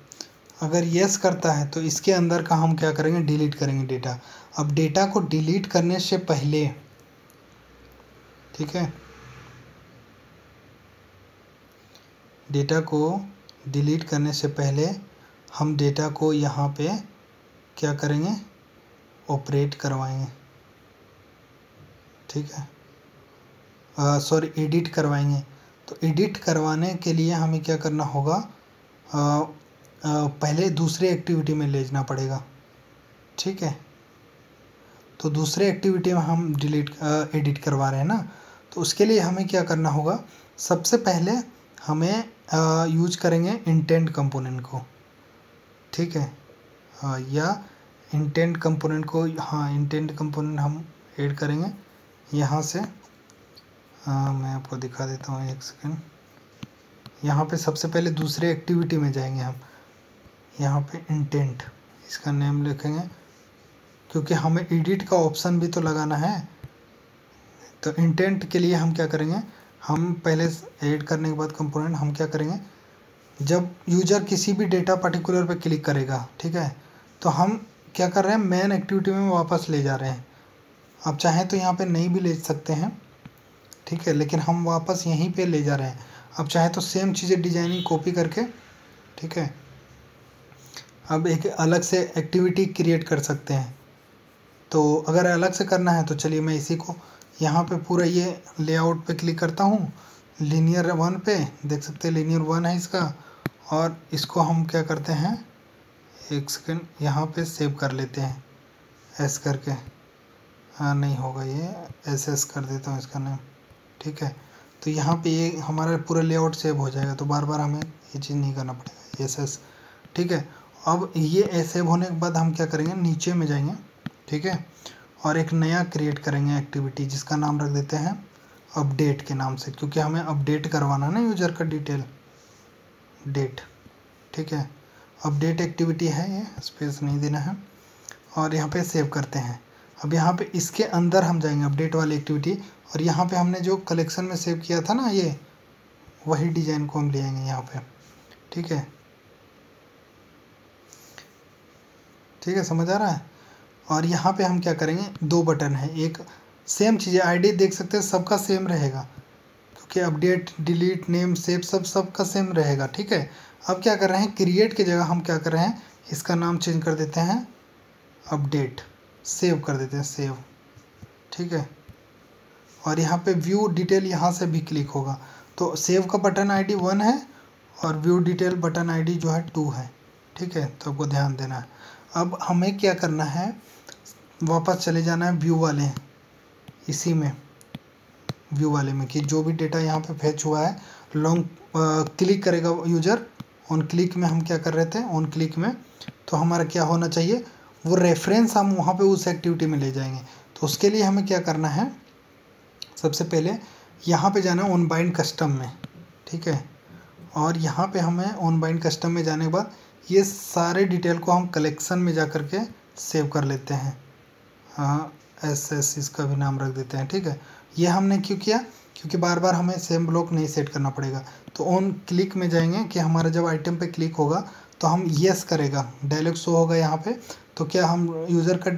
अगर यस करता है तो इसके अंदर का हम क्या करेंगे, डिलीट करेंगे डेटा। अब डेटा को डिलीट करने से पहले, ठीक है, डेटा को डिलीट करने से पहले हम डेटा को यहाँ पे क्या करेंगे, ऑपरेट करवाएंगे, ठीक है, सॉरी, एडिट करवाएंगे। तो एडिट करवाने के लिए हमें क्या करना होगा, पहले दूसरे एक्टिविटी में ले जाना पड़ेगा, ठीक है। तो दूसरे एक्टिविटी में हम एडिट करवा रहे हैं ना, तो उसके लिए हमें क्या करना होगा, सबसे पहले हमें यूज करेंगे इंटेंट कंपोनेंट को, ठीक है, या इंटेंट कंपोनेंट को, हाँ, इंटेंट कंपोनेंट हम ऐड करेंगे यहाँ से। मैं आपको दिखा देता हूँ, एक सेकेंड। यहाँ पे सबसे पहले दूसरे एक्टिविटी में जाएंगे हम, यहाँ पे इंटेंट, इसका नेम लिखेंगे, क्योंकि हमें एडिट का ऑप्शन भी तो लगाना है। तो इंटेंट के लिए हम क्या करेंगे, हम पहले ऐड करने के बाद कंपोनेंट हम क्या करेंगे, जब यूजर किसी भी डेटा पर्टिकुलर पे क्लिक करेगा, ठीक है, तो हम क्या कर रहे हैं, मेन एक्टिविटी में वापस ले जा रहे हैं। आप चाहें तो यहाँ पे नहीं भी ले सकते हैं, ठीक है, लेकिन हम वापस यहीं पे ले जा रहे हैं। अब चाहे तो सेम चीज़ें डिजाइनिंग कॉपी करके, ठीक है, अब एक अलग से एक्टिविटी क्रिएट कर सकते हैं। तो अगर अलग से करना है तो चलिए मैं इसी को यहाँ पे पूरा ये लेआउट पे क्लिक करता हूँ, लीनियर 1 पे, देख सकते हैं लीनियर 1 है इसका, और इसको हम क्या करते हैं, एक सेकेंड, यहाँ पे सेव कर लेते हैं एस करके, हाँ नहीं होगा ये, एस कर देता हूँ इसका नाम, ठीक है। तो यहाँ पे ये हमारा पूरा लेआउट सेव हो जाएगा, तो बार बार हमें ये चीज़ नहीं करना पड़ेगा, एस, ठीक है। अब ये सेव होने के बाद हम क्या करेंगे, नीचे में जाएंगे, ठीक है, और एक नया क्रिएट करेंगे एक्टिविटी, जिसका नाम रख देते हैं अपडेट के नाम से, क्योंकि हमें अपडेट करवाना ना यूज़र का डिटेल, डेट, ठीक है, अपडेट एक्टिविटी है ये, स्पेस नहीं देना है, और यहाँ पे सेव करते हैं। अब यहाँ पे इसके अंदर हम जाएंगे अपडेट वाली एक्टिविटी, और यहाँ पे हमने जो कलेक्शन में सेव किया था ना, ये वही डिज़ाइन को हम ले आएंगे यहाँ पे, ठीक है, ठीक है, समझ आ रहा है। और यहाँ पे हम क्या करेंगे, 2 बटन है, एक सेम चीज़ें, आईडी देख सकते हैं सबका सेम रहेगा, क्योंकि अपडेट, डिलीट, नेम, सेव सबका सेम रहेगा, ठीक है। अब क्या कर रहे हैं, क्रिएट की जगह हम क्या कर रहे हैं, इसका नाम चेंज कर देते हैं अपडेट, सेव कर देते हैं सेव, ठीक है। और यहाँ पे व्यू डिटेल यहाँ से भी क्लिक होगा, तो सेव का बटन आईडी 1 है और व्यू डिटेल बटन आईडी जो है 2 है, ठीक है, तो आपको ध्यान देना है। अब हमें क्या करना है, वापस चले जाना है व्यू वाले, इसी में व्यू वाले में, कि जो भी डेटा यहाँ पे फैच हुआ है, लॉन्ग क्लिक करेगा यूजर, ऑन क्लिक में हम क्या कर रहे थे, ऑन क्लिक में, तो हमारा क्या होना चाहिए, वो रेफरेंस हम वहाँ पे उस एक्टिविटी में ले जाएंगे। तो उसके लिए हमें क्या करना है, सबसे पहले यहाँ पे जाना है ऑन बाइंड कस्टम में, ठीक है, और यहाँ पे हमें ऑन बाइंड कस्टम में जाने के बाद ये सारे डिटेल को हम कलेक्शन में जा कर के सेव कर लेते हैं। हाँ, SS इसका भी नाम रख देते हैं, ठीक है। ये हमने क्यों किया, क्योंकि बार बार हमें सेम ब्लॉक नहीं सेट करना पड़ेगा। तो ऑन क्लिक में जाएंगे कि हमारा जब आइटम पे क्लिक होगा तो हम येस करेगा, डायलॉग शो होगा यहाँ पे। तो क्या हम यूज़र का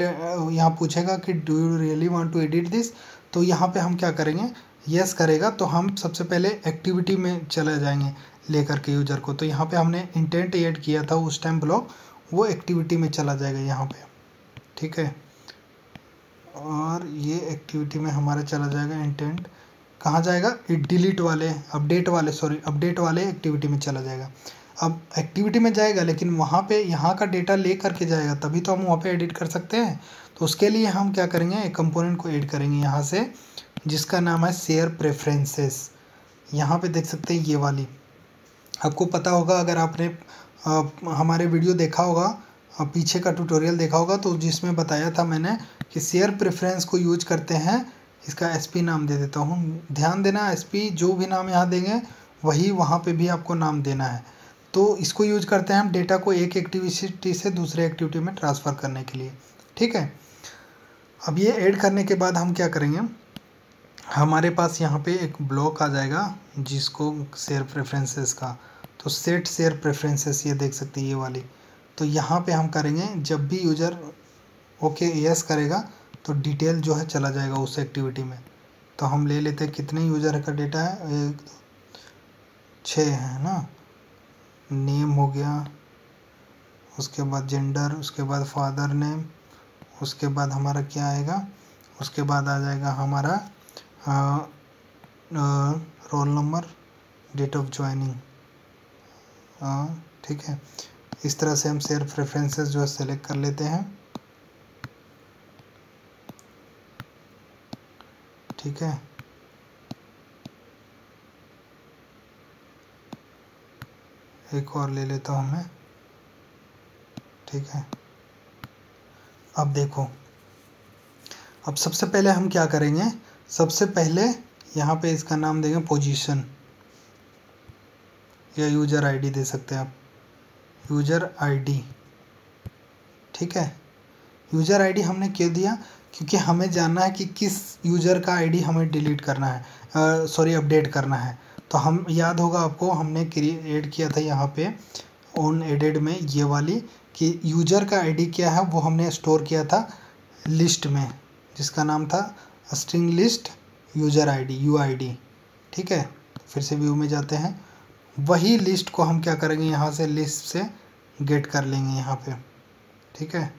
यहाँ पूछेगा कि do you really want to edit this, तो यहाँ पे हम क्या करेंगे, येस करेगा तो हम सबसे पहले एक्टिविटी में चले जाएंगे लेकर के यूज़र को। तो यहाँ पे हमने इंटेंट ऐड किया था उस टाइम ब्लॉक, वो एक्टिविटी में चला जाएगा यहाँ पे, ठीक है। और ये एक्टिविटी में हमारा चला जाएगा, इंटेंट कहाँ जाएगा, डिलीट वाले अपडेट वाले एक्टिविटी में चला जाएगा। अब एक्टिविटी में जाएगा लेकिन वहाँ पे यहाँ का डेटा ले करके जाएगा, तभी तो हम वहाँ पे एडिट कर सकते हैं। तो उसके लिए हम क्या करेंगे, एक कंपोनेंट को ऐड करेंगे यहाँ से, जिसका नाम है शेयर प्रेफरेंसेस। यहाँ पे देख सकते हैं ये वाली, आपको पता होगा अगर आपने हमारे वीडियो देखा होगा, पीछे का ट्यूटोरियल देखा होगा, तो जिसमें बताया था मैंने कि शेयर प्रेफरेंस को यूज करते हैं। इसका SP नाम दे देता हूँ, ध्यान देना SP जो भी नाम यहाँ देंगे वही वहाँ पे भी आपको नाम देना है। तो इसको यूज करते हैं हम डेटा को एक एक्टिविटी से दूसरे एक्टिविटी में ट्रांसफ़र करने के लिए, ठीक है। अब ये ऐड करने के बाद हम क्या करेंगे, हमारे पास यहाँ पे एक ब्लॉक आ जाएगा जिसको शेयर प्रेफरेंसेस का, तो सेट शेयर प्रेफरेंसेस, ये देख सकते हैं ये वाली। तो यहाँ पे हम करेंगे, जब भी यूज़र ओके यस करेगा तो डिटेल जो है चला जाएगा उस एक्टिविटी में। तो हम ले लेते हैं कितने यूज़र का डेटा है, 1 2 6 है ना। नेम हो गया, उसके बाद जेंडर, उसके बाद फादर नेम, उसके बाद हमारा क्या आएगा, उसके बाद आ जाएगा हमारा roll number, date of joining, ठीक है। इस तरह से हम शेयर प्रेफरेंसेस जो है सेलेक्ट कर लेते हैं, ठीक है। एक और ले लेता हूँ मैं, ठीक है। अब देखो, अब सबसे पहले हम क्या करेंगे, सबसे पहले यहाँ पे इसका नाम देंगे पोजीशन, या यूज़र आईडी दे सकते हैं आप, यूज़र आईडी, ठीक है। यूज़र आईडी हमने क्यों दिया, क्योंकि हमें जानना है कि किस यूज़र का आईडी हमें डिलीट करना है, अपडेट करना है। तो हम याद होगा आपको, हमने ऐड किया था यहाँ पे ऑन एडेड में ये वाली, कि यूज़र का आईडी क्या है वो हमने स्टोर किया था लिस्ट में, जिसका नाम था string list user ID, UID, ठीक है। फिर से व्यू में जाते हैं, वही लिस्ट को हम क्या करेंगे, यहाँ से लिस्ट से गेट कर लेंगे यहाँ पे, ठीक है।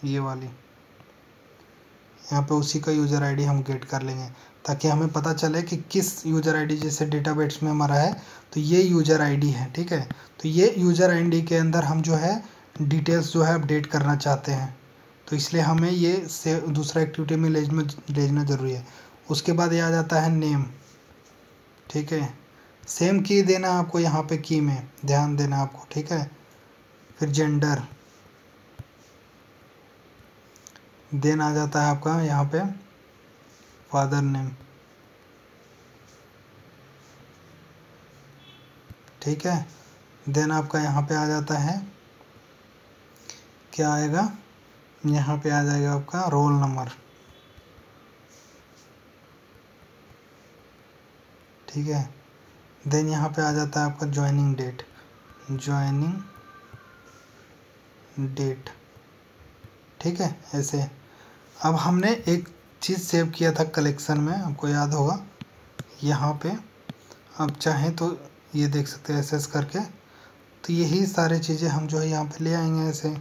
ये वाली यहाँ पे उसी का यूज़र आईडी हम गेट कर लेंगे, ताकि हमें पता चले कि किस यूज़र आईडी, जैसे डेटाबेस में हमारा है तो ये यूज़र आईडी है, ठीक है। तो ये यूज़र आईडी के अंदर हम जो है डिटेल्स जो है अपडेट करना चाहते हैं, तो इसलिए हमें ये से दूसरा एक्टिविटी में लेना ज़रूरी है। उसके बाद ये आ जाता है नेम, ठीक है। सेम की देना आपको यहाँ पे, की में ध्यान देना आपको, ठीक है। फिर जेंडर, देन आ जाता है आपका यहाँ पे फादर नेम, ठीक है। देन आपका यहाँ पे आ जाता है, क्या आएगा, यहाँ पे आ जाएगा आपका रोल नंबर, ठीक है। देन यहाँ पे आ जाता है आपका ज्वाइनिंग डेट, ठीक है, ऐसे। अब हमने एक चीज़ सेव किया था कलेक्शन में, आपको याद होगा, यहाँ पे आप चाहें तो ये देख सकते हैं SS करके। तो यही सारी चीज़ें हम जो है यहाँ पे ले आएंगे ऐसे।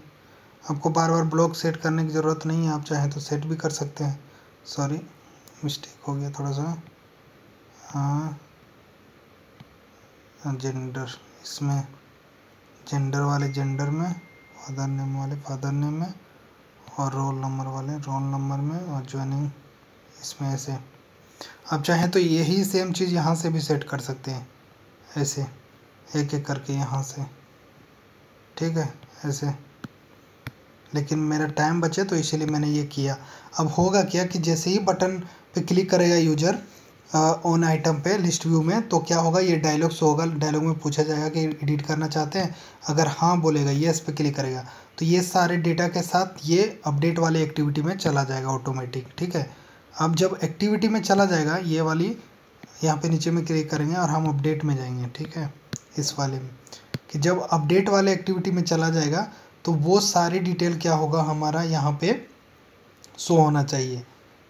आपको बार बार ब्लॉक सेट करने की ज़रूरत नहीं है, आप चाहें तो सेट भी कर सकते हैं। सॉरी, मिस्टेक हो गया थोड़ा सा। हाँ, जेंडर, इसमें जेंडर वाले जेंडर में, फादर नेम वाले फादर नेम में, और रोल नंबर वाले रोल नंबर में, और ज्वाइनिंग इसमें ऐसे। आप चाहें तो यही सेम चीज़ यहाँ से भी सेट कर सकते हैं, ऐसे एक एक करके यहाँ से, ठीक है, ऐसे। लेकिन मेरा टाइम बचे तो इसीलिए मैंने ये किया। अब होगा क्या कि जैसे ही बटन पे क्लिक करेगा यूज़र, ऑन आइटम पे लिस्ट व्यू में, तो क्या होगा, ये डायलॉग शो होगा। डायलॉग में पूछा जाएगा कि एडिट करना चाहते हैं, अगर हाँ बोलेगा येस पे क्लिक करेगा तो ये सारे डेटा के साथ ये अपडेट वाले एक्टिविटी में चला जाएगा ऑटोमेटिक। ठीक है, अब जब एक्टिविटी में चला जाएगा ये वाली, यहाँ पे नीचे में क्लिक करेंगे और हम अपडेट में जाएंगे। ठीक है, इस वाले में कि जब अपडेट वाले एक्टिविटी में चला जाएगा तो वो सारी डिटेल क्या होगा, हमारा यहाँ पे शो होना चाहिए।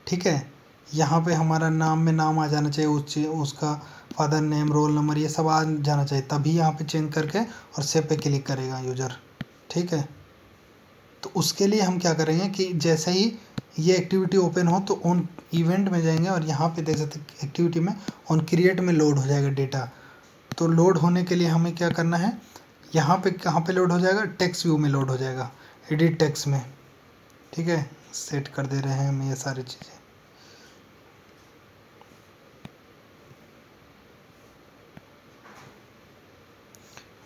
ठीक है, यहाँ पे हमारा नाम में नाम आ जाना चाहिए, उसका फादर नेम, रोल नंबर, ये सब आ जाना चाहिए, तभी यहाँ पे चेंज करके और सेव पे क्लिक करेगा यूज़र। ठीक है, तो उसके लिए हम क्या करेंगे कि जैसे ही ये एक्टिविटी ओपन हो तो ऑन इवेंट में जाएंगे और यहाँ पे देख सकते हैं एक्टिविटी में ऑन क्रिएट में लोड हो जाएगा डेटा। तो लोड होने के लिए हमें क्या करना है, यहाँ पे कहाँ पे लोड हो जाएगा, टेक्स्ट व्यू में लोड हो जाएगा, एडिट टेक्स्ट में। ठीक है, सेट कर दे रहे हैं हम ये सारी चीज़ें।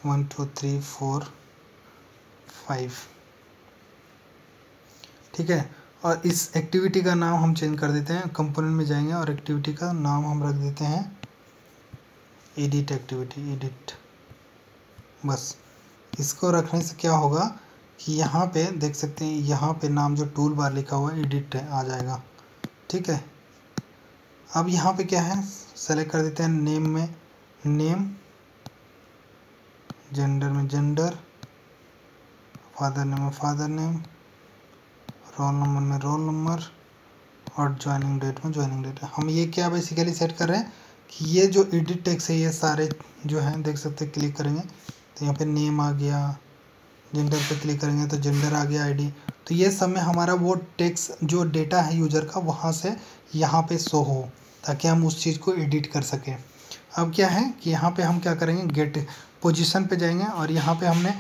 One two three four 5। ठीक है, और इस एक्टिविटी का नाम हम चेंज कर देते हैं, कंपोनेंट में जाएंगे और एक्टिविटी का नाम हम रख देते हैं एडिट एक्टिविटी, एडिट। बस इसको रखने से क्या होगा कि यहाँ पे देख सकते हैं, यहाँ पे नाम जो टूल बार लिखा हुआ है एडिट आ जाएगा। ठीक है, अब यहाँ पे क्या है, सेलेक्ट कर देते हैं नेम में नेम, जेंडर में जेंडर, फादर नेम में फादर नेम, रोल नंबर में रोल नंबर और ज्वाइनिंग डेट में ज्वाइनिंग डेट। हम ये क्या बेसिकली सेट कर रहे हैं कि ये जो एडिट टेक्स्ट है ये सारे जो हैं देख सकते हैं, क्लिक करेंगे तो यहाँ पे नेम आ गया, जेंडर पे क्लिक करेंगे तो जेंडर आ गया, आईडी। तो ये सब में हमारा वो टेक्स्ट जो डेटा है यूज़र का वहाँ से यहाँ पे शो हो, ताकि हम उस चीज़ को एडिट कर सकें। अब क्या है कि यहाँ पे हम क्या करेंगे, गेट पोजीशन पे जाएंगे और यहाँ पे हमने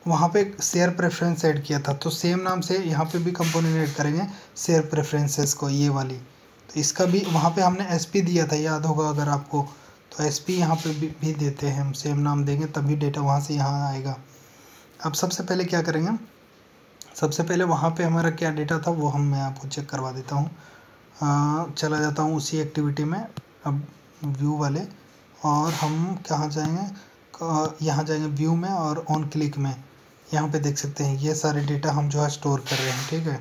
वहाँ पे शेयर प्रेफरेंस ऐड किया था, तो सेम नाम से यहाँ पे भी कंपोनेंट ऐड करेंगे शेयर प्रेफरेंसेस को, ये वाली। तो इसका भी वहाँ पे हमने एसपी दिया था, याद होगा अगर आपको, तो एसपी यहाँ पे भी देते हैं हम, सेम नाम देंगे तभी डेटा वहाँ से यहाँ आएगा। अब सबसे पहले क्या करेंगे, सबसे पहले वहाँ पे हमारा क्या डेटा था वो मैं आपको चेक करवा देता हूँ। चला जाता हूँ उसी एक्टिविटी में, अब व्यू वाले, और हम कहाँ जाएंगे, यहाँ जाएंगे व्यू में और ऑन क्लिक में। यहाँ पे देख सकते हैं ये सारे डेटा हम जो है स्टोर कर रहे हैं। ठीक है,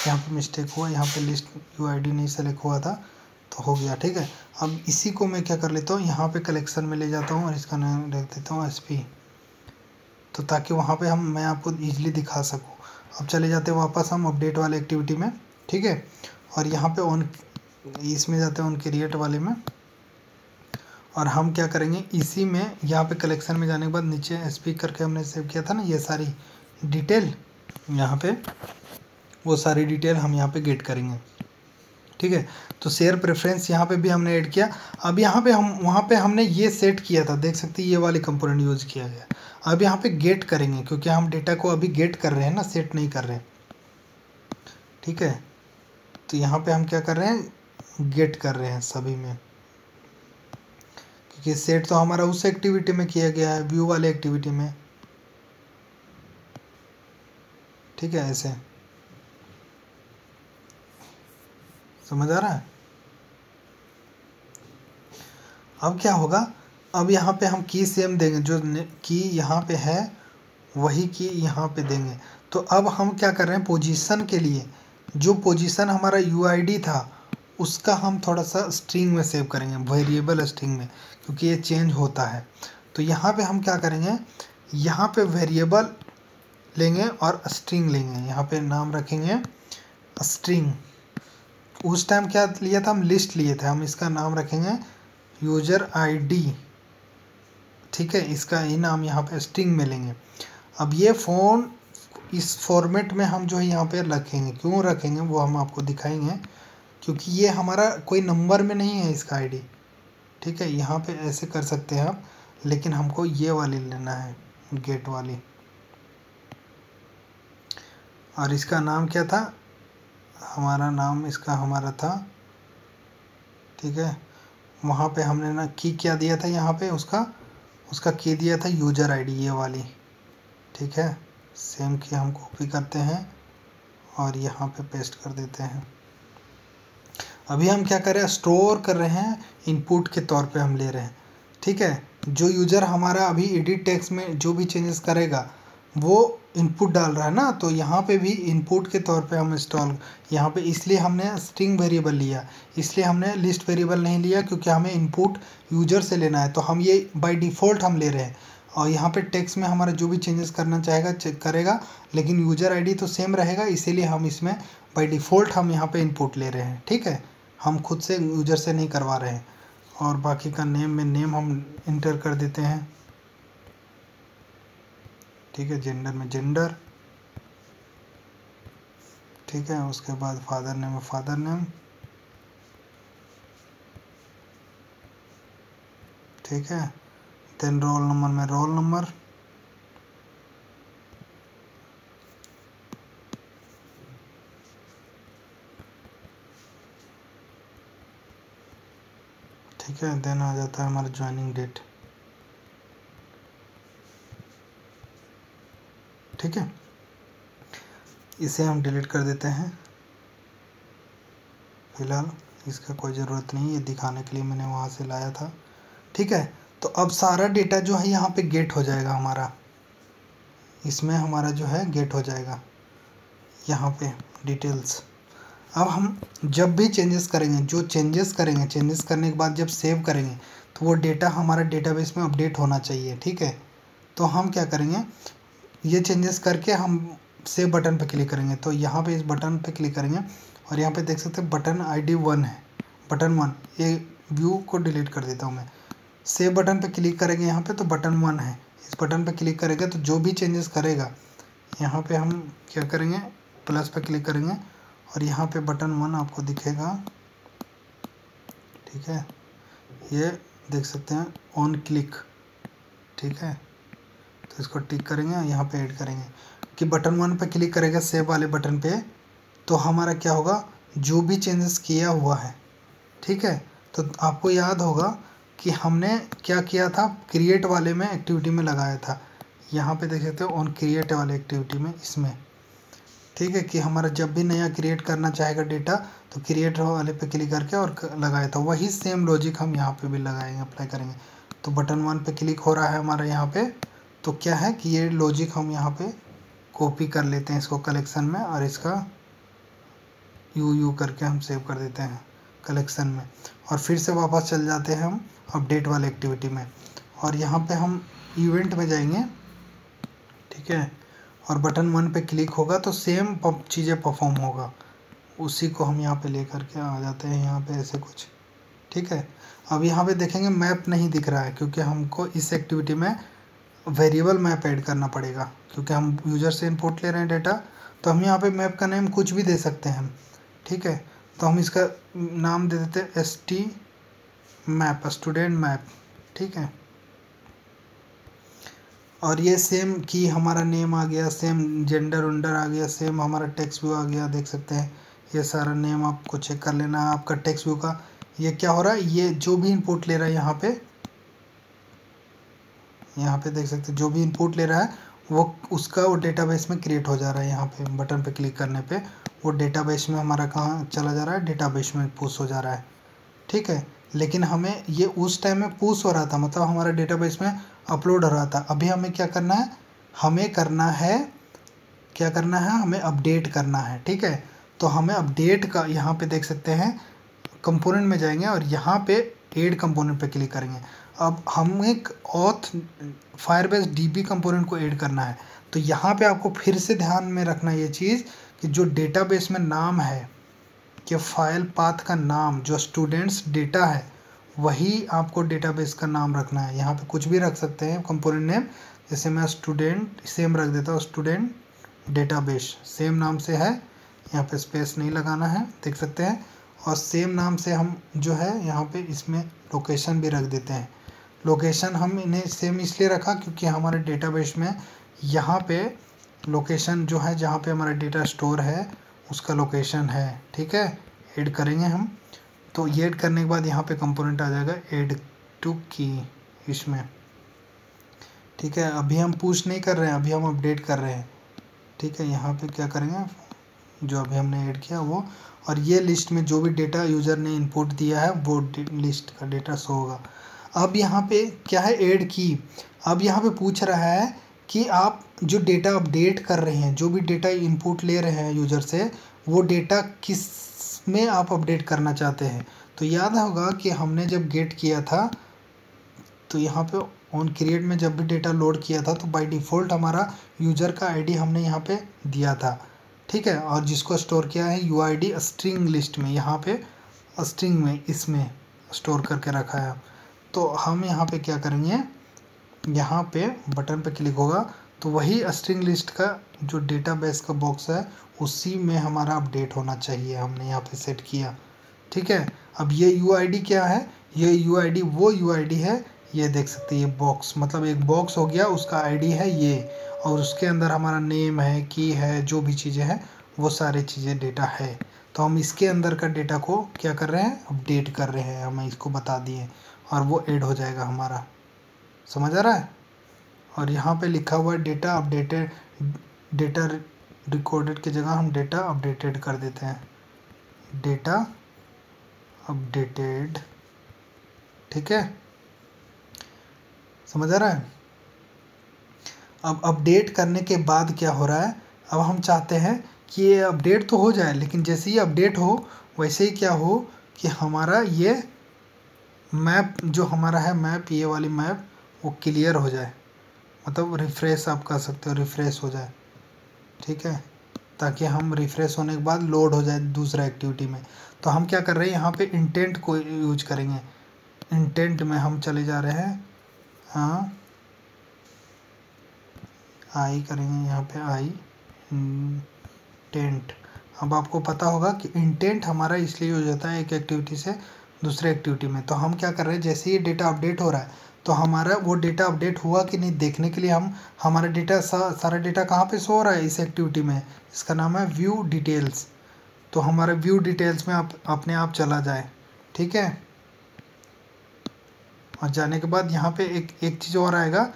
यहाँ पे मिस्टेक हुआ, यहाँ पे लिस्ट यूआईडी नहीं सेलेक्ट हुआ था तो हो गया। ठीक है, अब इसी को मैं क्या कर लेता हूँ, यहाँ पे कलेक्शन में ले जाता हूँ और इसका नाम रख देता हूँ एसपी, तो ताकि वहाँ पे मैं आपको ईजिली दिखा सकूँ। अब चले जाते हैं वापस हम अपडेट वाले एक्टिविटी में। ठीक है, और यहाँ पे ऑन इसमें जाते हैं ऑन क्रिएट वाले में, और हम क्या करेंगे इसी में यहाँ पे कलेक्शन में जाने के बाद नीचे एसपी करके हमने सेव किया था ना ये सारी डिटेल, यहाँ पे वो सारी डिटेल हम यहाँ पे गेट करेंगे। ठीक है, तो शेयर प्रेफरेंस यहाँ पे भी हमने ऐड किया। अब यहाँ पे हम वहाँ पे हमने ये सेट किया था, देख सकते हैं ये वाली कंपोनेंट यूज़ किया गया। अब यहाँ पे गेट करेंगे क्योंकि हम डेटा को अभी गेट कर रहे हैं ना, सेट नहीं कर रहे हैं। ठीक है, तो यहाँ पे हम क्या कर रहे हैं, गेट कर रहे हैं सभी में, क्योंकि सेट तो हमारा उस एक्टिविटी में किया गया है, व्यू वाले एक्टिविटी में। ठीक है, ऐसे समझ आ रहा है। अब क्या होगा, अब यहाँ पे हम की सेम देंगे, जो की यहाँ पे है वही की यहाँ पे देंगे। तो अब हम क्या कर रहे हैं, पोजीशन के लिए जो पोजीशन हमारा यूआईडी था उसका हम थोड़ा सा स्ट्रिंग में सेव करेंगे, वेरिएबल स्ट्रिंग में, क्योंकि ये चेंज होता है। तो यहाँ पे हम क्या करेंगे, यहाँ पे वेरिएबल लेंगे और स्ट्रिंग लेंगे, यहाँ पे नाम रखेंगे स्ट्रिंग। उस टाइम क्या लिया था, हम लिस्ट लिए थे, हम इसका नाम रखेंगे यूजर आईडी। ठीक है, इसका ही नाम यहाँ पे स्ट्रिंग में लेंगे। अब ये फ़ोन इस फॉर्मेट में हम जो है यहाँ पे रखेंगे, क्यों रखेंगे वो हम आपको दिखाएंगे, क्योंकि ये हमारा कोई नंबर में नहीं है इसका आईडी। ठीक है, यहाँ पे ऐसे कर सकते हैं आप, लेकिन हमको ये वाली लेना है, गेट वाली। और इसका नाम क्या था, हमारा नाम इसका हमारा था। ठीक है, वहाँ पे हमने ना की क्या दिया था, यहाँ पे उसका की दिया था यूजर आईडी, ये वाली। ठीक है, सेम की हम कॉपी करते हैं और यहाँ पे पेस्ट कर देते हैं। अभी हम क्या कर रहे हैं, स्टोर कर रहे हैं, इनपुट के तौर पे हम ले रहे हैं, ठीक है। जो यूज़र हमारा अभी एडिट टेक्स्ट में जो भी चेंजेस करेगा वो इनपुट डाल रहा है ना, तो यहाँ पे भी इनपुट के तौर पे हम इंस्टॉल, यहाँ पे इसलिए हमने स्ट्रिंग वेरिएबल लिया, इसलिए हमने लिस्ट वेरिएबल नहीं लिया क्योंकि हमें इनपुट यूज़र से लेना है, तो हम ये बाय डिफ़ॉल्ट हम ले रहे हैं। और यहाँ पे टेक्स्ट में हमारा जो भी चेंजेस करना चाहेगा करेगा, लेकिन यूज़र आईडी तो सेम रहेगा, इसीलिए हम इसमें बाय डिफ़ॉल्ट हम यहाँ पे इनपुट ले रहे हैं, ठीक है। हम खुद से यूज़र से नहीं करवा रहे हैं। और बाकी का नेम में नेम हम इंटर कर देते हैं, ठीक है। जेंडर में जेंडर, ठीक है। उसके बाद फादर नेम में फादर नेम, ठीक है। देन रोल नंबर में रोल नंबर, ठीक है। देन आ जाता है हमारा ज्वाइनिंग डेट, ठीक है। इसे हम डिलीट कर देते हैं, फिलहाल इसका कोई ज़रूरत नहीं, ये दिखाने के लिए मैंने वहाँ से लाया था, ठीक है। तो अब सारा डेटा जो है यहाँ पे गेट हो जाएगा हमारा, इसमें हमारा जो है गेट हो जाएगा यहाँ पे डिटेल्स। अब हम जब भी चेंजेस करेंगे, जो चेंजेस करेंगे, चेंजेस करने के बाद जब सेव करेंगे तो वो डेटा हमारा डेटाबेस में अपडेट होना चाहिए, ठीक है। तो हम क्या करेंगे, ये चेंजेस करके हम सेव बटन पे क्लिक करेंगे, तो यहाँ पे इस बटन पे क्लिक करेंगे और यहाँ पे देख सकते हैं बटन ID 1 है, बटन 1, ये व्यू को डिलीट कर देता हूँ मैं। सेव बटन पे क्लिक करेंगे यहाँ पे तो बटन 1 है, इस बटन पे क्लिक करेंगे तो जो भी चेंजेस करेगा यहाँ पे हम क्या करेंगे, प्लस पे क्लिक करेंगे और यहाँ पे बटन 1 आपको दिखेगा, ठीक है। ये देख सकते हैं ऑन क्लिक, ठीक है। तो इसको टिक करेंगे और यहाँ पे ऐड करेंगे कि बटन 1 पे क्लिक करेगा सेव वाले बटन पे, तो हमारा क्या होगा, जो भी चेंजेस किया हुआ है, ठीक है। तो आपको याद होगा कि हमने क्या किया था, क्रिएट वाले में एक्टिविटी में लगाया था, यहाँ पे देख सकते हो ऑन क्रिएट वाले एक्टिविटी में, इसमें, ठीक है। कि हमारा जब भी नया क्रिएट करना चाहेगा डेटा तो क्रिएट वाले पे क्लिक करके और लगाया था, वही सेम लॉजिक हम यहाँ पे भी लगाएंगे, अप्लाई करेंगे। तो बटन 1 पे क्लिक हो रहा है हमारा यहाँ पे, तो क्या है कि ये लॉजिक हम यहाँ पे कॉपी कर लेते हैं इसको कलेक्शन में, और इसका यू करके हम सेव कर देते हैं कलेक्शन में, और फिर से वापस चल जाते हैं हम अपडेट वाले एक्टिविटी में, और यहाँ पे हम इवेंट में जाएंगे, ठीक है। और बटन 1 पे क्लिक होगा तो सेम चीज़ें परफॉर्म होगा, उसी को हम यहाँ पे लेकर के आ जाते हैं यहाँ पे ऐसे कुछ, ठीक है। अब यहाँ पे देखेंगे मैप नहीं दिख रहा है क्योंकि हमको इस एक्टिविटी में वेरिएबल मैप ऐड करना पड़ेगा, क्योंकि हम यूज़र से इनपुट ले रहे हैं डेटा, तो हम यहाँ पे मैप का नेम कुछ भी दे सकते हैं, ठीक है। तो हम इसका नाम दे देते हैं ST मैप, स्टूडेंट मैप, ठीक है। और ये सेम कि हमारा नेम आ गया, सेम जेंडर उंडर आ गया, सेम हमारा टेक्स्ट व्यू आ गया, देख सकते हैं ये सारा नेम आपको चेक कर लेना है आपका टेक्स्ट व्यू का। ये क्या हो रहा है, ये जो भी इनपुट ले रहा है यहाँ पे देख सकते हैं, जो भी इनपुट ले रहा है वो उसका वो डेटाबेस में क्रिएट हो जा रहा है। यहाँ पे बटन पे क्लिक करने पे वो डेटाबेस में हमारा कहाँ चला जा रहा है, डेटाबेस में पुश हो जा रहा है, ठीक है। लेकिन हमें ये उस टाइम में पुश हो रहा था, मतलब हमारा डेटाबेस में अपलोड हो रहा था। अभी हमें क्या करना है, हमें अपडेट करना है, ठीक है। तो हमें अपडेट का यहाँ पे देख सकते हैं कंपोनेंट में जाएंगे और यहाँ पे ऐड कंपोनेंट पे क्लिक करेंगे। अब हम एक ऑथ फायरबेस DB कंपोनेंट को ऐड करना है, तो यहाँ पे आपको फिर से ध्यान में रखना ये चीज़ कि जो डेटाबेस में नाम है कि फाइल पाथ का नाम जो स्टूडेंट्स डेटा है वही आपको डेटाबेस का नाम रखना है। यहाँ पे कुछ भी रख सकते हैं कंपोनेंट नेम, जैसे मैं स्टूडेंट सेम रख देता हूँ, स्टूडेंट डेटाबेस सेम नाम से है, यहाँ पे स्पेस नहीं लगाना है, देख सकते हैं। और सेम नाम से हम जो है यहाँ पे इसमें लोकेशन भी रख देते हैं। लोकेशन हम इन्हें सेम इसलिए रखा क्योंकि हमारे डेटाबेस में यहाँ पे लोकेशन जो है जहाँ पे हमारा डेटा स्टोर है उसका लोकेशन है, ठीक है। ऐड करेंगे हम, तो ये ऐड करने के बाद यहाँ पे कंपोनेंट आ जाएगा ऐड टू की इसमें, ठीक है। अभी हम पुश नहीं कर रहे हैं, अभी हम अपडेट कर रहे हैं, ठीक है। यहाँ पे क्या करेंगे, जो अभी हमने ऐड किया वो, और ये लिस्ट में जो भी डेटा यूज़र ने इनपुट दिया है वो लिस्ट का डेटा शो होगा। अब यहाँ पे क्या है, ऐड की। अब यहाँ पे पूछ रहा है कि आप जो डेटा अपडेट कर रहे हैं, जो भी डेटा इनपुट ले रहे हैं यूज़र से, वो डेटा किस में आप अपडेट करना चाहते हैं। तो याद होगा कि हमने जब गेट किया था तो यहाँ पे ऑन क्रिएट में जब भी डेटा लोड किया था तो बाय डिफ़ॉल्ट हमारा यूज़र का आईडी हमने यहाँ पे दिया था, ठीक है, और जिसको स्टोर किया है यूआईडी स्ट्रिंग लिस्ट में, यहाँ पे स्ट्रिंग में इसमें स्टोर करके रखा है। तो हम यहाँ पे क्या करेंगे, यहाँ पे बटन पे क्लिक होगा तो वही स्ट्रिंग लिस्ट का जो डेटाबेस का बॉक्स है उसी में हमारा अपडेट होना चाहिए, हमने यहाँ पे सेट किया, ठीक है। अब ये यूआईडी क्या है, ये यूआईडी वो यूआईडी है, ये देख सकते हैं, ये बॉक्स मतलब एक बॉक्स हो गया, उसका आईडी है ये, और उसके अंदर हमारा नेम है, की है, जो भी चीज़ें हैं वो सारी चीज़ें डेटा है। तो हम इसके अंदर का डेटा को क्या कर रहे हैं, अपडेट कर रहे हैं, हमें इसको बता दिए और वो ऐड हो जाएगा हमारा, समझ आ रहा है। और यहाँ पे लिखा हुआ है डेटा अपडेटेड, डेटा रिकॉर्डेड की जगह हम डेटा अपडेटेड कर देते हैं, डेटा अपडेटेड, ठीक है, समझ आ रहा है। अब अपडेट करने के बाद क्या हो रहा है, अब हम चाहते हैं कि ये अपडेट तो हो जाए, लेकिन जैसे ही अपडेट हो वैसे ही क्या हो कि हमारा ये मैप जो हमारा है मैप, ये वाली मैप वो क्लियर हो जाए, मतलब रिफ़्रेश आप कर सकते हो, रिफ़्रेश हो जाए, ठीक है, ताकि हम रिफ़्रेश होने के बाद लोड हो जाए दूसरा एक्टिविटी में। तो हम क्या कर रहे हैं, यहाँ पे इंटेंट को यूज करेंगे। इंटेंट में हम चले जा रहे हैं, हाँ आई करेंगे, यहाँ पे आई इंटेंट। अब आपको पता होगा कि इंटेंट हमारा इसलिए हो जाता है एक एक्टिविटी से दूसरे एक्टिविटी में। तो हम क्या कर रहे हैं, जैसे ही डेटा अपडेट हो रहा है तो हमारा वो डेटा अपडेट हुआ कि नहीं देखने के लिए हम हमारा डेटा सारा डेटा कहाँ पे शो हो रहा है, इस एक्टिविटी में, इसका नाम है व्यू डिटेल्स। तो हमारे व्यू डिटेल्स में आप अपने आप चला जाए, ठीक है। और जाने के बाद यहाँ पे एक चीज़ और आएगा,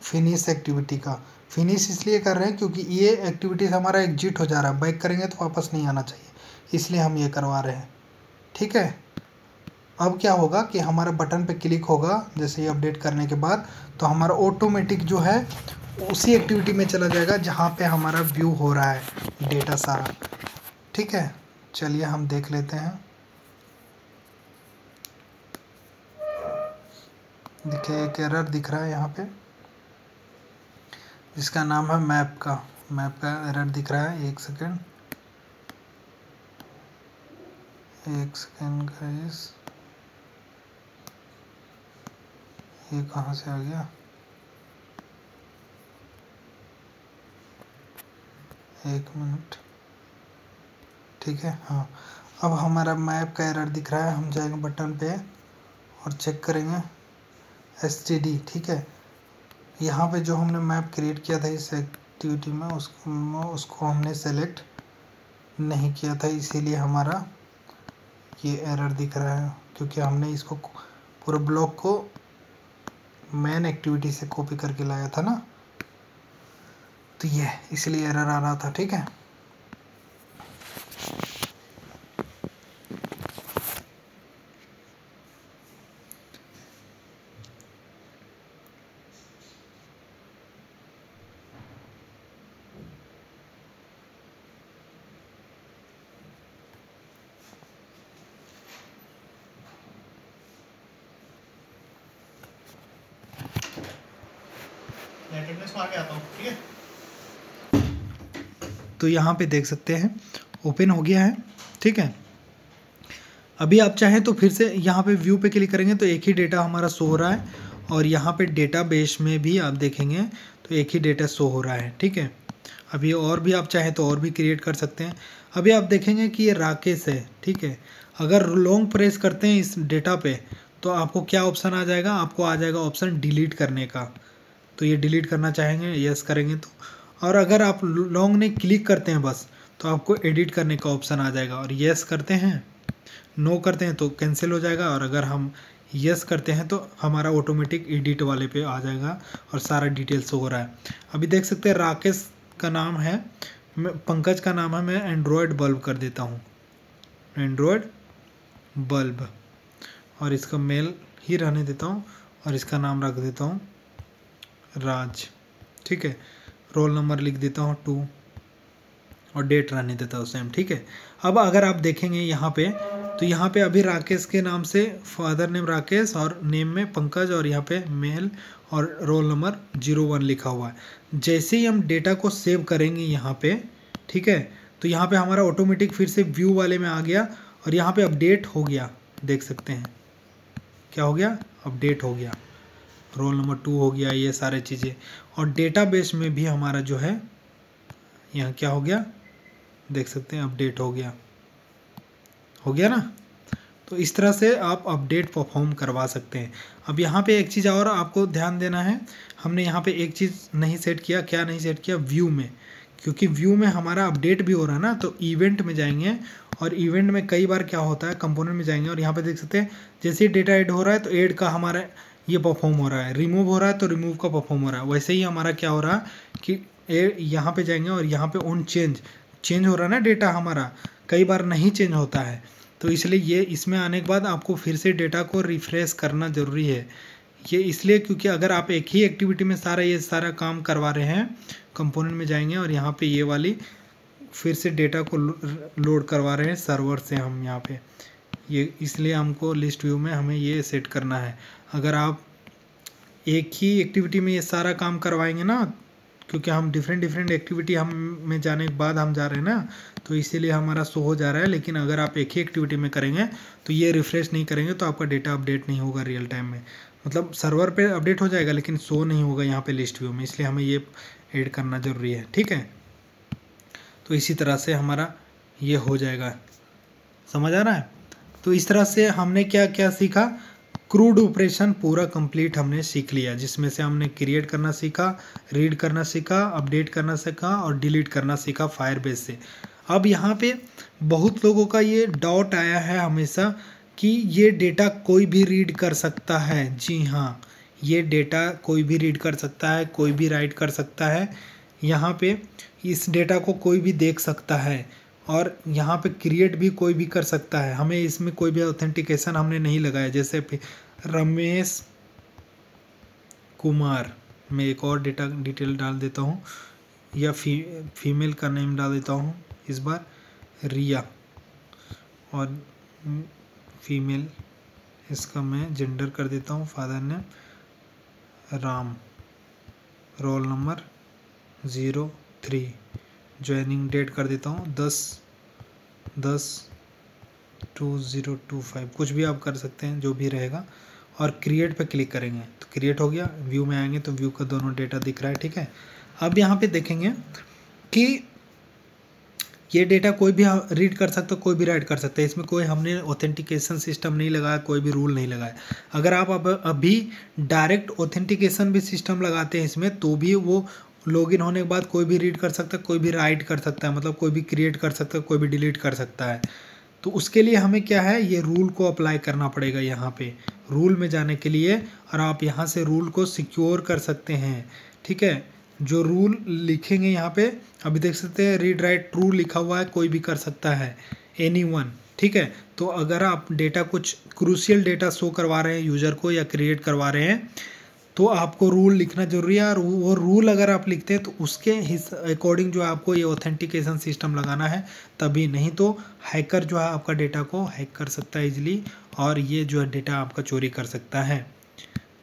फिनिश एक्टिविटी का। फिनिश इसलिए कर रहे हैं क्योंकि ये एक्टिविटी हमारा एग्जिट हो जा रहा है, बैक करेंगे तो वापस नहीं आना चाहिए, इसलिए हम ये करवा रहे हैं, ठीक है। अब क्या होगा कि हमारा बटन पे क्लिक होगा जैसे ही अपडेट करने के बाद, तो हमारा ऑटोमेटिक जो है उसी एक्टिविटी में चला जाएगा जहाँ पे हमारा व्यू हो रहा है डेटा सारा, ठीक है। चलिए हम देख लेते हैं, देखिए एक एरर दिख रहा है यहाँ पे जिसका नाम है मैप का एरर दिख रहा है। एक सेकेंड गाइस, ये कहाँ से आ गया, एक मिनट, ठीक है, हाँ। अब हमारा मैप का एरर दिख रहा है, हम जाएंगे बटन पे और चेक करेंगे STD, ठीक है। यहाँ पे जो हमने मैप क्रिएट किया था इस एक्टिविटी में उसको हमने सेलेक्ट नहीं किया था, इसीलिए हमारा ये एरर दिख रहा है, क्योंकि हमने इसको पूरे ब्लॉक को मेन एक्टिविटी से कॉपी करके लाया था ना, तो ये इसलिए एरर आ रहा था, ठीक है। तो यहाँ पे देख सकते हैं ओपन हो गया है, ठीक है। अभी आप चाहें तो फिर से यहाँ पे व्यू पे क्लिक करेंगे तो एक ही डेटा हमारा शो हो रहा है, और यहाँ पे डेटाबेस में भी आप देखेंगे तो एक ही डेटा शो हो रहा है, ठीक है। अभी और भी आप चाहें तो और भी क्रिएट कर सकते हैं। अभी आप देखेंगे कि ये राकेश है, ठीक है। अगर लॉन्ग प्रेस करते हैं इस डेटा पे तो आपको क्या ऑप्शन आ जाएगा, आपको आ जाएगा ऑप्शन डिलीट करने का। तो ये डिलीट करना चाहेंगे, यस करेंगे तो, और अगर आप लॉन्ग नहीं क्लिक करते हैं बस तो आपको एडिट करने का ऑप्शन आ जाएगा, और यस करते हैं, नो करते हैं तो कैंसिल हो जाएगा, और अगर हम यस करते हैं तो हमारा ऑटोमेटिक एडिट वाले पे आ जाएगा और सारा डिटेल्स हो रहा है। अभी देख सकते हैं राकेश का नाम है पंकज का नाम है, मैं एंड्रॉयड बल्ब कर देता हूँ, एंड्रॉयड बल्ब, और इसका मेल ही रहने देता हूँ और इसका नाम रख देता हूँ राज। ठीक है, रोल नंबर लिख देता हूँ 2 और डेट रहने देता हूँ सेम। ठीक है, अब अगर आप देखेंगे यहाँ पे, तो यहाँ पे अभी राकेश के नाम से फादर नेम राकेश और नेम में पंकज और यहाँ पे मेल और रोल नंबर 01 लिखा हुआ है। जैसे ही हम डेटा को सेव करेंगे यहाँ पे, ठीक है, तो यहाँ पे हमारा ऑटोमेटिक फिर से व्यू वाले में आ गया और यहाँ पे अपडेट हो गया, देख सकते हैं क्या हो गया, अपडेट हो गया, रोल नंबर 2 हो गया, ये सारे चीज़ें। और डेटाबेस में भी हमारा जो है यहाँ क्या हो गया, देख सकते हैं अपडेट हो गया ना। तो इस तरह से आप अपडेट परफॉर्म करवा सकते हैं। अब यहाँ पे एक चीज़ और आपको ध्यान देना है, हमने यहाँ पे एक चीज़ नहीं सेट किया, क्या नहीं सेट किया, व्यू में, क्योंकि व्यू में हमारा अपडेट भी हो रहा है ना, तो इवेंट में जाएंगे और इवेंट में कई बार क्या होता है, कंपोनेंट में जाएंगे और यहाँ पे देख सकते हैं जैसे ही डेटा ऐड हो रहा है तो ऐड का हमारा ये परफॉर्म हो रहा है, रिमूव हो रहा है तो रिमूव का परफॉर्म हो रहा है। वैसे ही हमारा क्या हो रहा है कि यहाँ पे जाएंगे और यहाँ पे ऑन चेंज हो रहा है ना डेटा हमारा, कई बार नहीं चेंज होता है, तो इसलिए ये इसमें आने के बाद आपको फिर से डेटा को रिफ्रेश करना ज़रूरी है। ये इसलिए क्योंकि अगर आप एक ही एक्टिविटी में ये सारा काम करवा रहे हैं, कंपोनेंट में जाएंगे और यहाँ पे ये वाली फिर से डेटा को लोड करवा रहे हैं सर्वर से हम यहाँ पे, ये इसलिए हमको लिस्ट व्यू में हमें ये सेट करना है। अगर आप एक ही एक्टिविटी में ये सारा काम करवाएंगे ना, क्योंकि हम डिफरेंट एक्टिविटी हम में जाने के बाद हम जा रहे हैं ना, तो इसीलिए हमारा शो हो जा रहा है। लेकिन अगर आप एक ही एक्टिविटी में करेंगे तो ये रिफ्रेश नहीं करेंगे तो आपका डेटा अपडेट नहीं होगा रियल टाइम में, मतलब सर्वर पे अपडेट हो जाएगा लेकिन शो नहीं होगा यहाँ पे लिस्ट व्यू में, इसलिए हमें ये ऐड करना ज़रूरी है। ठीक है, तो इसी तरह से हमारा ये हो जाएगा, समझ आ रहा है। तो इस तरह से हमने क्या क्या सीखा, क्रूड ऑपरेशन पूरा कंप्लीट हमने सीख लिया, जिसमें से हमने क्रिएट करना सीखा, रीड करना सीखा, अपडेट करना सीखा और डिलीट करना सीखा फायरबेस से। अब यहाँ पे बहुत लोगों का ये डाउट आया है हमेशा कि ये डेटा कोई भी रीड कर सकता है। जी हाँ, ये डेटा कोई भी रीड कर सकता है, कोई भी राइट कर सकता है। यहाँ पे इस डेटा को कोई भी देख सकता है और यहाँ पे क्रिएट भी कोई भी कर सकता है। हमें इसमें कोई भी ऑथेंटिकेशन हमने नहीं लगाया, जैसे रमेश कुमार, मैं एक और डिटेल डाल देता हूँ, या फीमेल का नेम डाल देता हूँ इस बार, रिया, और फीमेल इसका मैं जेंडर कर देता हूँ, father name Ram, roll number 03, joining date कर देता हूँ 10/10/2025, कुछ भी आप कर सकते हैं जो भी रहेगा, और क्रिएट पे क्लिक करेंगे तो क्रिएट हो गया। व्यू में आएंगे तो व्यू का दोनों डेटा दिख रहा है। ठीक है, अब यहाँ पे देखेंगे कि ये डेटा कोई भी रीड कर सकता है, कोई भी राइट कर सकता है, इसमें कोई हमने ऑथेंटिकेशन सिस्टम नहीं लगाया, कोई भी रूल नहीं लगाया। अगर आप अभी डायरेक्ट ऑथेंटिकेशन भी सिस्टम लगाते हैं इसमें, तो भी वो लॉगिन होने के बाद कोई भी रीड कर सकता है, कोई भी राइट कर सकता है, मतलब कोई भी क्रिएट कर सकता है, कोई भी डिलीट कर सकता है। तो उसके लिए हमें क्या है, ये रूल को अप्लाई करना पड़ेगा यहाँ पे, रूल में जाने के लिए, और आप यहाँ से रूल को सिक्योर कर सकते हैं। ठीक है, जो रूल लिखेंगे यहाँ पे, अभी देख सकते हैं रीड राइट ट्रू लिखा हुआ है, कोई भी कर सकता है, एनीवन। ठीक है, तो अगर आप डेटा कुछ क्रूशियल डेटा शो करवा रहे हैं यूज़र को या क्रिएट करवा रहे हैं, तो आपको रूल लिखना जरूरी है, और वो रूल अगर आप लिखते हैं तो उसके अकॉर्डिंग जो है आपको ये ऑथेंटिकेशन सिस्टम लगाना है, तभी, नहीं तो हैकर जो है आपका डेटा को हैक कर सकता है इजीली, और ये जो है डेटा आपका चोरी कर सकता है।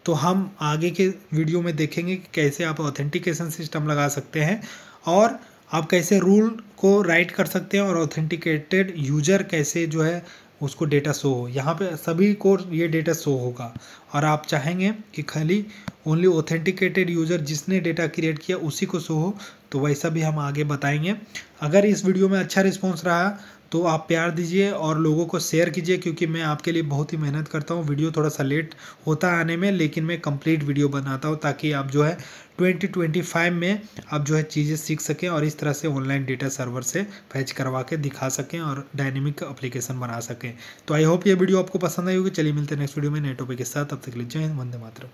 तो हम आगे के वीडियो में देखेंगे कि कैसे आप ऑथेंटिकेशन सिस्टम लगा सकते हैं, और आप कैसे रूल को राइट कर सकते हैं, और ऑथेंटिकेटेड यूजर कैसे जो है उसको डेटा शो हो। यहाँ पे सभी को ये डेटा शो होगा, और आप चाहेंगे कि खाली ओनली ऑथेंटिकेटेड यूज़र जिसने डेटा क्रिएट किया उसी को शो हो, तो वैसा भी हम आगे बताएंगे। अगर इस वीडियो में अच्छा रिस्पॉन्स रहा तो आप प्यार दीजिए और लोगों को शेयर कीजिए, क्योंकि मैं आपके लिए बहुत ही मेहनत करता हूँ। वीडियो थोड़ा सा लेट होता है आने में, लेकिन मैं कंप्लीट वीडियो बनाता हूँ ताकि आप जो है 2025 में आप जो है चीज़ें सीख सकें और इस तरह से ऑनलाइन डेटा सर्वर से फैच करवा के दिखा सकें और डायनेमिक एप्लीकेशन बना सकें। तो आई होप ये वीडियो आपको पसंद आई होगी। चलिए मिलते हैं नेक्स्ट वीडियो में नए टॉपिक के साथ, तब तक के लिए जय हिंद, वंदे मातरम।